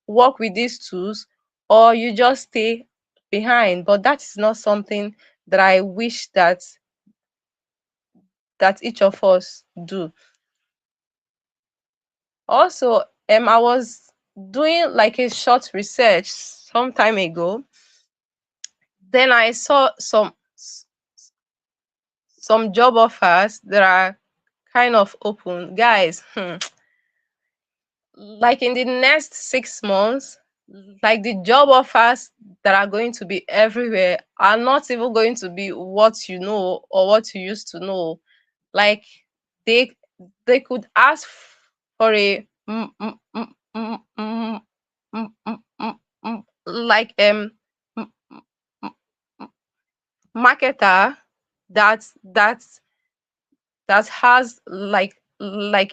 work with these tools, or you just stay behind. But that is not something that I wish that each of us do. Also, I was doing like a short research some time ago. Then I saw some job offers that are kind of open. Guys, like in the next 6 months, like the job offers that are going to be everywhere are not even going to be what you know or what you used to know. Like, they could ask for a like m- m- marketer that that that has like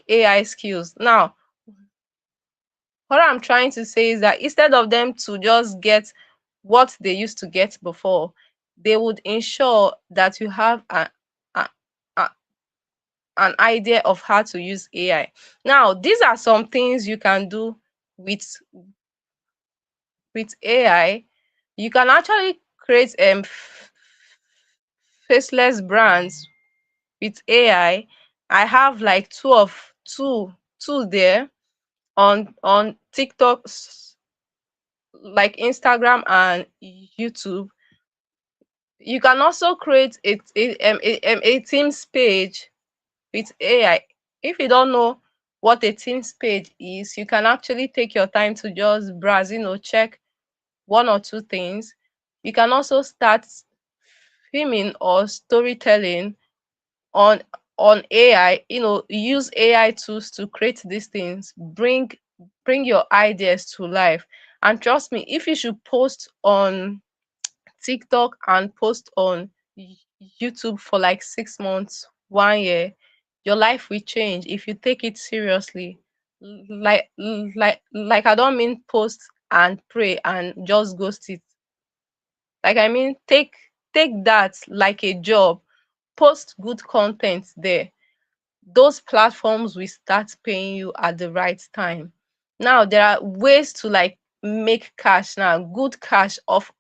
AI skills. Now, what I'm trying to say is that instead of them to just get what they used to get before, they would ensure that you have a an idea of how to use AI. Now, these are some things you can do with AI. You can actually create faceless brands with AI. I have like two there on TikTok, like Instagram and YouTube. You can also create a Teams page with AI. If you don't know what a Teams page is, you can actually take your time to just browse, check one or two things. You can also start filming or storytelling on AI, use AI tools to create these things, bring your ideas to life. And trust me, if you should post on TikTok and post on YouTube for like 6 months, 1 year, your life will change if you take it seriously. Like I don't mean post and pray and just ghost it. Like I mean take that like a job. Post good content there. Those platforms will start paying you at the right time. Now there are ways to like make cash now, good cash off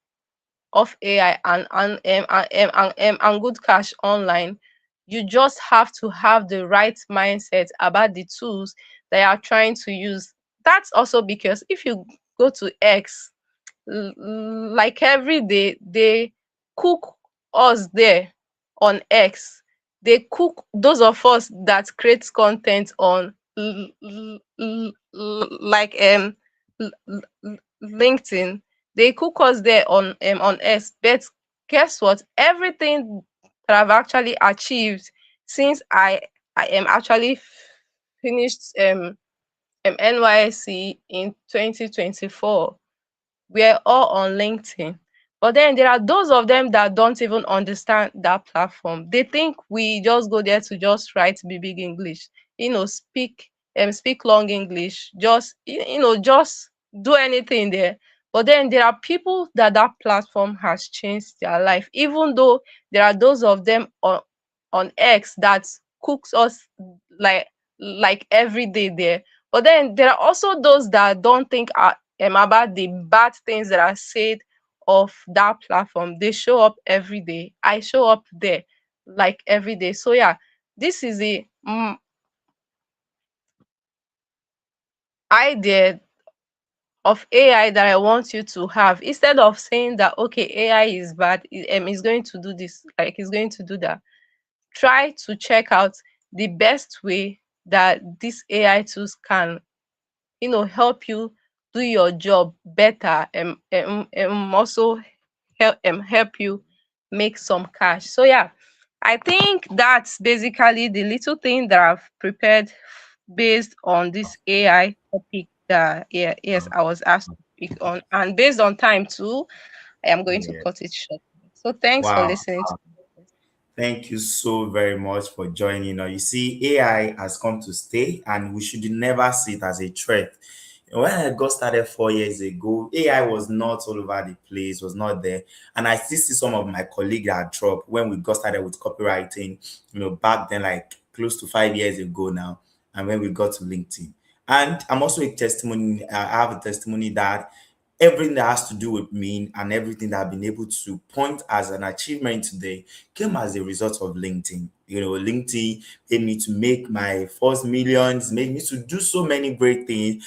AI and good cash online. You just have to have the right mindset about the tools that you are trying to use. That's also because if you go to X, like every day they cook us there on X. They cook those of us that create content on like LinkedIn. They cook us there on X. But guess what? Everything that I've actually achieved since I am actually finished NYSC in 2024, we're all on LinkedIn. But then there are those of them that don't even understand that platform. They think we just go there to just write big English, speak long English, just do anything there. But then there are people that platform has changed their life, even though there are those of them on X that cooks us like every day there. But then there are also those that don't think about the bad things that are said of that platform. They show up every day. I show up there like every day. So yeah, this is the idea of AI that I want you to have. Instead of saying that okay, AI is bad, it's going to do this, like it's going to do that. Try to check out the best way that these AI tools can help you do your job better, and also help you make some cash. So yeah, I think that's basically the little thing that I've prepared based on this AI topic that, yeah, yes, I was asked to speak on, and based on time too, I am going to Yeah. cut it short. So thanks for Wow. listening to me. Thank you so very much for joining us. You see, AI has come to stay, and we should never see it as a threat. When I got started 4 years ago, AI was not all over the place, was not there. And I still see some of my colleagues that dropped when we got started with copywriting, back then, like close to 5 years ago now, and when we got to LinkedIn. And I'm also a testimony, I have a testimony that everything that has to do with me and everything that I've been able to point as an achievement today came as a result of LinkedIn. LinkedIn made me to make my first millions, made me to do so many great things.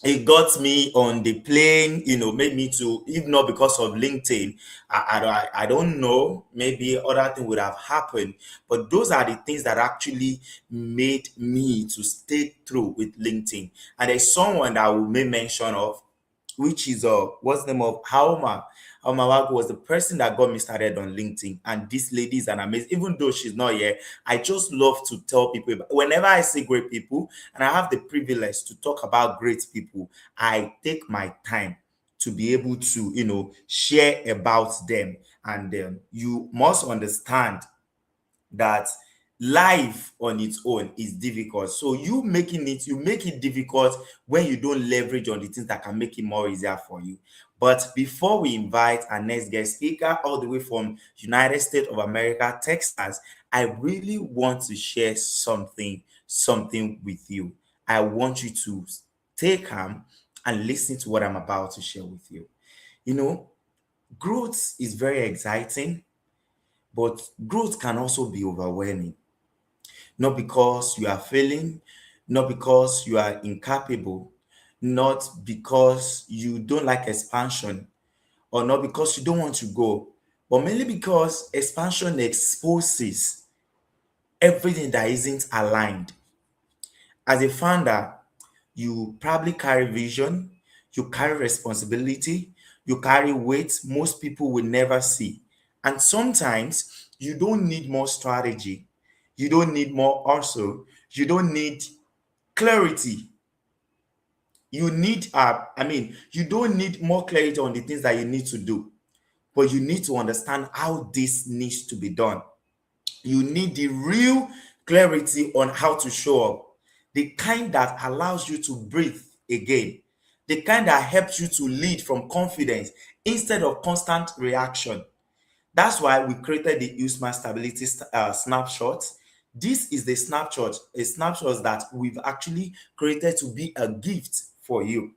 It got me on the plane, made me to, if not because of LinkedIn, I don't know, maybe other thing would have happened. But those are the things that actually made me to stay through with LinkedIn. And there's someone that I will make mention of, which is what's the name of Haoma. Haoma Wagu was the person that got me started on LinkedIn. And this lady is an amazing, even though she's not here, I just love to tell people whenever I see great people and I have the privilege to talk about great people, I take my time to be able to, share about them. And you must understand that life on its own is difficult. So you make it difficult when you don't leverage on the things that can make it more easier for you. But before we invite our next guest speaker all the way from United States of America, Texas, I really want to share something with you. I want you to stay calm and listen to what I'm about to share with you. You know, growth is very exciting, but growth can also be overwhelming. Not because you are failing, not because you are incapable, not because you don't like expansion, or not because you don't want to go, but mainly because expansion exposes everything that isn't aligned. As a founder, you probably carry vision, you carry responsibility, you carry weight most people will never see. And sometimes you don't need more strategy, you don't need more also, you don't need clarity. You need you don't need more clarity on the things that you need to do, but you need to understand how this needs to be done. You need the real clarity on how to show up, the kind that allows you to breathe again, the kind that helps you to lead from confidence instead of constant reaction. That's why we created the HugeSmile stability snapshot. This is the snapshot, a snapshot that we've actually created to be a gift for you,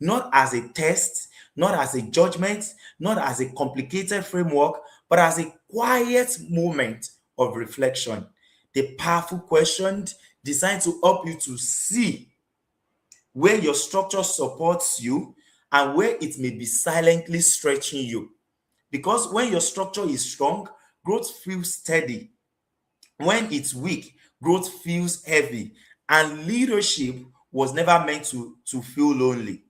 not as a test, not as a judgment, not as a complicated framework, but as a quiet moment of reflection. The powerful question designed to help you to see where your structure supports you and where it may be silently stretching you. Because when your structure is strong, growth feels steady. When it's weak, growth feels heavy. And leadership was never meant to feel lonely.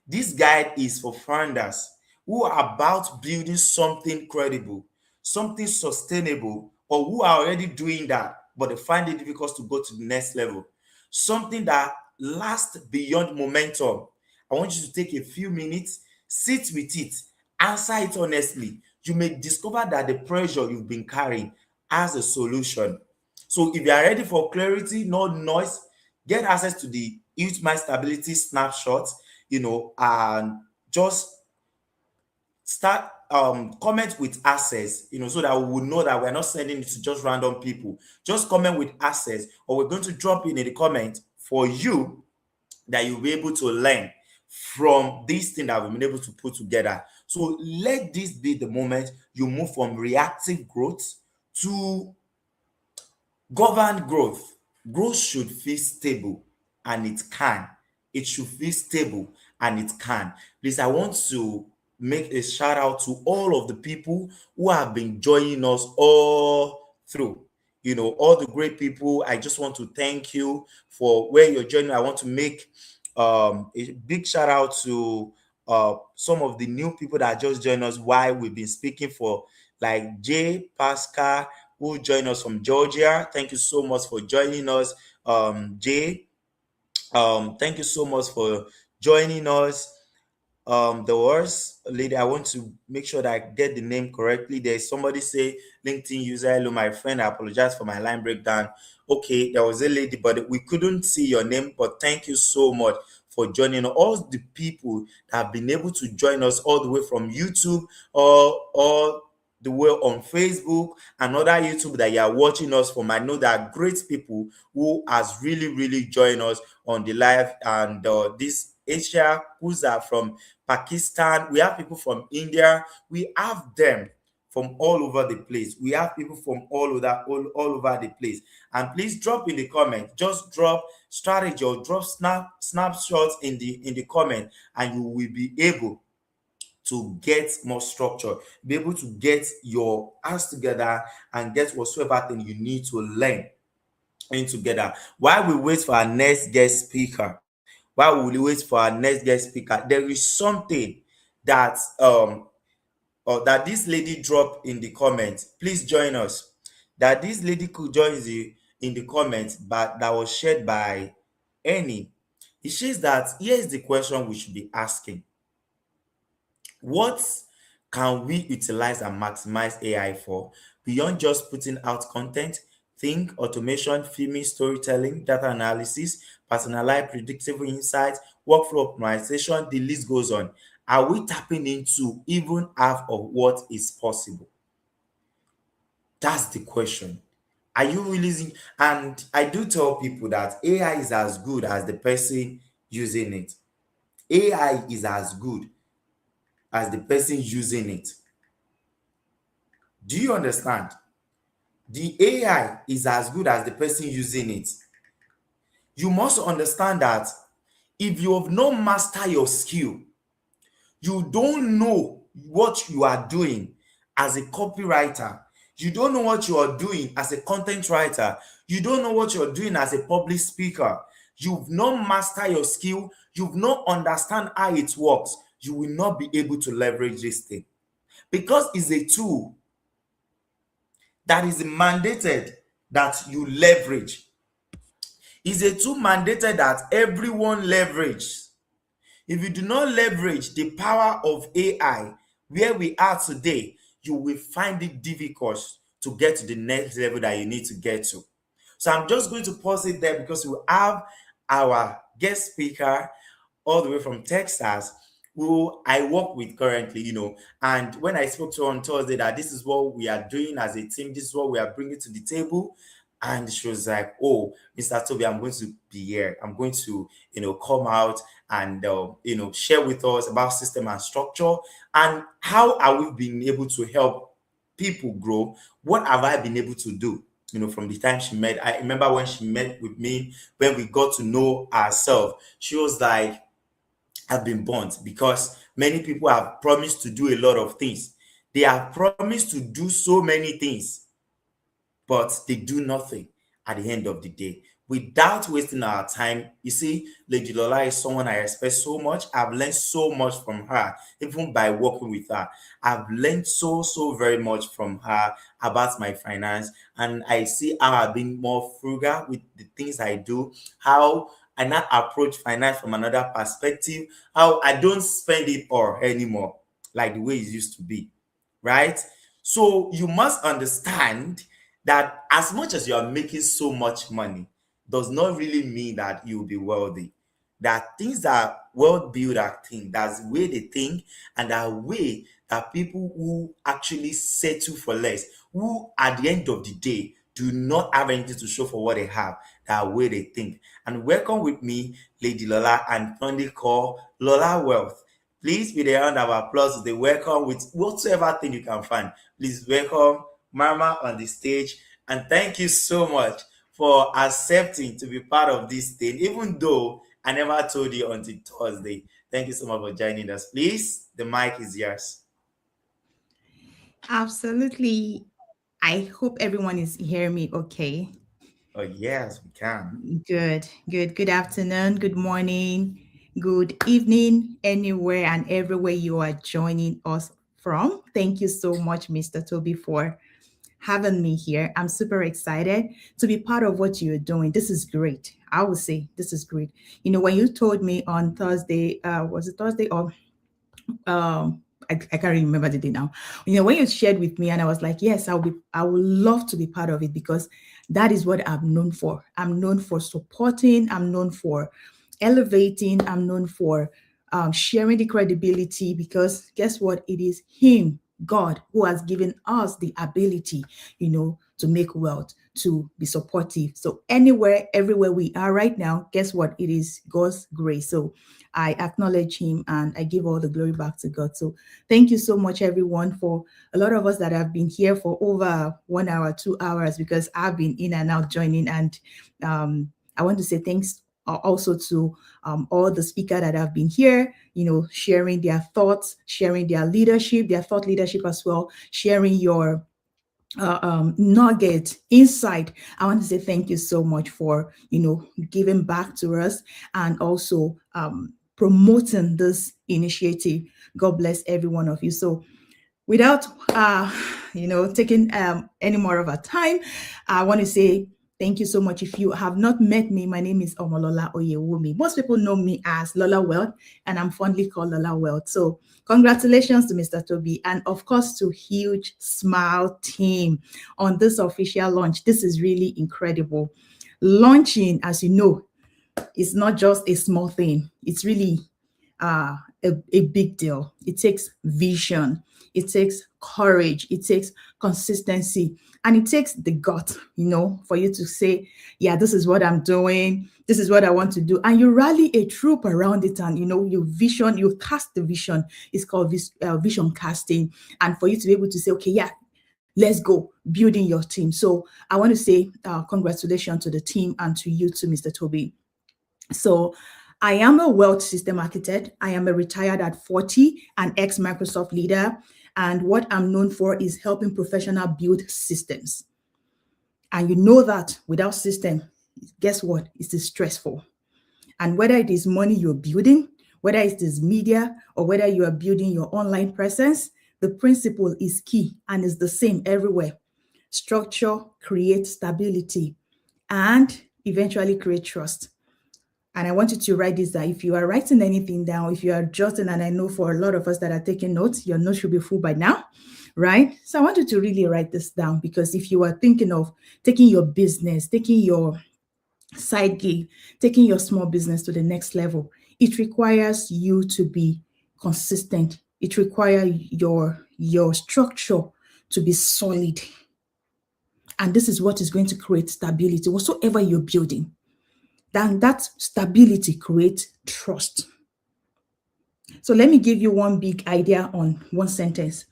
This guide is for founders who are about building something credible, something sustainable, or who are already doing that, but they find it difficult to go to the next level. Something that lasts beyond momentum. I want you to take a few minutes, sit with it, answer it honestly. You may discover that the pressure you've been carrying has a solution. So if you are ready for clarity, no noise, get access to the Youth Mind Stability Snapshot, and just start comment with access, so that we will know that we're not sending it to just random people. Just comment with access, or we're going to drop in the comment for you that you'll be able to learn from this thing that we've been able to put together. So let this be the moment you move from reactive growth to governed growth. Growth should feel stable, and it can. It should feel stable, and it can. Please, I want to make a shout out to all of the people who have been joining us all through. All the great people. I just want to thank you for where you're joining. I want to make a big shout out to some of the new people that just joined us while we've been speaking, for like Jay Pascal, who joined us from Georgia. Thank you so much for joining us, Jay. Thank you so much for joining us. The worst lady, I want to make sure that I get the name correctly. There's somebody say LinkedIn user. Hello, my friend. I apologize for my line breakdown. Okay, there was a lady, but we couldn't see your name. But thank you so much for joining all the people that have been able to join us all the way from YouTube, or the way on Facebook and other YouTube that you are watching us from. I know there are great people who has really joined us on the live, and this Asia who's are from Pakistan. We have people from India. We have them from all over the place. We have people from all over the place. And please drop in the comment. Just drop strategy or drop snapshots in the comment, and you will be able to get more structure, be able to get your hands together and get whatsoever thing you need to learn in together. While we wait for our next guest speaker, there is something that or that this lady dropped in the comments. Please join us. That this lady could join in the comments, but that was shared by Annie. It says that here is the question we should be asking: what can we utilize and maximize AI for beyond just putting out content? Think automation, filming, storytelling, data analysis, personalized predictive insights, workflow optimization, the list goes on. Are we tapping into even half of what is possible? That's the question. Are you releasing? And I do tell people that AI is as good as the person using it. AI is as good as the person using it. Do you understand? The AI is as good as the person using it. You must understand that if you have not mastered your skill, you don't know what you are doing as a copywriter. You don't know what you are doing as a content writer. You don't know what you're doing as a public speaker. You've not mastered your skill. You've not understand how it works. You will not be able to leverage this thing because it's a tool that is mandated that you leverage. It's a tool mandated that everyone leverage. If you do not leverage the power of AI where we are today, you will find it difficult to get to the next level that you need to get to. So I'm just going to pause it there because we have our guest speaker all the way from Texas, who I work with currently, And when I spoke to her on Thursday that this is what we are doing as a team, this is what we are bringing to the table. And she was like, "Oh, Mr. Toby, I'm going to be here. I'm going to, come out and, share with us about system and structure and how are we being able to help people grow? What have I been able to do?" From the time she met, I remember when she met with me, when we got to know ourselves, she was like, "I've been burnt because many people have promised to do a lot of things. They have promised to do so many things, but they do nothing at the end of the day without wasting our time." You see, Lady Lola is someone I respect so much. I've learned so much from her, even by working with her. I've learned so very much from her about my finance, and I see how I've been more frugal with the things I do, how I now approach finance from another perspective, how I don't spend it all anymore like the way it used to be, right? So you must understand that as much as you are making so much money does not really mean that you'll be wealthy. There are things that wealth builder think. That's the way they think, and that way that people who actually settle for less, who at the end of the day do not have anything to show for what they have, that way they think. And welcome with me, Lady Lola, and fondly call Lola Wealth. Please, with a round of applause, they welcome with whatsoever thing you can find. Please welcome Mama on the stage, and thank you so much for accepting to be part of this thing, even though I never told you until Thursday. Thank you so much for joining us. Please, the mic is yours. Absolutely. I hope everyone is hearing me okay. Oh, yes, we can. Good, good. Good afternoon, good morning, good evening, anywhere and everywhere you are joining us from. Thank you so much, Mr. Toby, for having me here. I'm super excited to be part of what you're doing. This is great. I would say this is great. When you told me on Thursday, was it Thursday or I can't remember the day now. When you shared with me, and I was like, yes, I would love to be part of it because that is what I'm known for. I'm known for supporting. I'm known for elevating. I'm known for sharing the credibility because guess what? It is Him, God, who has given us the ability, to make wealth, to be supportive. So anywhere, everywhere we are right now, guess what? It is God's grace. So I acknowledge Him and I give all the glory back to God. So thank you so much, everyone, for a lot of us that have been here for over 1 hour, 2 hours, because I've been in and out joining. And I want to say thanks also to all the speakers that have been here, sharing their thoughts, sharing their leadership, their thought leadership as well, sharing your nugget insight. I want to say thank you so much for giving back to us and also promoting this initiative. God bless every one of you. So without taking any more of our time, I want to say thank you so much. If you have not met me, my name is Omolola Oyewumi. Most people know me as Lola Wealth, and I'm fondly called Lola Wealth. So congratulations to Mr. Toby, and of course to HugeSmile team on this official launch. This is really incredible. Launching, as you know, is not just a small thing. It's really a big deal. It takes vision. it takes courage, it takes consistency, and it takes the gut, for you to say, yeah, this is what I'm doing, this is what I want to do. And you rally a troop around it, and, you cast the vision. It's called vision casting. And for you to be able to say, okay, yeah, let's go, building your team. So I want to say congratulations to the team and to you too, Mr. Toby. So I am a wealth system architect. I am a retired at 40 and ex-Microsoft leader. And what I'm known for is helping professionals build systems. And you know that without system, guess what? It is stressful. And whether it is money you're building, whether it is media, or whether you are building your online presence, the principle is key and is the same everywhere. Structure creates stability and eventually create trust. And I want you to write this down. If you are writing anything down, if you are jotting, and I know for a lot of us that are taking notes, your notes should be full by now, right? So I want you to really write this down, because if you are thinking of taking your business, taking your side gig, taking your small business to the next level, it requires you to be consistent. It requires your structure to be solid. And this is what is going to create stability. Whatsoever you're building, then that stability creates trust. So let me give you one big idea on one sentence.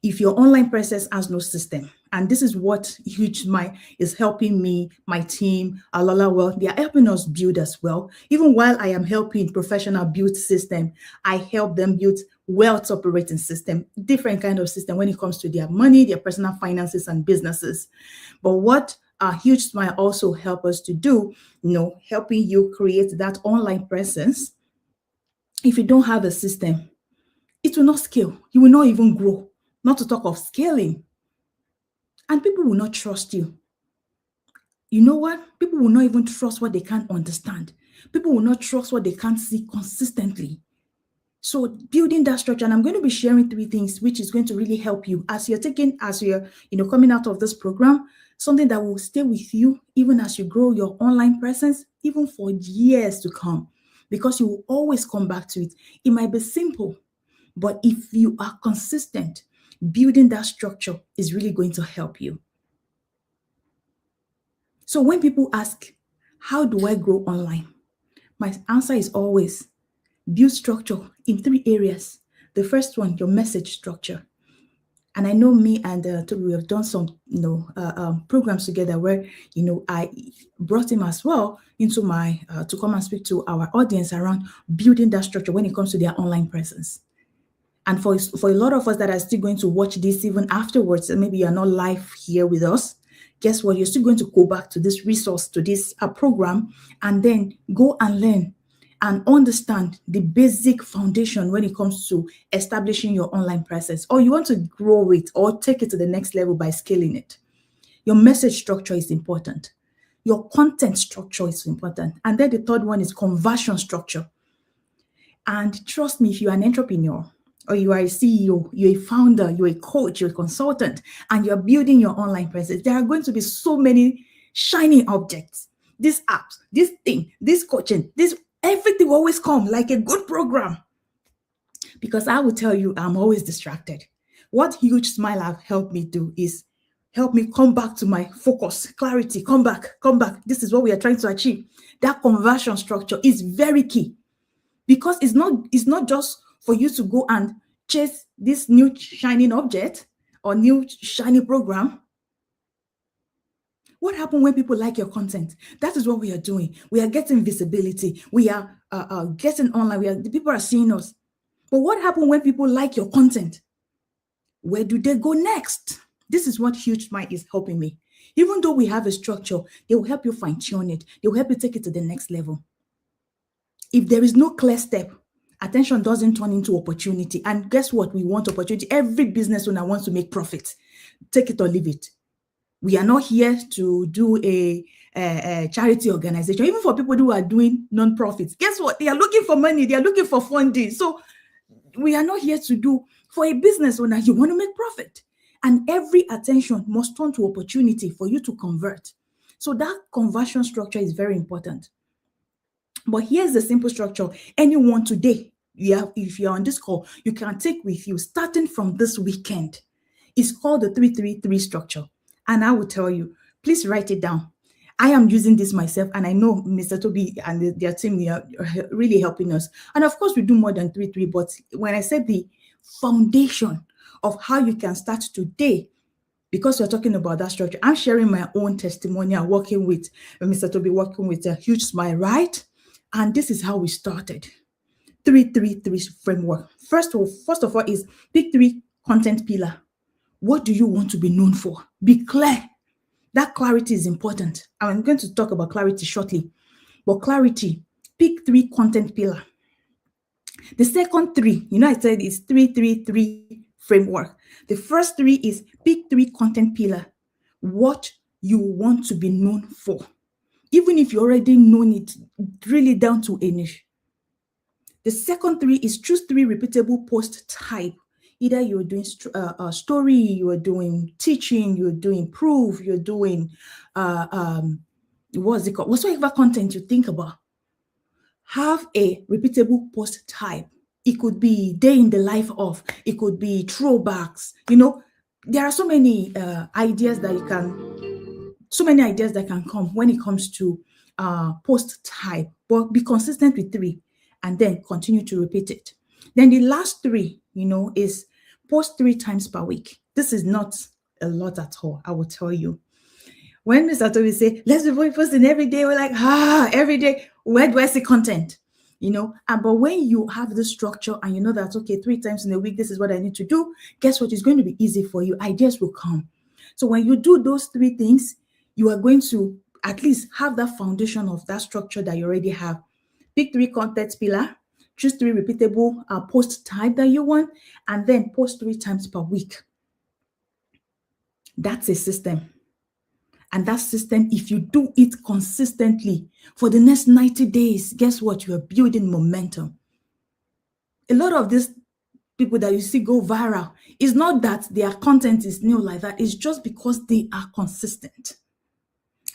If your online presence has no system, and this is what HugeSmile is helping me, my team, Alola Wealth, they are helping us build as well. Even while I am helping professional build system, I help them build wealth operating system, different kind of system when it comes to their money, their personal finances and businesses. But what HugeSmile also help us to do, helping you create that online presence. If you don't have a system, it will not scale. You will not even grow, not to talk of scaling. And people will not trust you. You know what? People will not even trust what they can't understand. People will not trust what they can't see consistently. So building that structure, and I'm going to be sharing 3 things which is going to really help you as you're coming out of this program, something that will stay with you even as you grow your online presence, even for years to come, because you will always come back to it. It might be simple, but if you are consistent, building that structure is really going to help you. So when people ask, how do I grow online? My answer is always build structure in 3 areas. The first one, your message structure. And I know me and Toby, we have done some, programs together where, I brought him as well into to come and speak to our audience around building that structure when it comes to their online presence. And for a lot of us that are still going to watch this even afterwards, and maybe you're not live here with us, guess what? You're still going to go back to this resource, to this program, and then go and learn and understand the basic foundation when it comes to establishing your online presence, or you want to grow it or take it to the next level by scaling it. Your message structure is important. Your content structure is important. And then the third one is conversion structure. And trust me, if you're an entrepreneur, or you are a CEO, you're a founder, you're a coach, you're a consultant, and you're building your online presence, there are going to be so many shiny objects. These apps, this thing, this coaching, everything will always come like a good program. Because I will tell you, I'm always distracted. What HugeSmile have helped me do is help me come back to my focus, clarity, come back. This is what we are trying to achieve. That conversion structure is very key, because it's not just for you to go and chase this new shining object or new shiny program. What happens when people like your content? That is what we are doing. We are getting visibility. We are getting online. People are seeing us. But what happens when people like your content? Where do they go next? This is what HugeSmile is helping me. Even though we have a structure, they will help you fine-tune it. They will help you take it to the next level. If there is no clear step, attention doesn't turn into opportunity. And guess what? We want opportunity. Every business owner wants to make profit. Take it or leave it. We are not here to do a charity organization. Even for people who are doing non-profits, guess what? They are looking for money. They are looking for funding. So we are not here to do, for a business owner, you want to make profit. And every attention must turn to opportunity for you to convert. So that conversion structure is very important. But here's the simple structure. Anyone today if you're on this call, you can take with you starting from this weekend. It's called the 333 structure. And I will tell you, please write it down. I am using this myself, and I know Mr. Toby and their team are really helping us. And of course, we do more than 3-3, but when I said the foundation of how you can start today, because we're talking about that structure, I'm sharing my own testimonial working with Mr. Toby, working with a HugeSmile, right? And this is how we started. 333 framework. First of all is pick 3 content pillar. What do you want to be known for? Be clear. That clarity is important. I'm going to talk about clarity shortly. But clarity, pick 3 content pillar. The second 3, I said it's 333 framework. The first 3 is pick 3 content pillar. What you want to be known for. Even if you already known it, drill it down to a niche. The second 3 is choose 3 repeatable post type. Either you're doing a story, you're doing teaching, you're doing proof, you're doing what's it called? Whatsoever content you think about. Have a repeatable post type. It could be day in the life of, it could be throwbacks. There are so many ideas that can come when it comes to post type, but be consistent with 3 and then continue to repeat it. Then the last 3, is post 3 times per week. This is not a lot at all, I will tell you. When Mr. Toby say, let's be posting every day, we're like, every day, where do I see content? But when you have the structure and you know that, okay, 3 times in a week, this is what I need to do, guess what? It's going to be easy for you. Ideas will come. So when you do those 3 things, you are going to at least have that foundation of that structure that you already have. Pick 3 content pillar, choose 3 repeatable post type that you want, and then post 3 times per week. That's a system. And that system, if you do it consistently for the next 90 days, guess what? You are building momentum. A lot of these people that you see go viral, it's not that their content is new like that. It's just because they are consistent.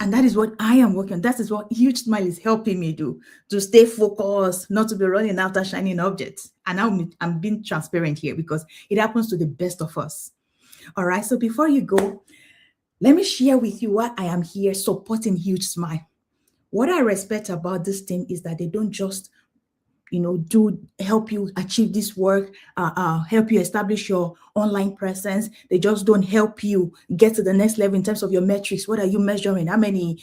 And that is what I am working on. That is what HugeSmile is helping me do, to stay focused, not to be running after shining objects. And I'm being transparent here because it happens to the best of us. All right. So before you go, let me share with you why I am here supporting HugeSmile. What I respect about this team is that they don't just, help you achieve this work, help you establish your online presence. They just don't help you get to the next level in terms of your metrics. What are you measuring? How many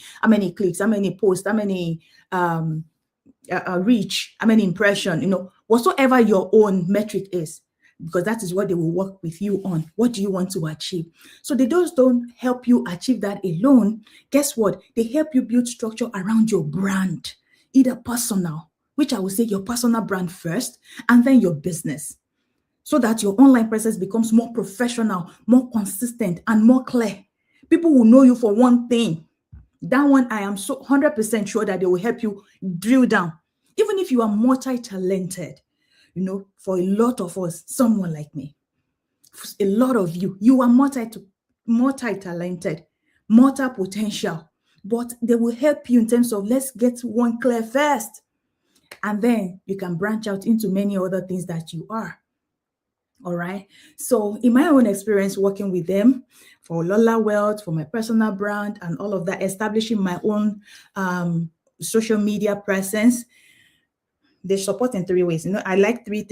clicks? How many posts? How many reach? How many impression? Whatsoever your own metric is, because that is what they will work with you on. What do you want to achieve? So they just don't help you achieve that alone. Guess what? They help you build structure around your brand, either personal, which I would say your personal brand first, and then your business, so that your online presence becomes more professional, more consistent, and more clear. People will know you for one thing. That one, I am so 100% sure that they will help you drill down. Even if you are multi-talented, for a lot of us, someone like me, a lot of you are multi-talented, multi-potential, but they will help you in terms of, let's get one clear first. And then you can branch out into many other things that you are. All right. So in my own experience working with them for Lola Wealth, for my personal brand and all of that, establishing my own social media presence, they support in 3 ways. I like 3.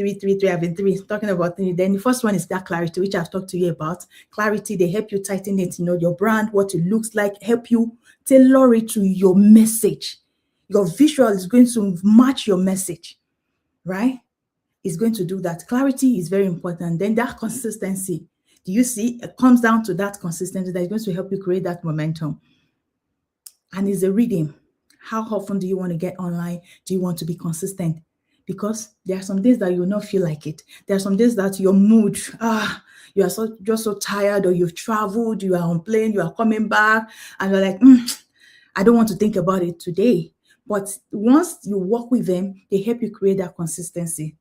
I've been talking about 3. Then the first one is that clarity, which I've talked to you about. Clarity, they help you tighten it, your brand, what it looks like, help you tailor it to your message. Your visual is going to match your message, right? It's going to do that. Clarity is very important. Then that consistency, do you see? It comes down to that consistency that is going to help you create that momentum. And it's a reading. How often do you want to get online? Do you want to be consistent? Because there are some days that you will not feel like it. There are some days that your mood, you are just so tired, or you've traveled, you are on plane, you are coming back, and you're like, I don't want to think about it today. But once you work with them, they help you create that consistency.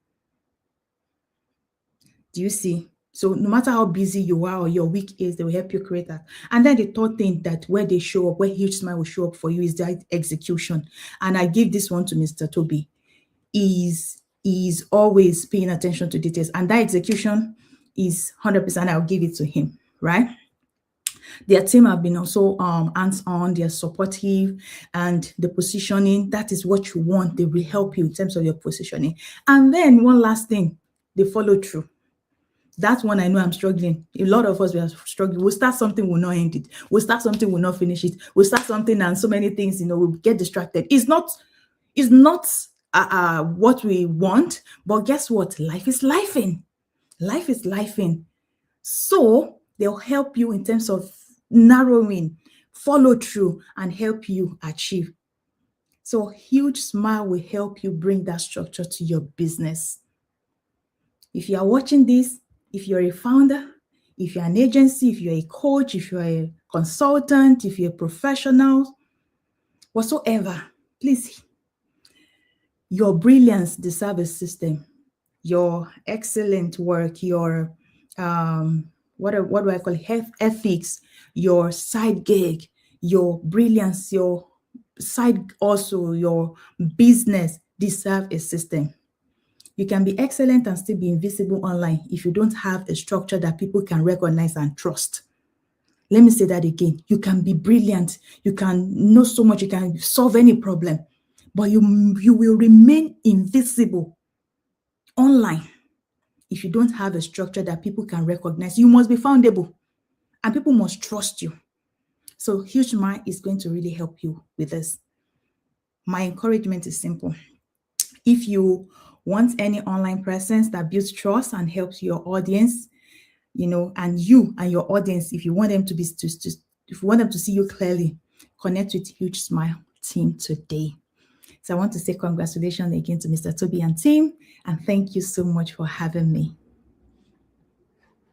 Do you see? So no matter how busy you are or your week is, they will help you create that. And then the third thing that where they show up, where HugeSmile will show up for you, is that execution. And I give this one to Mr. Toby, is is always paying attention to details, and that execution is 100%. I'll give it to him, right? Their team have been also hands-on, they're supportive, and the positioning, that is what you want. They will help you in terms of your positioning. And then one last thing, they follow through. That's one I know I'm struggling. A lot of us, we are struggling. We'll start something, we'll not end it. We'll start something, we'll not finish it. We'll start something and so many things, we'll get distracted. It's not what we want, but guess what? Life is lifing. Life is lifing. So they'll help you in terms of narrowing, follow through, and help you achieve. So HugeSmile will help you bring that structure to your business. If you are watching this, if you're a founder, if you're an agency, if you're a coach, if you're a consultant, if you're a professional, whatsoever, please, your brilliance deserves a system. Your excellent work, your what do I call it? Ethics, your side gig, your brilliance, your side also, your business deserve a system. You can be excellent and still be invisible online if you don't have a structure that people can recognize and trust. Let me say that again. You can be brilliant, you can know so much, you can solve any problem, but you will remain invisible online if you don't have a structure that people can recognize. You must be foundable and people must trust you. So HugeSmile is going to really help you with this. My encouragement is simple. If you want any online presence that builds trust and helps your audience, and you and your audience, if you want them to if you want them to see you clearly, connect with HugeSmile team today. So I want to say congratulations again to Mr. Toby and team, and thank you so much for having me.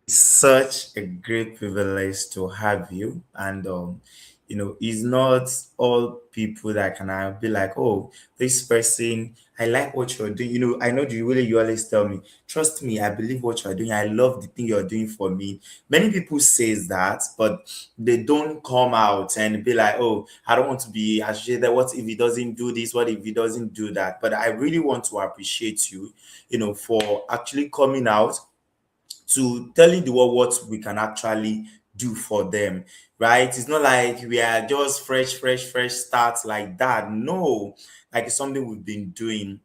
Such a great privilege to have you. And it's not all people that can be like, oh, this person, I like what you're doing. I know you always tell me, trust me, I believe what you're doing. I love the thing you're doing for me. Many people says that, but they don't come out and be like, oh, I don't want to be associated. What if he doesn't do this? What if he doesn't do that? But I really want to appreciate you, for actually coming out to telling the world what we can actually do for them, right? It's not like we are just fresh starts like that. No, like it's something we've been doing,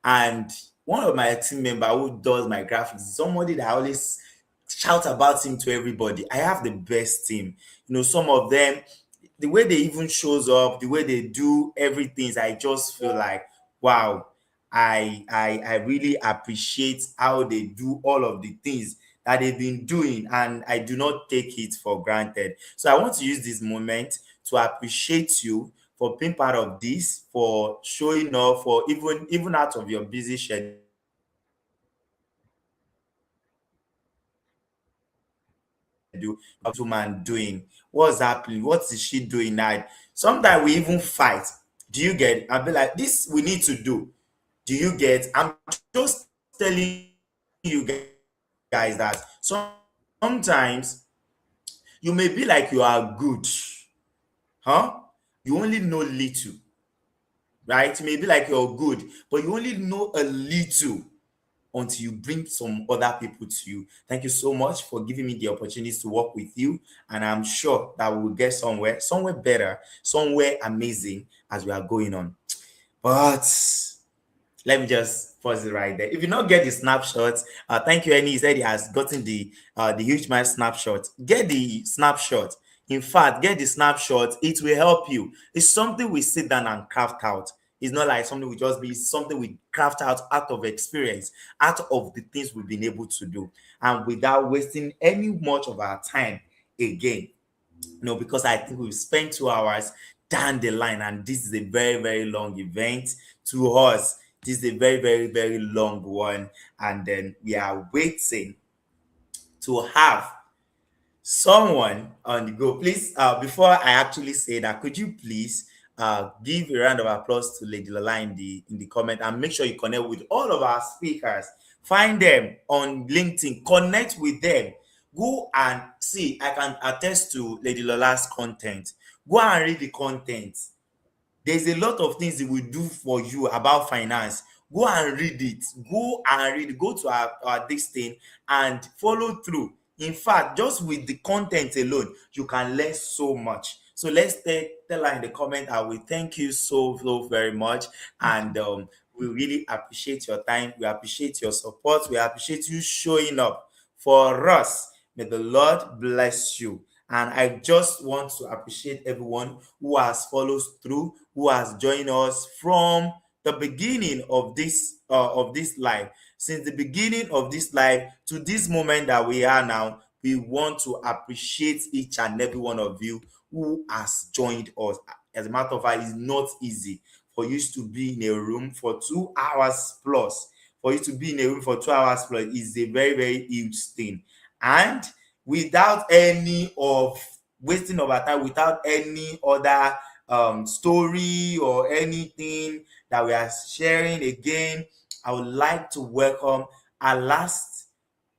And one of my team member who does my graphics is somebody that I always shout about him to everybody. I have the best team. Some of them, the way they even shows up, the way they do everything, I just feel like, wow, I really appreciate how they do all of the things that they've been doing, and I do not take it for granted. So I want to use this moment to appreciate you for being part of this, for showing up, for even out of your busy schedule, man doing? What's happening? What is she doing now? Sometimes we even fight. Do you get it? I'll be like, this we need to do. Do you get? I'm just telling you guys that sometimes you may be like you are good, huh? You only know little, right? You may be like you're good, but you only know a little until you bring some other people to you. Thank you so much for giving me the opportunity to work with you. And I'm sure that we'll get somewhere better, somewhere amazing as we are going on. But let me just pause it right there. If you not get the snapshot, thank you, Annie. He said he has gotten the huge man snapshot. Get the snapshot. In fact, get the snapshot. It will help you. It's something we sit down and craft out. It's not like something we just be. It's something we craft out of experience, out of the things we've been able to do, and without wasting any much of our time again. Because I think we've spent 2 hours down the line, and this is a very, very long event to us. This is a very, very, very long one, and then we are waiting to have someone on the go. Please, before I actually say that, could you please give a round of applause to Lady Lola in the comment, and make sure you connect with all of our speakers. Find them on LinkedIn, connect with them. Go and see. I can attest to Lady Lola's content. Go and read the content. There's a lot of things it will do for you about finance. Go and read it. Go and read it. Go to our this thing and follow through. In fact, just with the content alone, you can learn so much. So let's tell her in the comment. I will thank you so very much, and we really appreciate your time. We appreciate your support. We appreciate you showing up for us. May the Lord bless you. And I just want to appreciate everyone who has followed through, who has joined us from the beginning of this life. Since the beginning of this life to this moment that we are now, we want to appreciate each and every one of you who has joined us. As a matter of fact, it's not easy for you to be in a room for 2 hours plus. For you to be in a room for 2 hours plus is a very huge thing. And without any of wasting of our time, without any other story or anything that we are sharing again, I would like to welcome our last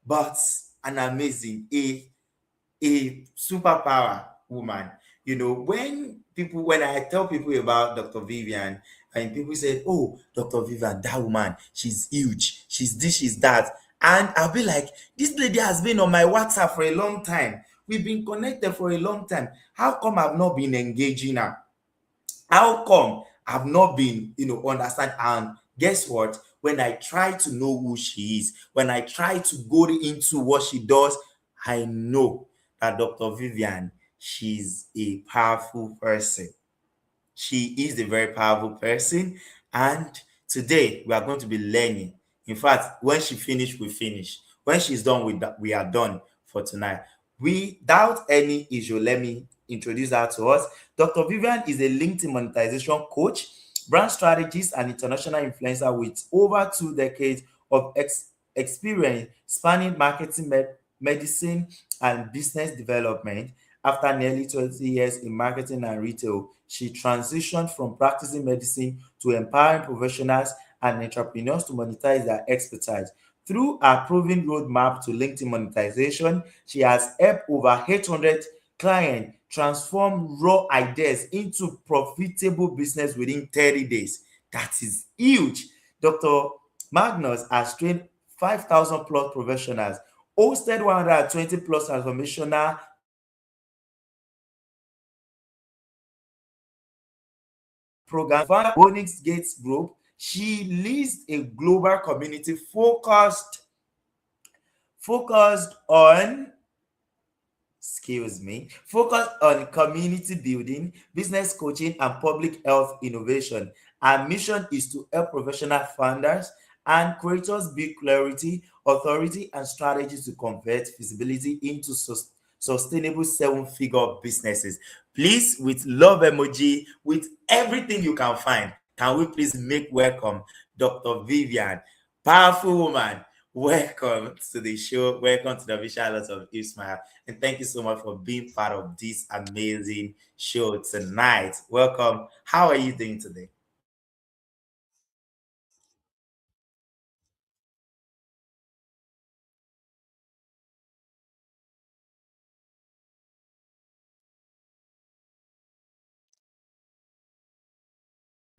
but an amazing, a superpower woman. You know, when I tell people about Dr. Vivian, and people say, "Oh, Dr. Vivian, that woman, she's huge. She's this, she's that." And I'll be like, "This lady has been on my WhatsApp for a long time. We've been connected for a long time. How come I've not been engaging her? How come I've not been, understand?" And guess what? When I try to know who she is, when I try to go into what she does, I know that Dr. Vivian, she's a powerful person. She is a very powerful person. And today we are going to be learning. In fact, when she finish, we finish. When she's done with that, we are done for tonight. Without any issue, let me introduce her to us. Dr. Vivian is a LinkedIn monetization coach, brand strategist, and international influencer with over 2 decades of experience spanning marketing, medicine, and business development. After nearly 20 years in marketing and retail, she transitioned from practicing medicine to empowering professionals and entrepreneurs to monetize their expertise. Through her proven roadmap to LinkedIn monetization, she has helped over 800 clients transform raw ideas into profitable business within 30 days. That is huge. Dr. Magnus has trained 5,000 plus professionals, hosted 120 plus transformational program, founded Bonix Gates Group. She leads a global community focused on focused on community building, business coaching, and public health innovation. Our mission is to help professional founders and creators build clarity, authority, and strategies to convert feasibility into sustainable seven-figure businesses. Please, with love emoji, with everything you can find, can we please make welcome Dr. Vivian, powerful woman. Welcome to the show. Welcome to the Visual Lots of HugeSmile. And thank you so much for being part of this amazing show tonight. Welcome. How are you doing today?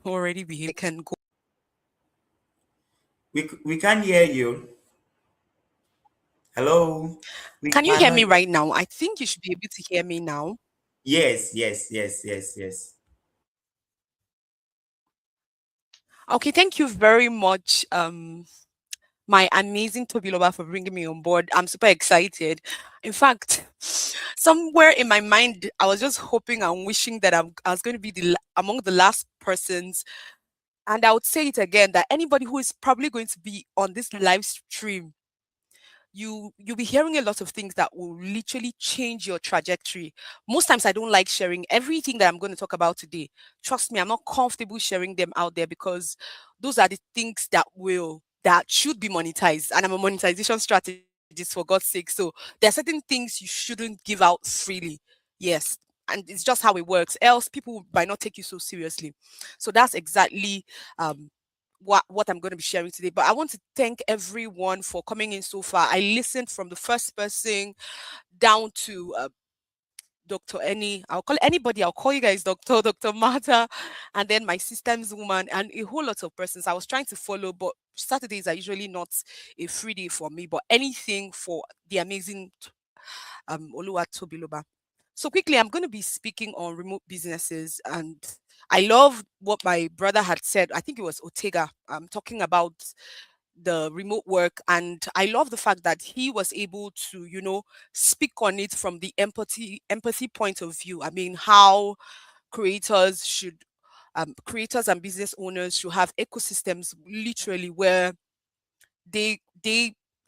Already behave can go. We can't hear you. Hello. We Can you hear cannot. me right now? I think you should be able to hear me now. Yes. Okay, thank you very much, my amazing Toby Loba, for bringing me on board. I'm super excited. In fact, somewhere in my mind, I was just hoping and wishing that I was going to be among the last persons. And I would say it again that anybody who is probably going to be on this live stream, you'll be hearing a lot of things that will literally change your trajectory. Most times I don't like sharing everything that I'm going to talk about today. Trust me, I'm not comfortable sharing them out there because those are the things that should be monetized, and I'm a monetization strategist, for God's sake. So there are certain things you shouldn't give out freely. Yes, and it's just how it works, else people might not take you so seriously. So that's exactly um what I'm going to be sharing today. But I want to thank everyone for coming in so far. I listened from the first person down to Dr. Any, I'll call anybody, I'll call you guys Dr. Martha, and then my systems woman, and a whole lot of persons. I was trying to follow, but Saturdays are usually not a free day for me, but anything for the amazing Oluwa Tobiloba. So quickly, I'm going to be speaking on remote businesses, and I love what my brother had said. I think it was Ortega, talking about the remote work, and I love the fact that he was able to, speak on it from the empathy point of view. I mean, how creators should creators and business owners should have ecosystems literally where they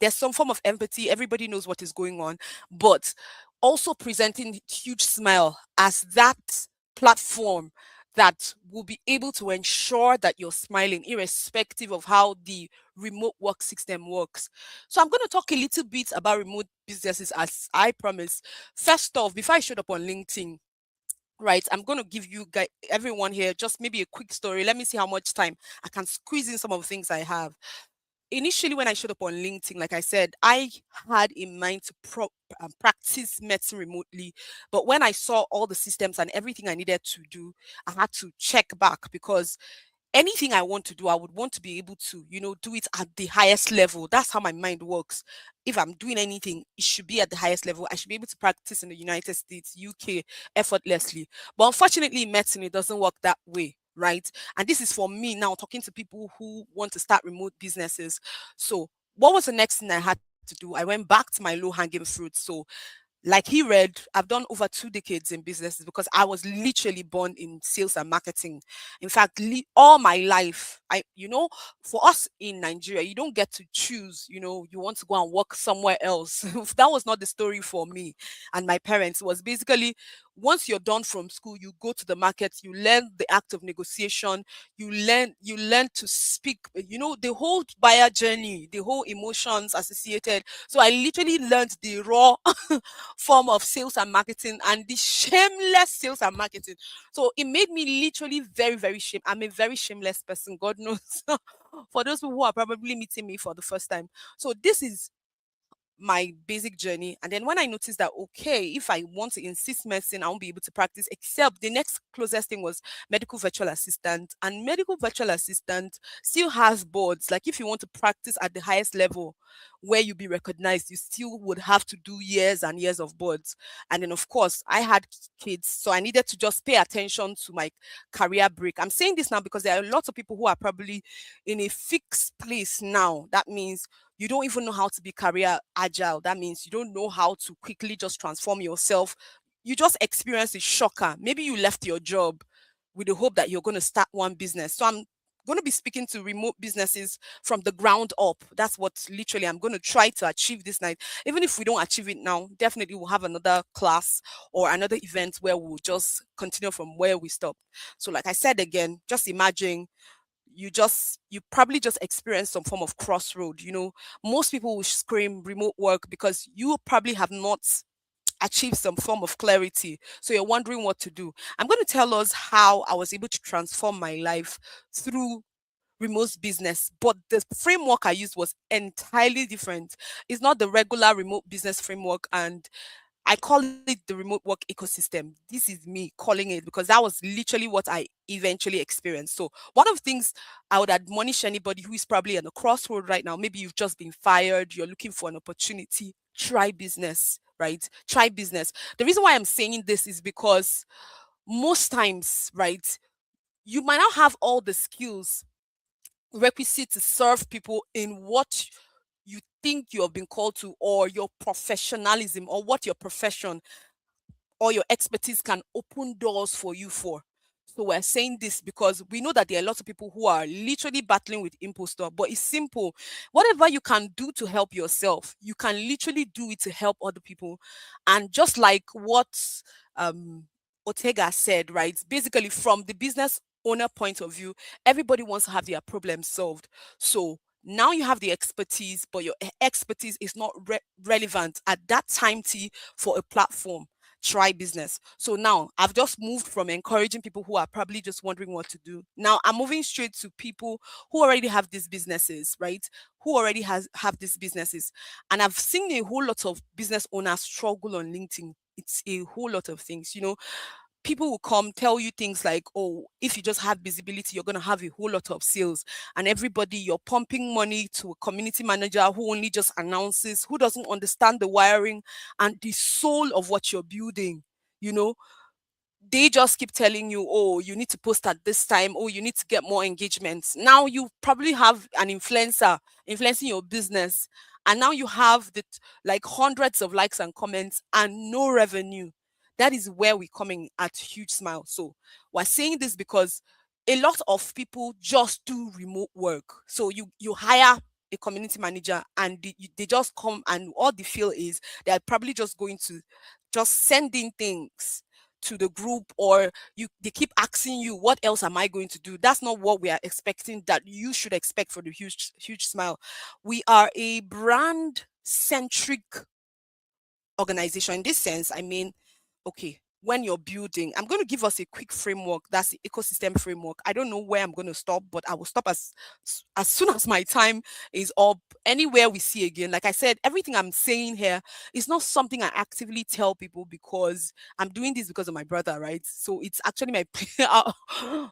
there's some form of empathy, everybody knows what is going on, but also presenting HugeSmile as that platform that will be able to ensure that you're smiling irrespective of how the remote work system works. So I'm going to talk a little bit about remote businesses as I promised. First off, before I showed up on LinkedIn, right, I'm going to give you guys, everyone here, just maybe a quick story. Let me see how much time I can squeeze in some of the things I have. Initially, when I showed up on LinkedIn, like I said, I had in mind to practice medicine remotely. But when I saw all the systems and everything I needed to do, I had to check back, because anything I want to do, I would want to be able to, do it at the highest level. That's how my mind works. If I'm doing anything, it should be at the highest level. I should be able to practice in the United States, UK, effortlessly. But unfortunately, in medicine, it doesn't work that way. Right. And this is for me now talking to people who want to start remote businesses. So, what was the next thing I had to do? I went back to my low hanging fruit. So, like he read, I've done over 2 decades in businesses because I was literally born in sales and marketing. In fact, all my life, for us in Nigeria, you don't get to choose, you want to go and work somewhere else. That was not the story for me and my parents. It was basically, once you're done from school, you go to the market, you learn the act of negotiation, you learn to speak, the whole buyer journey, the whole emotions associated. So I literally learned the raw form of sales and marketing and the shameless sales and marketing. So it made me literally very, very shame. I'm a very shameless person, God knows. For those people who are probably meeting me for the first time. So this is my basic journey. And then when I noticed that, okay, if I want to insist medicine, I won't be able to practice, except the next closest thing was medical virtual assistant. And medical virtual assistant still has boards. Like if you want to practice at the highest level where you be recognized, you still would have to do years and years of boards. And then of course I had kids, so I needed to just pay attention to my career break. I'm saying this now because there are lots of people who are probably in a fixed place now. That means you don't even know how to be career agile. That means you don't know how to quickly just transform yourself. You just experienced a shocker. Maybe you left your job with the hope that you're going to start one business. So I'm going to be speaking to remote businesses from the ground up. That's what literally I'm going to try to achieve this night. Even if we don't achieve it now, definitely we'll have another class or another event where we'll just continue from where we stopped. So like I said again, just imagine you probably just experienced some form of crossroad. Most people will scream remote work because you probably have not achieved some form of clarity, so you're wondering what to do. I'm going to tell us how I was able to transform my life through remote business, but the framework I used was entirely different. It's not the regular remote business framework, and I call it the remote work ecosystem. This is me calling it because that was literally what I eventually experienced. So, one of the things I would admonish anybody who is probably on a crossroad right now, maybe you've just been fired, you're looking for an opportunity, try business, right? Try business. The reason why I'm saying this is because most times, right, you might not have all the skills requisite to serve people in what you think you have been called to, or your professionalism, or what your profession or your expertise can open doors for you for. So we're saying this because we know that there are lots of people who are literally battling with imposter, but it's simple. Whatever you can do to help yourself, you can literally do it to help other people. And just like what um Ortega said, right? Basically, from the business owner point of view, everybody wants to have their problem solved. So now you have the expertise, but your expertise is not relevant at that time T for a platform. Try business. So now I've just moved from encouraging people who are probably just wondering what to do. Now I'm moving straight to people who already have these businesses, right? Who already have these businesses. And I've seen a whole lot of business owners struggle on LinkedIn It's a whole lot of things. People will come tell you things like, oh, if you just have visibility, you're going to have a whole lot of sales. And everybody, you're pumping money to a community manager who only just announces, who doesn't understand the wiring and the soul of what you're building. You know, they just keep telling you, oh, you need to post at this time, oh, you need to get more engagements. Now you probably have an influencer influencing your business, and now you have like hundreds of likes and comments and no revenue. That is where we're coming at Huge Smile. So we're saying this because a lot of people just do remote work. So you hire a community manager and they just come, and all they feel is they're probably just going to just sending things to the group, or they keep asking you, what else am I going to do? That's not what we are expecting, that you should expect for the Huge Smile. We are a brand centric organization. In this sense, I mean, okay, when you're building, I'm going to give us a quick framework. That's the ecosystem framework. I don't know where I'm going to stop, but I will stop as soon as my time is up. Anywhere we see again, like I said, everything I'm saying here is not something I actively tell people because I'm doing this because of my brother, right? So it's actually my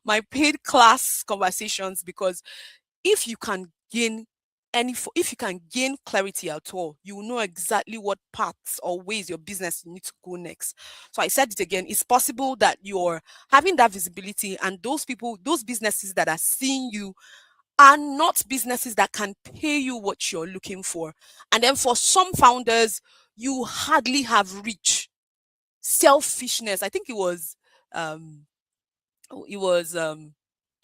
my paid class conversations, because if you can gain if you can gain clarity at all, you will know exactly what paths or ways your business need to go next. So I said it again, it's possible that you're having that visibility, and those people, those businesses that are seeing you are not businesses that can pay you what you're looking for. And then for some founders, you hardly have reach. Selfishness, I think um it was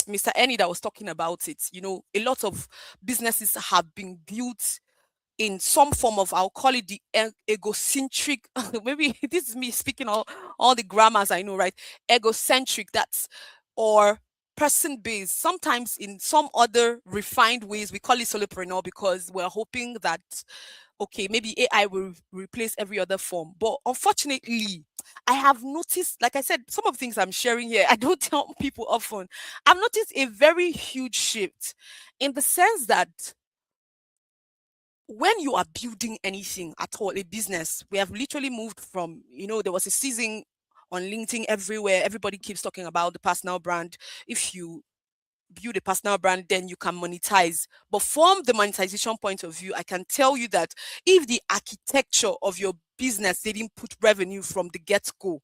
Mr. Annie that was talking about it. A lot of businesses have been built in some form of, I'll call it the egocentric, maybe this is me speaking all the grammars I know, right? Egocentric, that's, or person based. Sometimes in some other refined ways, we call it solopreneur because we're hoping that, okay, maybe AI will replace every other form. But unfortunately, I have noticed, like I said, some of the things I'm sharing here, I don't tell people often. I've noticed a very huge shift in the sense that when you are building anything at all, a business, we have literally moved from, there was a season on LinkedIn everywhere. Everybody keeps talking about the personal brand. If you build a personal brand, then you can monetize. But from the monetization point of view, I can tell you that if the architecture of your business didn't put revenue from the get-go,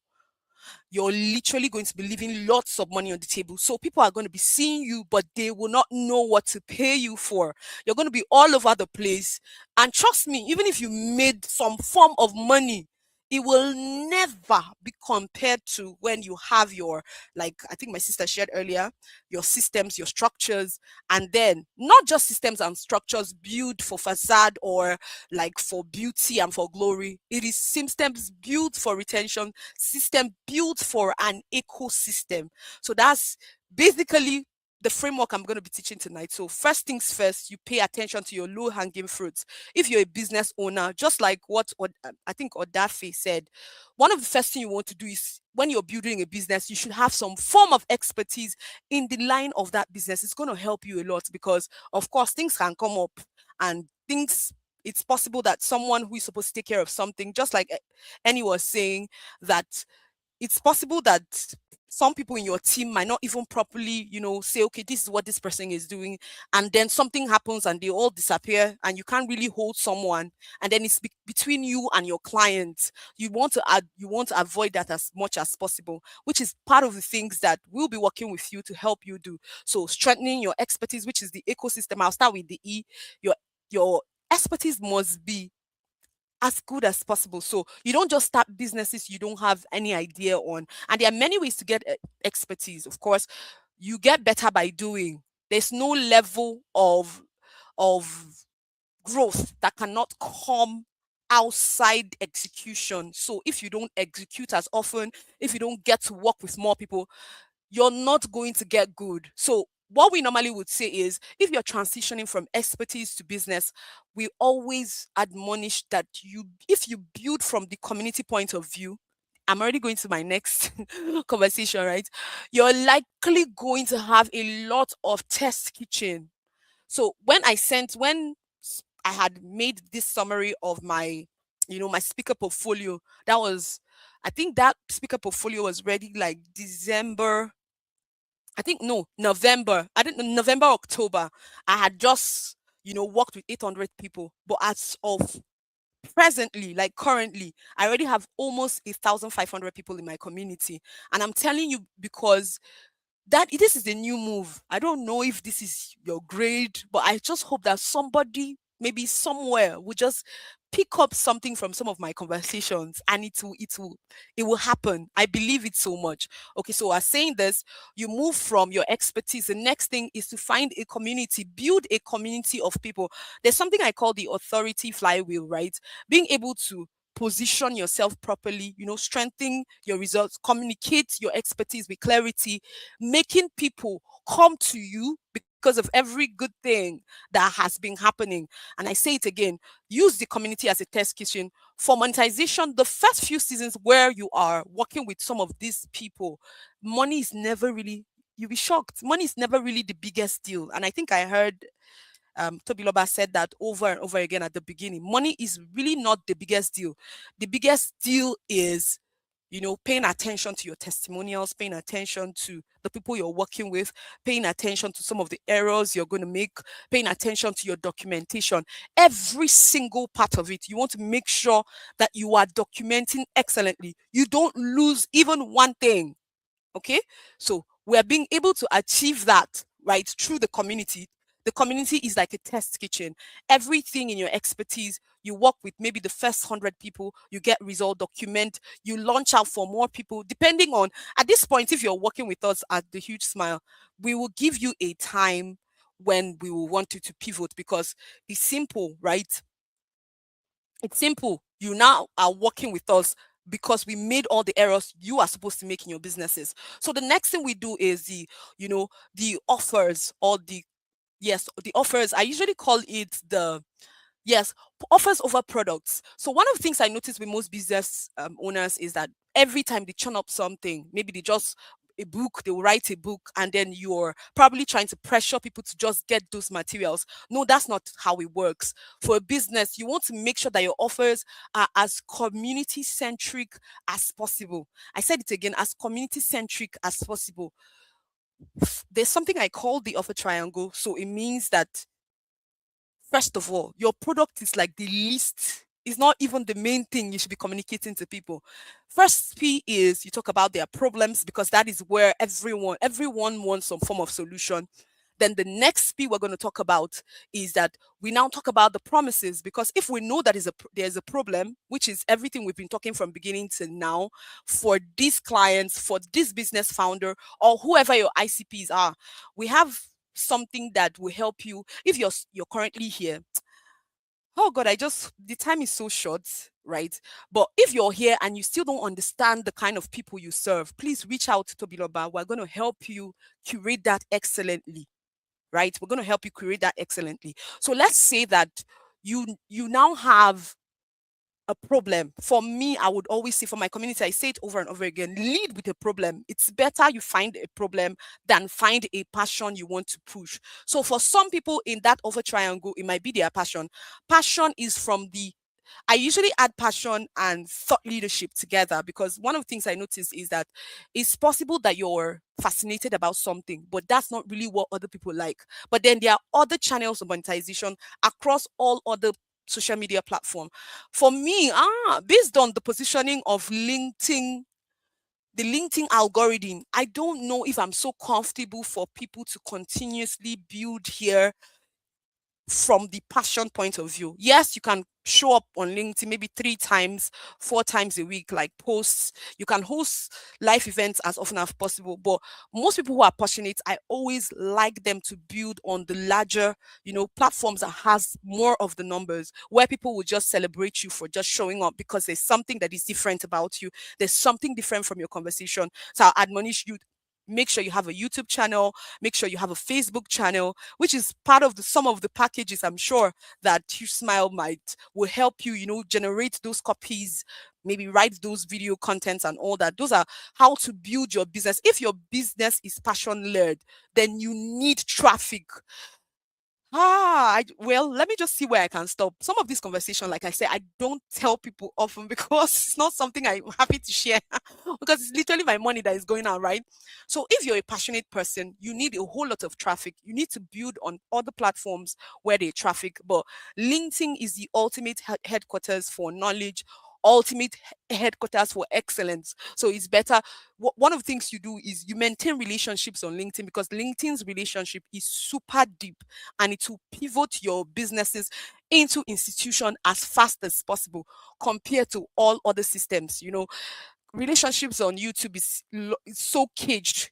you're literally going to be leaving lots of money on the table. So people are going to be seeing you, but they will not know what to pay you for. You're going to be all over the place. And trust me, even if you made some form of money, it will never be compared to when you have your, like I think my sister shared earlier, your systems, your structures, and then not just systems and structures built for facade or like for beauty and for glory. It is systems built for retention, system built for an ecosystem. So that's basically the framework I'm going to be teaching tonight. So first things first, you pay attention to your low hanging fruits. If you're a business owner, just like what I think Odafe said, one of the first things you want to do is when you're building a business, you should have some form of expertise in the line of that business. It's going to help you a lot because, of course, things can come up and things. It's possible that someone who is supposed to take care of something, just like Annie was saying, that it's possible that some people in your team might not even properly, say, okay, this is what this person is doing. And then something happens and they all disappear and you can't really hold someone. And then it's between you and your client. You want to avoid that as much as possible, which is part of the things that we'll be working with you to help you do. So strengthening your expertise, which is the ecosystem. I'll start with the E. Your expertise must be as good as possible. So you don't just start businesses you don't have any idea on. And there are many ways to get expertise. Of course, you get better by doing. There's no level of growth that cannot come outside execution. So if you don't execute as often, if you don't get to work with more people, you're not going to get good. So what we normally would say is if you're transitioning from expertise to business, we always admonish that if you build from the community point of view, I'm already going to my next conversation, right? You're likely going to have a lot of test kitchen. So when I had made this summary of my, my speaker portfolio, that was I think that speaker portfolio was ready like December. I think no, November. I didn't November, October. I had just, worked with 800 people. But as of presently, like currently, I already have almost 1,500 people in my community. And I'm telling you because that this is a new move. I don't know if this is your grade, but I just hope that somebody, maybe somewhere, will just pick up something from some of my conversations, and it will happen. I believe it so much. Okay, so I was saying this, you move from your expertise. The next thing is to find a community, build a community of people. There's something I call the authority flywheel, right? Being able to position yourself properly, strengthen your results, communicate your expertise with clarity, making people come to you because of every good thing that has been happening. And I say it again, use the community as a test kitchen for monetization. The first few seasons where you are working with some of these people, money is never really, you'll be shocked, money is never really the biggest deal. And I think I heard Toby Loba said that over and over again at the beginning. Money is really not the biggest deal. The biggest deal is, paying attention to your testimonials, paying attention to the people you're working with, paying attention to some of the errors you're going to make, paying attention to your documentation. Every single part of it, you want to make sure that you are documenting excellently. You don't lose even one thing. Okay, so we're being able to achieve that right through the community. The community is like a test kitchen. Everything in your expertise, you work with maybe the first 100 people, you get result, document, you launch out for more people. Depending on, at this point, if you're working with us at the Huge Smile, we will give you a time when we will want you to pivot, because it's simple, right? It's simple. You now are working with us because we made all the errors you are supposed to make in your businesses. So the next thing we do is the offers, or the offers. I usually call it the Yes, offers over products. So one of the things I notice with most business owners is that every time they churn up something, maybe they just a book, they will write a book, and then you're probably trying to pressure people to just get those materials. No, that's not how it works. For a business, you want to make sure that your offers are as community centric as possible. I said it again, as community centric as possible. There's something I call the offer triangle. So it means that, first of all, your product is like the least, it's not even the main thing you should be communicating to people. First P is you talk about their problems, because that is where everyone wants some form of solution. Then the next P we're going to talk about is that we now talk about the promises, because if we know that there's a problem, which is everything we've been talking from beginning to now, for these clients, for this business founder, or whoever your ICPs are, we have something that will help you. If you're currently here, oh god, the time is so short, right? But if you're here and you still don't understand the kind of people you serve, please reach out to Tobiloba. We're going to help you curate that excellently, right? We're going to help you curate that excellently. So let's say that you now have a problem. For me, I would always say, for my community, I say it over and over again, lead with a problem. It's better you find a problem than find a passion you want to push. So for some people in that over triangle, it might be their passion. Passion is from the I usually add passion and thought leadership together, because one of the things I notice is that it's possible that you're fascinated about something, but that's not really what other people like. But then there are other channels of monetization across all other social media platform. For me, based on the positioning of LinkedIn, the LinkedIn algorithm, I don't know if I'm so comfortable for people to continuously build here from the passion point of view. Yes, you can show up on LinkedIn maybe 3 times, 4 times a week, like posts. You can host live events as often as possible. But most people who are passionate, I always like them to build on the larger, platforms that has more of the numbers, where people will just celebrate you for just showing up, because there's something that is different about you. There's something different from your conversation. So I admonish you, make sure you have a YouTube channel, make sure you have a Facebook channel, which is part of some of the packages I'm sure that HugeSmile will help you, generate those copies, maybe write those video contents and all that. Those are how to build your business. If your business is passion led, then you need traffic. Well, let me just see where I can stop. Some of this conversation, like I said, I don't tell people often because it's not something I'm happy to share because it's literally my money that is going out, right? So if you're a passionate person, you need a whole lot of traffic. You need to build on other platforms where they traffic, but LinkedIn is the ultimate headquarters for knowledge, ultimate headquarters for excellence. So it's better. One of the things you do is you maintain relationships on LinkedIn because LinkedIn's relationship is super deep and it will pivot your businesses into institution as fast as possible compared to all other systems. Relationships on YouTube is so caged.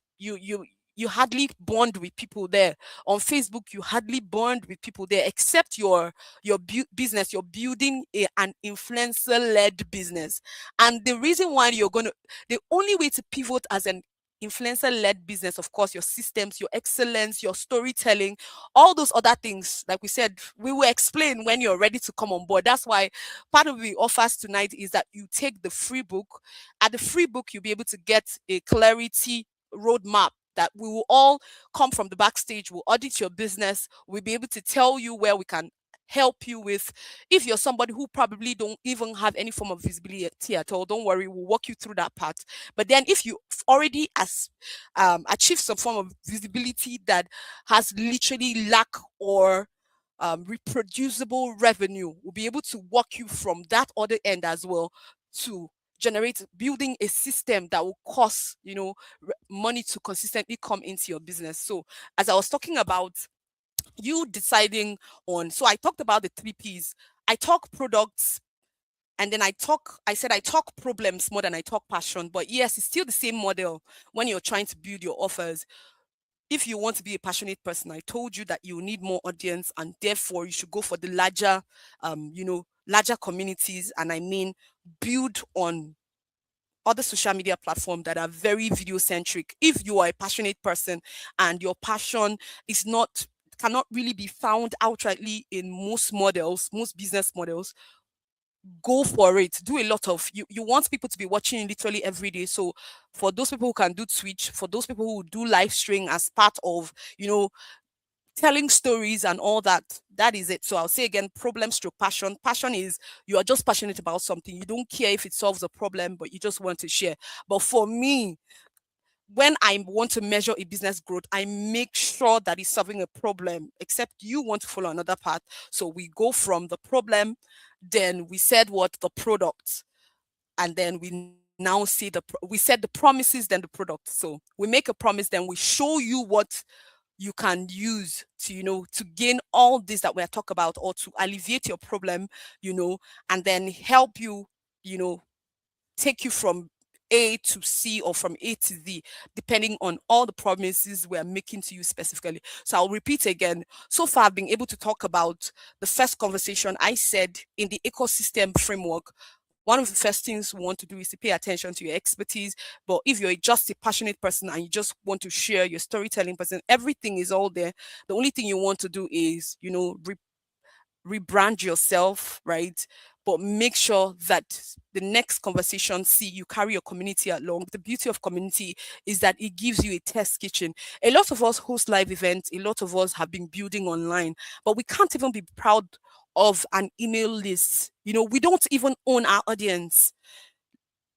You hardly bond with people there. On Facebook, you hardly bond with people there, except your business. You're building an influencer-led business, and the only way to pivot as an influencer-led business, of course, your systems, your excellence, your storytelling, all those other things. Like we said, we will explain when you're ready to come on board. That's why part of the offers tonight is that you take the free book. At the free book, you'll be able to get a clarity roadmap that we will all come from the backstage. We'll audit your business. We'll be able to tell you where we can help you with. If you're somebody who probably don't even have any form of visibility at all, don't worry, we'll walk you through that part. But then if you already achieved some form of visibility that has literally lack or reproducible revenue, we'll be able to walk you from that other end as well to generate building a system that will cost money to consistently come into your business. So as I was talking about you deciding on, so I talked about the 3 P's. I talk products, and then I said I talk problems more than I talk passion. But yes, it's still the same model when you're trying to build your offers. If you want to be a passionate person, I told you that you need more audience and therefore you should go for the larger communities. And I mean, build on other social media platforms that are very video centric. If you are a passionate person and your passion is not cannot really be found outrightly in most business models, go for it. Do a lot of you want people to be watching you literally every day. So for those people who can do Twitch, for those people who do live stream as part of telling stories and all that, that is it. So I'll say again, problem stroke passion. Passion is you are just passionate about something. You don't care if it solves a problem, but you just want to share. But for me, when I want to measure a business growth, I make sure that it's solving a problem, except you want to follow another path. So we go from the problem, then we said what the product, and then we now see we said the promises, then the product. So we make a promise, then we show you what you can use to to gain all this that we're talking about, or to alleviate your problem, and then help you, you know take you from A to C or from A to Z, depending on all the promises we're making to you specifically. So I'll repeat again. So far, I've been able to talk about the first conversation. I said in the ecosystem framework, one of the first things we want to do is to pay attention to your expertise. But if you're just a passionate person and you just want to share your storytelling person, everything is all there. The only thing you want to do is, rebrand yourself, right? But make sure that the next conversation, see, you carry your community along. The beauty of community is that it gives you a test kitchen. A lot of us host live events, a lot of us have been building online, but we can't even be proud of an email list. We don't even own our audience.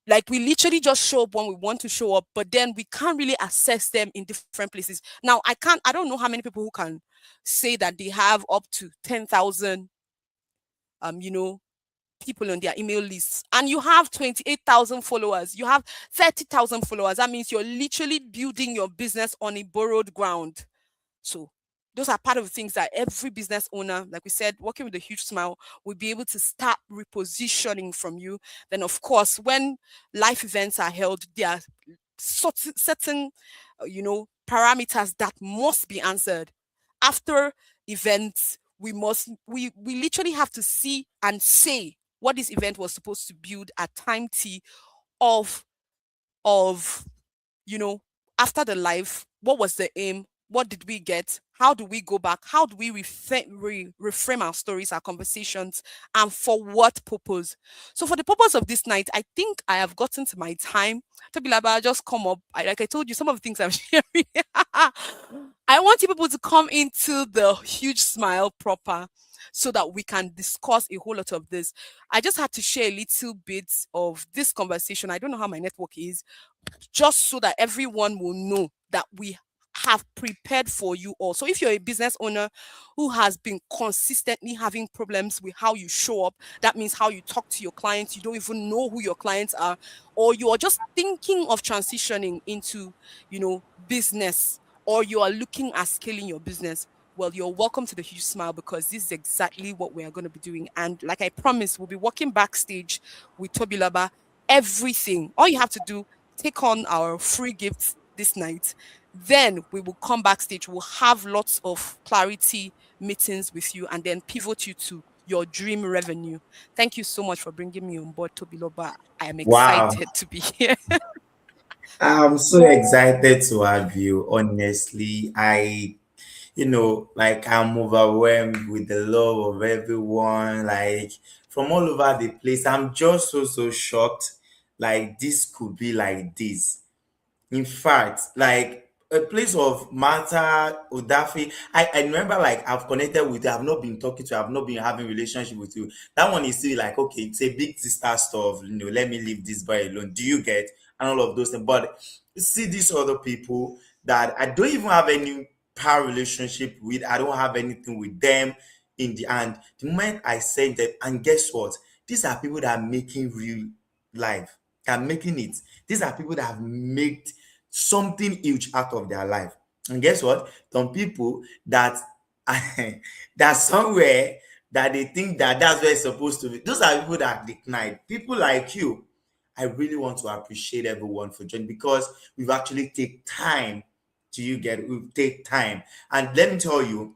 Like, we literally just show up when we want to show up, but then we can't really access them in different places. Now, I don't know how many people who can say that they have up to 10,000 people on their email lists, and you have 28,000 followers, you have 30,000 followers. That means you're literally building your business on a borrowed ground. So those are part of the things that every business owner, like we said, working with a HugeSmile, will be able to start repositioning from you. Then, of course, when life events are held, there are certain, parameters that must be answered. After events, we literally have to see and say what this event was supposed to build at time T of, you know, after the live, what was the aim? What did we get? How do we go back? How do we reframe our stories, our conversations, and for what purpose? So, for the purpose of this night, I think I have gotten to my time. Tobilaba, just come up. Like I told you, some of the things I'm sharing. I want you people to come into the huge smile proper so that we can discuss a whole lot of this. I just had to share a little bit of this conversation. I don't know how my network is, just so that everyone will know that we have prepared for you all. So if you're a business owner who has been consistently having problems with how you show up, that means how you talk to your clients, you don't even know who your clients are, or you are just thinking of transitioning into, business, or you are looking at scaling your business, well, you're welcome to the Huge Smile, because this is exactly what we are going to be doing. And like I promised, we'll be working backstage with Tobilaba. Everything. All you have to do, take on our free gifts this night. Then we will come backstage. We'll have lots of clarity meetings with you and then pivot you to your dream revenue. Thank you so much for bringing me on board, Tobiloba. I am Wow. excited to be here. I'm so excited to have you. Honestly, like I'm overwhelmed with the love of everyone, like from all over the place. I'm just so shocked. Like this could be like this. In fact, like a place of Martha Odafi, I remember like I've connected with you, I've not been talking to you, I've not been having relationship with you. That one is still like, okay, it's a big sister stuff, let me leave this boy alone. Do you get? And all of those things. But see these other people that I don't even have any power relationship with, I don't have anything with them in the end. The moment I say that, and guess what? These are people that are making real life, that are making it. These are people that have made something huge out of their life. And guess what? Some people that that somewhere that they think that that's where it's supposed to be. Those are people that decline. People like you. I really want to appreciate everyone for joining because we've actually take time. Do you get it? We take time. And let me tell you,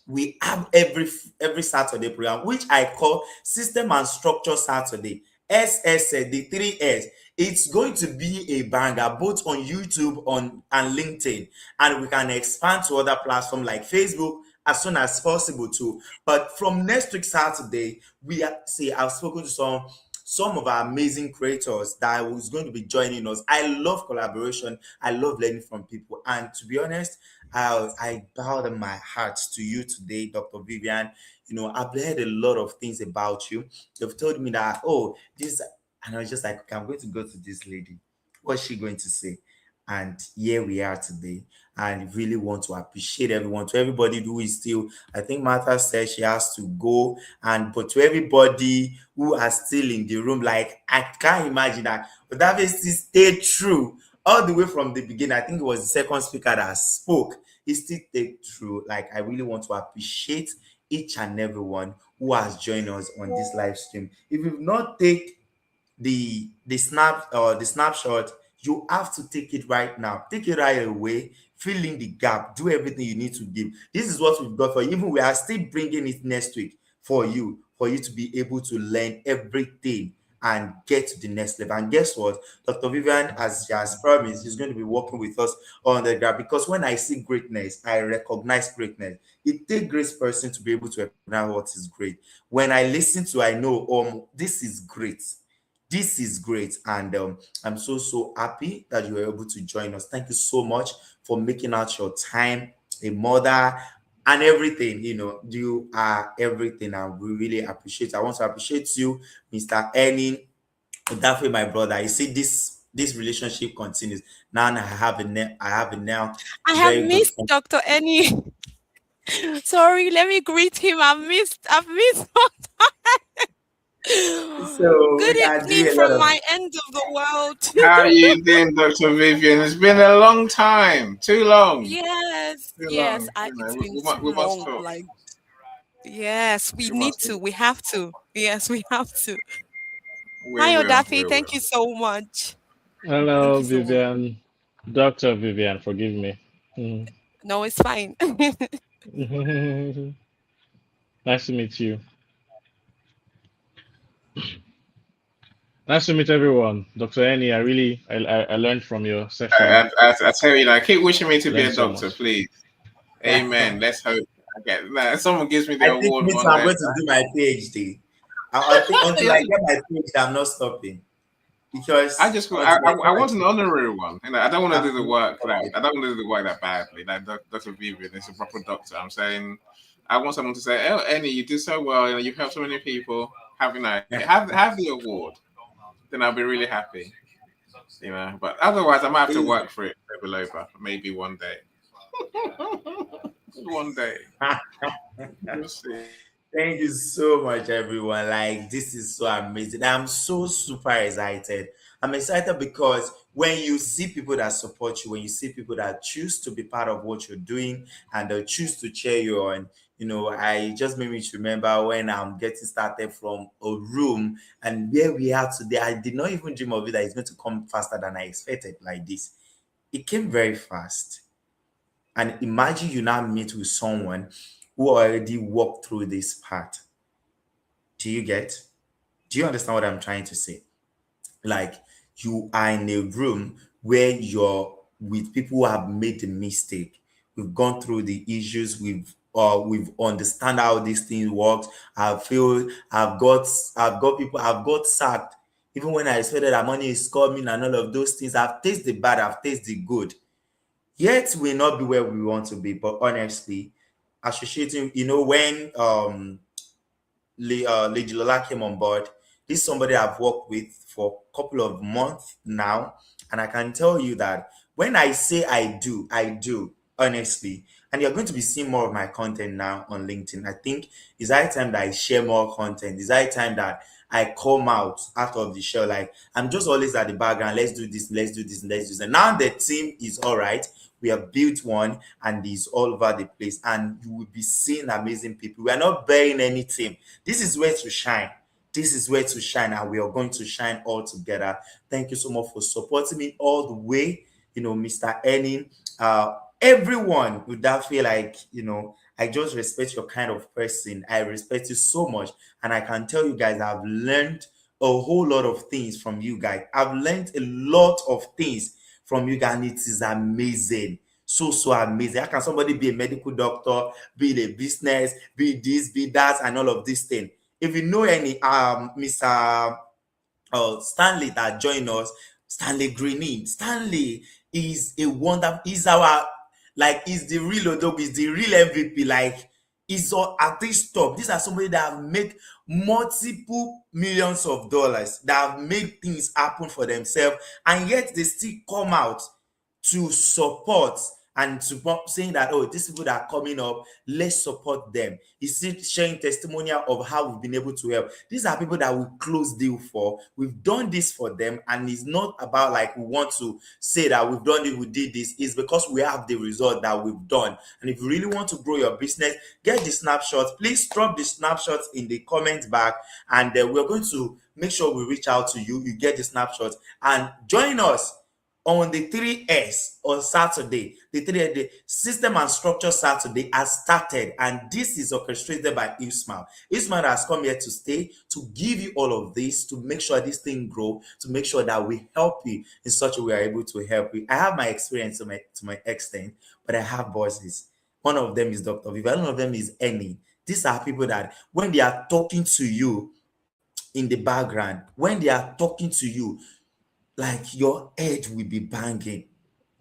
we have every Saturday program, which I call System and Structure Saturday. SSS, the 3S. It's going to be a banger both on YouTube on and LinkedIn, and we can expand to other platforms like Facebook as soon as possible too. But from next week Saturday, we are see I've spoken to some of our amazing creators that was going to be joining us. I love collaboration. I love learning from people. And to be honest, I bow down my heart to you today, Dr. Vivian. I've heard a lot of things about you. You've told me that, oh, this, and I was just like, okay, I'm going to go to this lady. What's she going to say? And here we are today. And really want to appreciate everyone. To everybody who is still, I think Martha said she has to go. But to everybody who are still in the room, like I can't imagine that. But that is still stay true all the way from the beginning. I think it was the second speaker that spoke. He still stayed true. Like I really want to appreciate each and everyone who has joined us on this live stream. If you've not take the snapshot, you have to take it right now. Take it right away. Fill in the gap. Do everything you need to give. This is what we've got for you. Even we are still bringing it next week for you to be able to learn everything and get to the next level. And guess what? Dr. Vivian, as she has promised, is going to be working with us on the ground because when I see greatness, I recognize greatness. It takes great person to be able to recognize what is great. When I listen to, I know, this is great. This is great. And I'm so happy that you were able to join us. Thank you so much for making out your time, a mother, and everything. You are everything, and we really appreciate it. I want to appreciate you, Mr. Enin. That way, my brother. You see, this relationship continues. Now I have a now I have very good missed friend. Dr. Annie. Sorry, let me greet him. I've missed. So Good we can evening do a lot from of my end of the world. How are you doing, Dr. Vivian? It's been a long time. Too long. Yes, Too yes. long. It's been We too must long. talk. Like, yes, we We need must to. talk. We have to. Yes, we have to. We Hi, will. Odafi. We Thank will. you so much. Thank Hello, you so much. Vivian. Dr. Vivian, forgive me. Mm. No, it's fine. Nice to meet you. Nice to meet everyone. Dr. Annie, I learned from your session. I tell you, like, keep wishing me to be Learned a so doctor, much. please. Amen. Let's hope. Okay, nah, someone gives me the I think award me too, one I'm day. going to do my PhD. I think until I Yes, get my PhD, I'm not stopping because I, until I get my want an honorary one. I don't want to PhD, do I'm the not work that stopping. I don't want to do the work that badly. Like Dr. Vivian is a proper doctor. I'm saying I want someone to say, "Oh, Annie, you did so well. You've helped so many people. Have the award." Then I'll be really happy. But otherwise, I might have to work for it, over maybe one day. One day, we'll see. Thank you so much, everyone. Like, this is so amazing. I'm so super excited. I'm excited because when you see people that support you, when you see people that choose to be part of what you're doing and they choose to cheer you on, I just made me to remember when I'm getting started from a room and where we are today. I did not even dream of it that it's going to come faster than I expected like this. It came very fast. And imagine you now meet with someone who already walked through this path. Do you get? Do you understand what I'm trying to say? Like, you are in a room where you're with people who have made the mistake. We've gone through the issues. We've understand how this thing works. I've got people. I've got sacked. Even when I expected that money is coming and all of those things, I've tasted the bad. I've tasted the good. Yet we not be where we want to be. But honestly, associating, when Lady Lola came on board. This is somebody I've worked with for a couple of months now. And I can tell you that when I say I do, honestly. And you're going to be seeing more of my content now on LinkedIn. I think it's high time that I share more content. It's high time that I come out of the show. Like, I'm just always at the background. Let's do this, let's do this, let's do this. And now the team is all right. We have built one and it's all over the place. And you will be seeing amazing people. We are not burying any team. This is where to shine. This is where to shine, and we are going to shine all together. Thank you so much for supporting me all the way, Mr. Enin. Everyone would that feel like, I just respect your kind of person. I respect you so much. And I can tell you guys, I've learned a whole lot of things from you guys. I've learned a lot of things from you guys, and it is amazing. So amazing. How can somebody be a medical doctor, be in a business, be this, be that, and all of these things? If you know any Mr. Stanley that joined us, Stanley Greening. Stanley is a wonder. He's our, like, he's the real Odog, he's the real MVP. Like, he's all at this top. These are somebody that have made multiple millions of dollars, that have made things happen for themselves, and yet they still come out to support and to saying that, oh, these people that are coming up, let's support them. He's still sharing testimonial of how we've been able to help. These are people that we close deal for. We've done this for them, and it's not about like we want to say that we've done it, we did this. It's because we have the result that we've done. And if you really want to grow your business, get the snapshots. Please drop the snapshots in the comment back, and we're going to make sure we reach out to you. You get the snapshots and join us on the 3S on Saturday. The System and Structure Saturday has started, and this is orchestrated by HugeSmile. HugeSmile has come here to stay, to give you all of this, to make sure this thing grow, to make sure that we help you in such a way we are able to help you. I have my experience to my extent, but I have bosses. One of them is Dr. Viva, one of them is Annie. These are people that when they are talking to you in the background, when they are talking to you, like your head will be banging,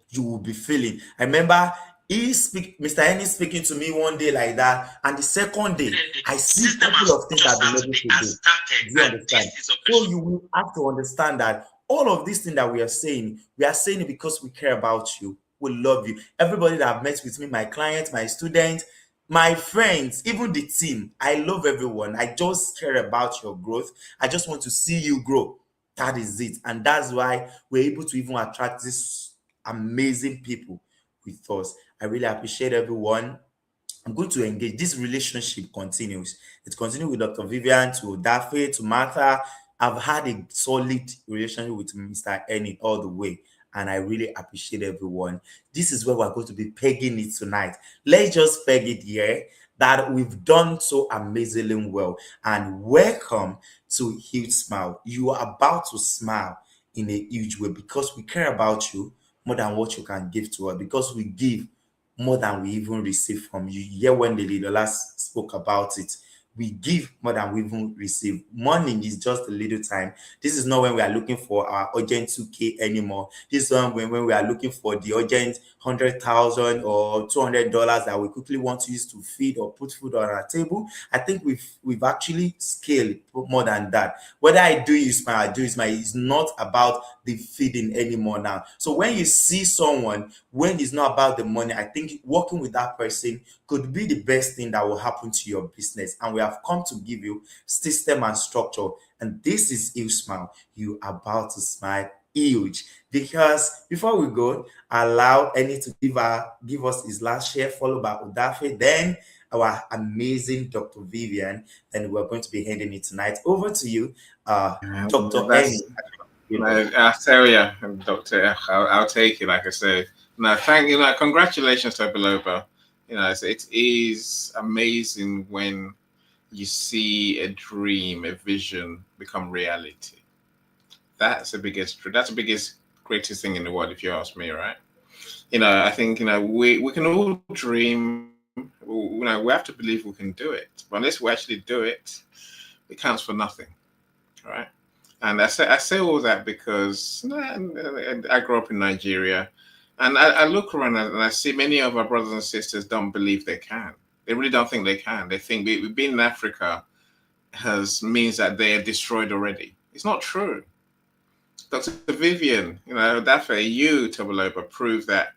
you will be feeling. I remember Mr. Henny speaking to me one day like that, and the second day I see a couple of things I've been able to do. Do you understand? So you will have to understand that all of these things that we are saying it because we care about you. We love you. Everybody that I've met with me, my clients, my students, my friends, even the team, I love everyone. I just care about your growth. I just want to see you grow. That is it. And that's why we're able to even attract these amazing people with us. I really appreciate everyone. I'm going to engage. This relationship continues. It continues with Dr. Vivian, to Daphne, to Martha. I've had a solid relationship with Mr. Enid all the way, and I really appreciate everyone. This is where we're going to be pegging it tonight. Let's just peg it here that we've done so amazingly well. And welcome to HugeSmile. You are about to smile in a huge way because we care about you more than what you can give to us, because we give more than we even receive from you. Yeah, when the leader last spoke about it, we give more than we even receive. Money is just a little time. This is not when we are looking for our urgent 2K anymore. This is when we are looking for the urgent 100,000 or $200 that we quickly want to use to feed or put food on our table. I think we've actually scaled more than that. Whether I do use my, I do use my, it's not about the feeding anymore now. So when you see someone, when it's not about the money, I think working with that person could be the best thing that will happen to your business. And we have come to give you system and structure. And this is HugeSmile. You are about to smile huge. Because before we go, allow Any to give us his last share, followed by Odafe, then our amazing Dr. Vivian. Then we're going to be handing it tonight over to you, Dr. That's Any. Give us. I'll tell you, Doctor. I'll take it. Like I say, no, thank you. Like, congratulations to Beloba. It is amazing when you see a dream, a vision become reality. That's the biggest, greatest thing in the world, if you ask me, right? I think we can all dream. We have to believe we can do it, but unless we actually do it counts for nothing, right? And I say all that because I grew up in Nigeria, and I look around and I see many of our brothers and sisters don't believe they can. They really don't think they can. They think being in Africa means that they are destroyed already. It's not true. Dr. Vivian, that for you, Tobaloba, prove that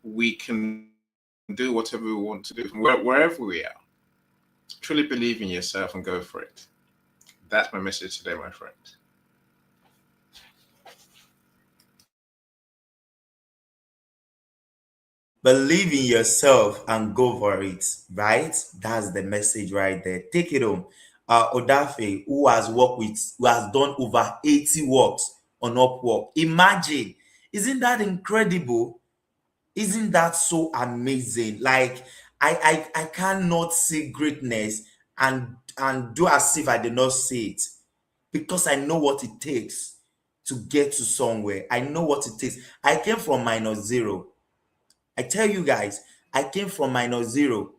we can do whatever we want to do from wherever we are. Truly believe in yourself and go for it. That's my message today, my friend. Believe in yourself and go for it, right? That's the message right there. Take it home. Odafe, who has done over 80 works on Upwork. Imagine, isn't that incredible? Isn't that so amazing? Like, I cannot see greatness and do as if I did not see it, because I know what it takes to get to somewhere. I know what it takes. I came from minus zero. I tell you guys, I came from minus zero,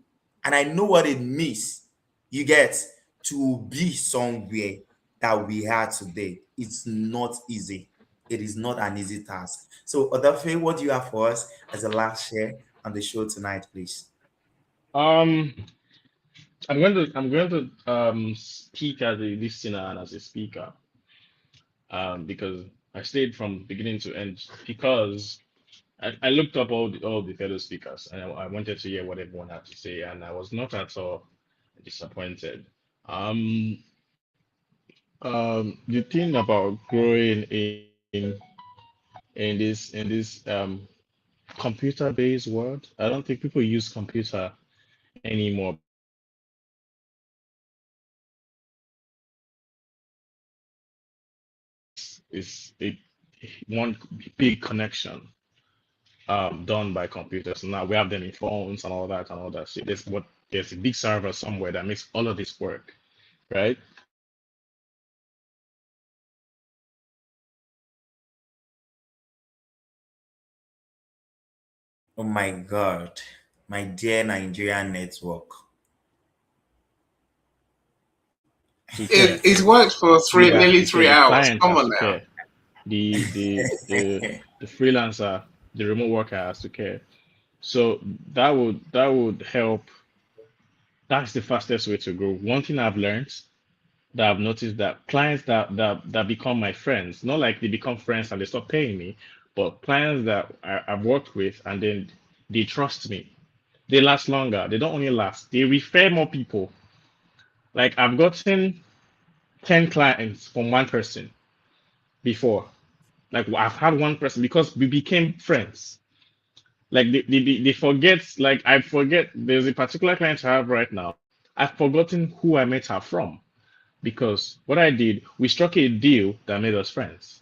and I know what it means. You get to be somewhere that we are today. It's not easy. It is not an easy task. So, Odafe, what do you have for us as a last share on the show tonight, please? Um, I'm going to speak as a listener and as a speaker. Because I stayed from beginning to end because I looked up all the fellow speakers and I wanted to hear what everyone had to say, and I was not at all disappointed. Um, the thing about growing in this computer-based world, I don't think people use computer anymore because it's one big connection done by computers. Now we have them in phones and all that shit. There's a big server somewhere that makes all of this work, right? Oh my God, my dear Nigerian network. To care. It worked for You guys nearly to care. three The hours. client Come has on to now. care. The freelancer, the remote worker has to care. So that would help. That's the fastest way to grow. One thing I've learned that I've noticed that clients that become my friends, not like they become friends and they stop paying me, but clients that I've worked with and then they trust me. They last longer. They don't only last, they refer more people. Like I've gotten 10 clients from one person before. Like I've had one person because we became friends. Like they forget, like I forget, there's a particular client I have right now. I've forgotten who I met her from because what I did, we struck a deal that made us friends,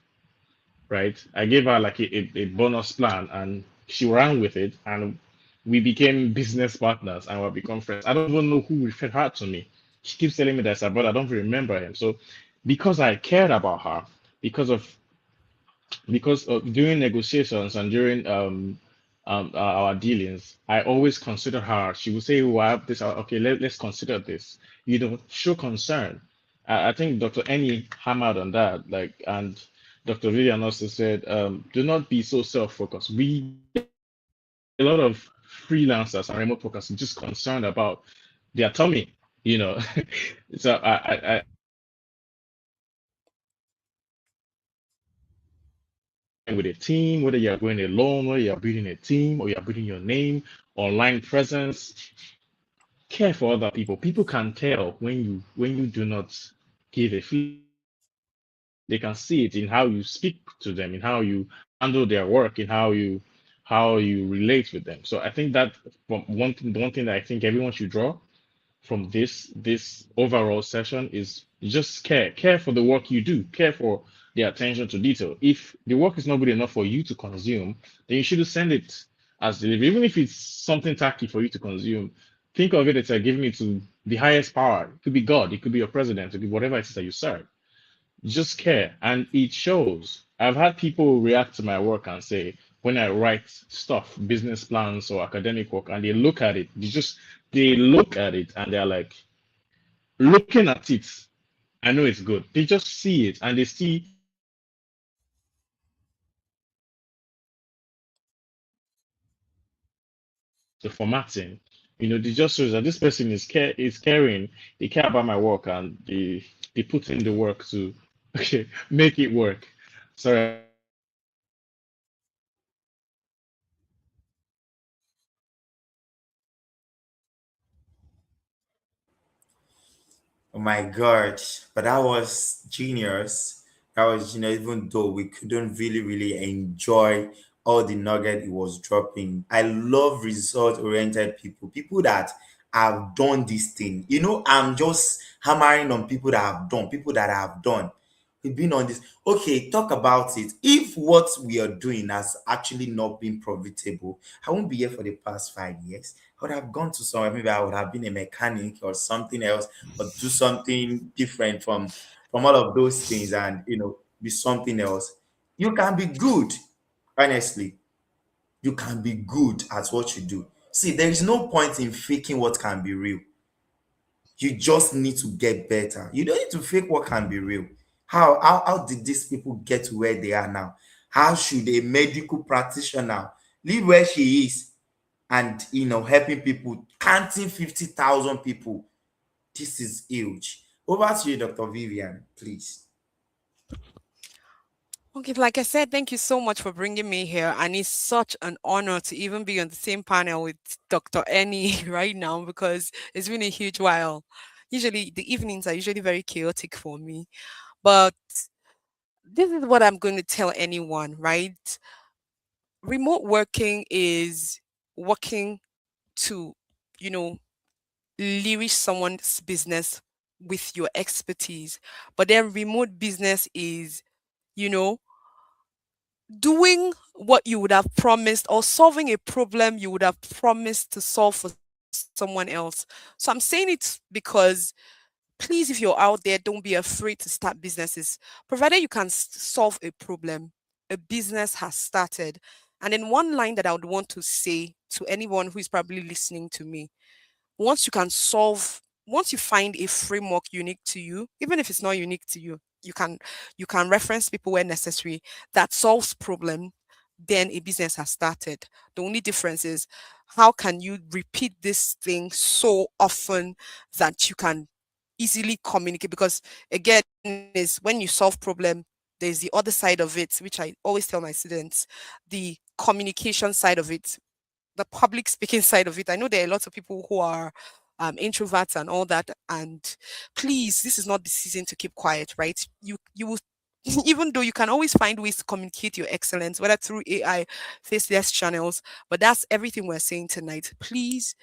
right? I gave her like a bonus plan and she ran with it and we became business partners and we become friends. I don't even know who referred her to me. She keeps telling me that's her brother. I don't even remember him. So because I cared about her, because of because of during negotiations and during our dealings, I always consider her. She will say, "Well, I have this. Okay, let's consider this." Show concern. I think Dr. Annie hammered on that, like, and Dr. Vivian also said, "Do not be so self-focused." We get a lot of freelancers and remote workers just concerned about their tummy, you know. So I think it's important to understand that whether you're with a team, whether you're going alone, whether you're building a team or you're building your name, online presence, care for other people. People can tell when you do not give a feedback. They can see it in how you speak to them, in how you handle their work, in how you relate with them. So I think that from one thing that I think everyone should draw from this overall session is just care for the work you do, care for the attention to detail. If the work is not good enough for you to consume, then you should send it as delivery, even if it's something tacky for you to consume. Think of it as giving it to the highest power. It could be God, it could be your president, it could be whatever it is that you serve. Just care, and it shows. I've had people react to my work and say, when I write stuff, business plans or academic work, and they look at it, they look at it and they're like, looking at it, I know it's good. They just see it and they see the formatting. They just shows that this person is caring, they care about my work, and they put in the work to okay, make it work. Sorry, I think I'm rambling now. Oh my God, but that was genius. That was genius, even though we couldn't really, really enjoy all the nugget it was dropping. I love result oriented people, people that have done this thing. I'm just hammering on people that have done, people that have done. We've been on this. Okay, talk about it. If what we are doing has actually not been profitable, I won't be here for the past 5 years. I would have gone to somewhere. Maybe I would have been a mechanic or something else, or do something different from all of those things, and be something else. You can be good, honestly. You can be good at what you do. See, there is no point in faking what can be real. You just need to get better. You don't need to fake what can be real. How did these people get to where they are now? How should a medical practitioner live where she is and helping people, counting 50,000 people? This is huge. Over to you, Dr. Vivian, please. Okay, like I said, thank you so much for bringing me here. And it's such an honor to even be on the same panel with Dr. Annie right now because it's been a huge while. Usually, the evenings are usually very chaotic for me. But this is what I'm going to tell anyone, right? Remote working is working to, you know, leverage someone's business with your expertise. But then remote business is, you know, doing what you would have promised or solving a problem you would have promised to solve for someone else. So I'm saying it because please, if you're out there, don't be afraid to start businesses. Provided you can solve a problem, a business has started. And then one line that I would want to say to anyone who is probably listening to me, once you find a framework unique to you, even if it's not unique to you, you can reference people where necessary that solves problem, then a business has started. The only difference is how can you repeat this thing so often that you can easily communicate, because again is when you solve problem, there's the other side of it, which I always tell my students, the communication side of it, the public speaking side of it. I know there are lots of people who are introverts and all that, and please, this is not the season to keep quiet, right? You will even though you can always find ways to communicate your excellence, whether through AI, faceless channels, but that's everything we're saying tonight. Please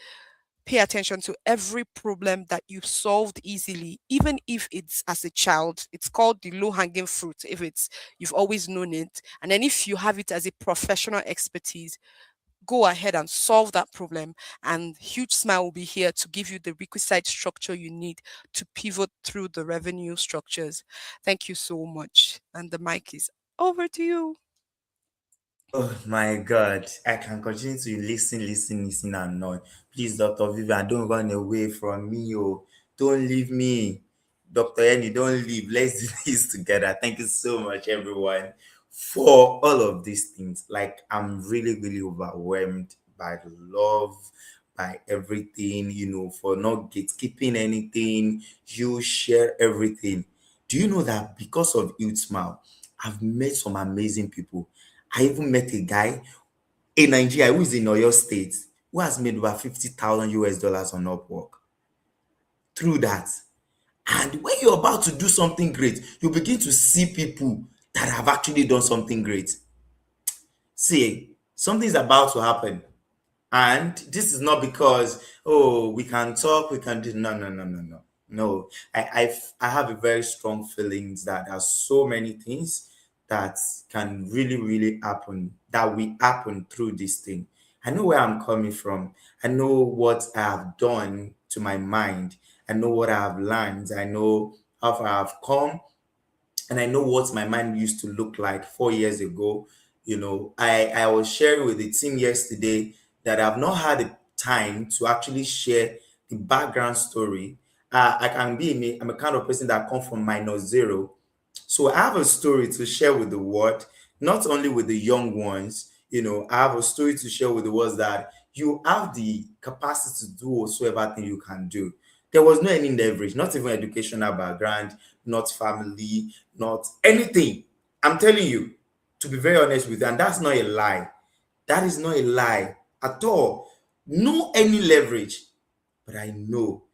pay attention to every problem that you've solved easily, even if it's as a child. It's called the low hanging fruit if it's you've always known it. And then if you have it as a professional expertise, go ahead and solve that problem. And Huge Smile will be here to give you the requisite structure you need to pivot through the revenue structures. Thank you so much. And the mic is over to you. Oh my God. I can continue to listen, and not. Please, Dr. Vivian, don't run away from me. Oh, don't leave me. Dr. Annie, don't leave. Let's do this together. Thank you so much, everyone, for all of these things. Like, I'm really, really overwhelmed by the love, by everything, for not gatekeeping anything. You share everything. Do you know that because of HugeSmile, I've met some amazing people. I even met a guy in Nigeria who is in Oyo State who has made over 50,000 US dollars on Upwork through that. And when you're about to do something great, you begin to see people that have actually done something great. See, something's about to happen. And this is not because, oh, we can talk, we can do, no. I have a very strong feelings that there are so many things that can really, really happen, that will happen through this thing. I know where I'm coming from. I know what I have done to my mind. I know what I have learned. I know how far I've come, and I know what my mind used to look like 4 years ago. I was sharing with the team yesterday that I've not had the time to actually share the background story. I'm a kind of person that come from -0. So I have a story to share with the world, not only with the young ones. I have a story to share with the world that you have the capacity to do whatsoever thing you can do. There was no any leverage, not even educational background, not family, not anything. I'm telling you, to be very honest with you, and that's not a lie. That is not a lie at all. No any leverage. But I know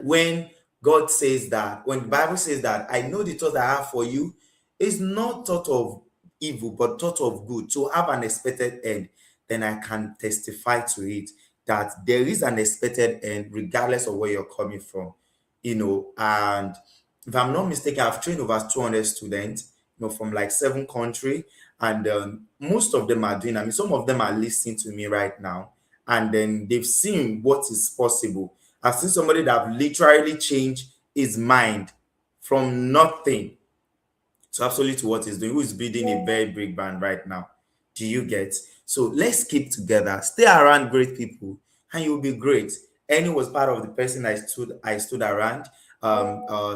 when God says that, when the Bible says that, I know the thought I have for you is not thought of evil, but thought of good, to have an expected end, then I can testify to it that there is an expected end, regardless of where you're coming from. And if I'm not mistaken, I've trained over 200 students, from like 7 countries, and most of them are doing. I mean, some of them are listening to me right now, and then they've seen what is possible. I've seen somebody that have literally changed his mind from nothing to absolutely what he's doing, who is building a very big brand right now. Do you get? So let's keep together, stay around great people, and you'll be great. Annie was part of the person I stood around.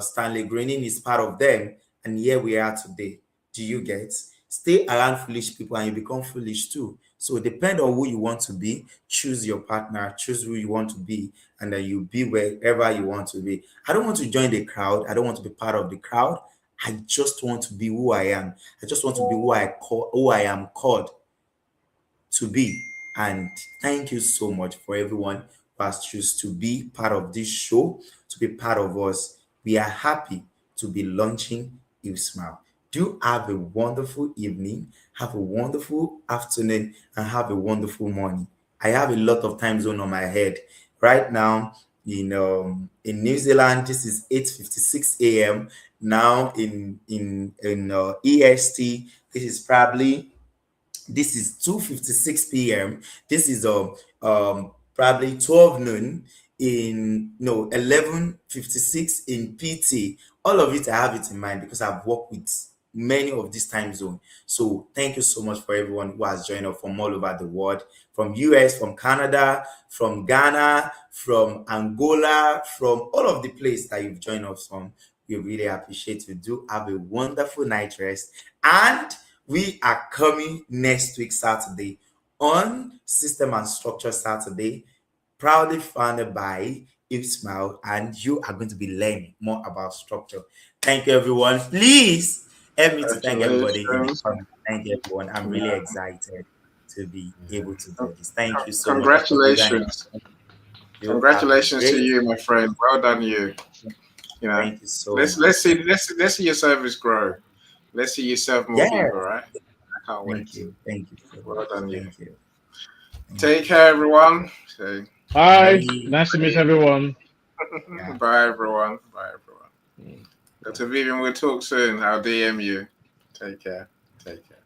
Stanley Greening is part of them, and here we are today. Do you get? Stay around foolish people and you become foolish too. So depend on who you want to be, choose your partner, choose who you want to be, and then you be wherever you want to be. I don't want to join the crowd. I don't want to be part of the crowd. I just want to be who I am. I just want to be who I am called to be. And thank you so much for everyone who has chosen to be part of this show, to be part of us. We are happy to be launching HugeSmile. Do have a wonderful evening, have a wonderful afternoon, and have a wonderful morning. I have a lot of time zone on my head right now. In New Zealand, this is 8:56 a.m. Now in EST, this is 2:56 p.m. This is probably 12 noon in no 11:56 in PT. All of it I have it in mind because I've worked with many of these time zone. So thank you so much for everyone who has joined us from all over the world, from US, from Canada, from Ghana, from Angola, from all of the places that you've joined us from. We really appreciate you. Do have a wonderful night rest, and we are coming next week, Saturday, on System and Structure Saturday, proudly funded by HugeSmile, and you are going to be learning more about structure. Thank you, everyone. Please help me to thank everybody in the Congratulations. comment. Thank you, everyone. I'm really Yeah. excited to be able to do this. Thank you so much, Dr. Vivian. Congratulations. You have a Congratulations to great. you, my friend. Well done, you. Thank you so Let's much. see your service grow. Let's see you serve more Yeah. people, right? I can't Thank wait. you. Thank you so Well much. done, you. Thank you. Take care, everyone. Okay. Hi, Bye. nice to meet everyone. Yeah. Bye, everyone. Bye, everyone. Dr. Vivian, we'll talk soon. I'll DM you. Take care. Take care.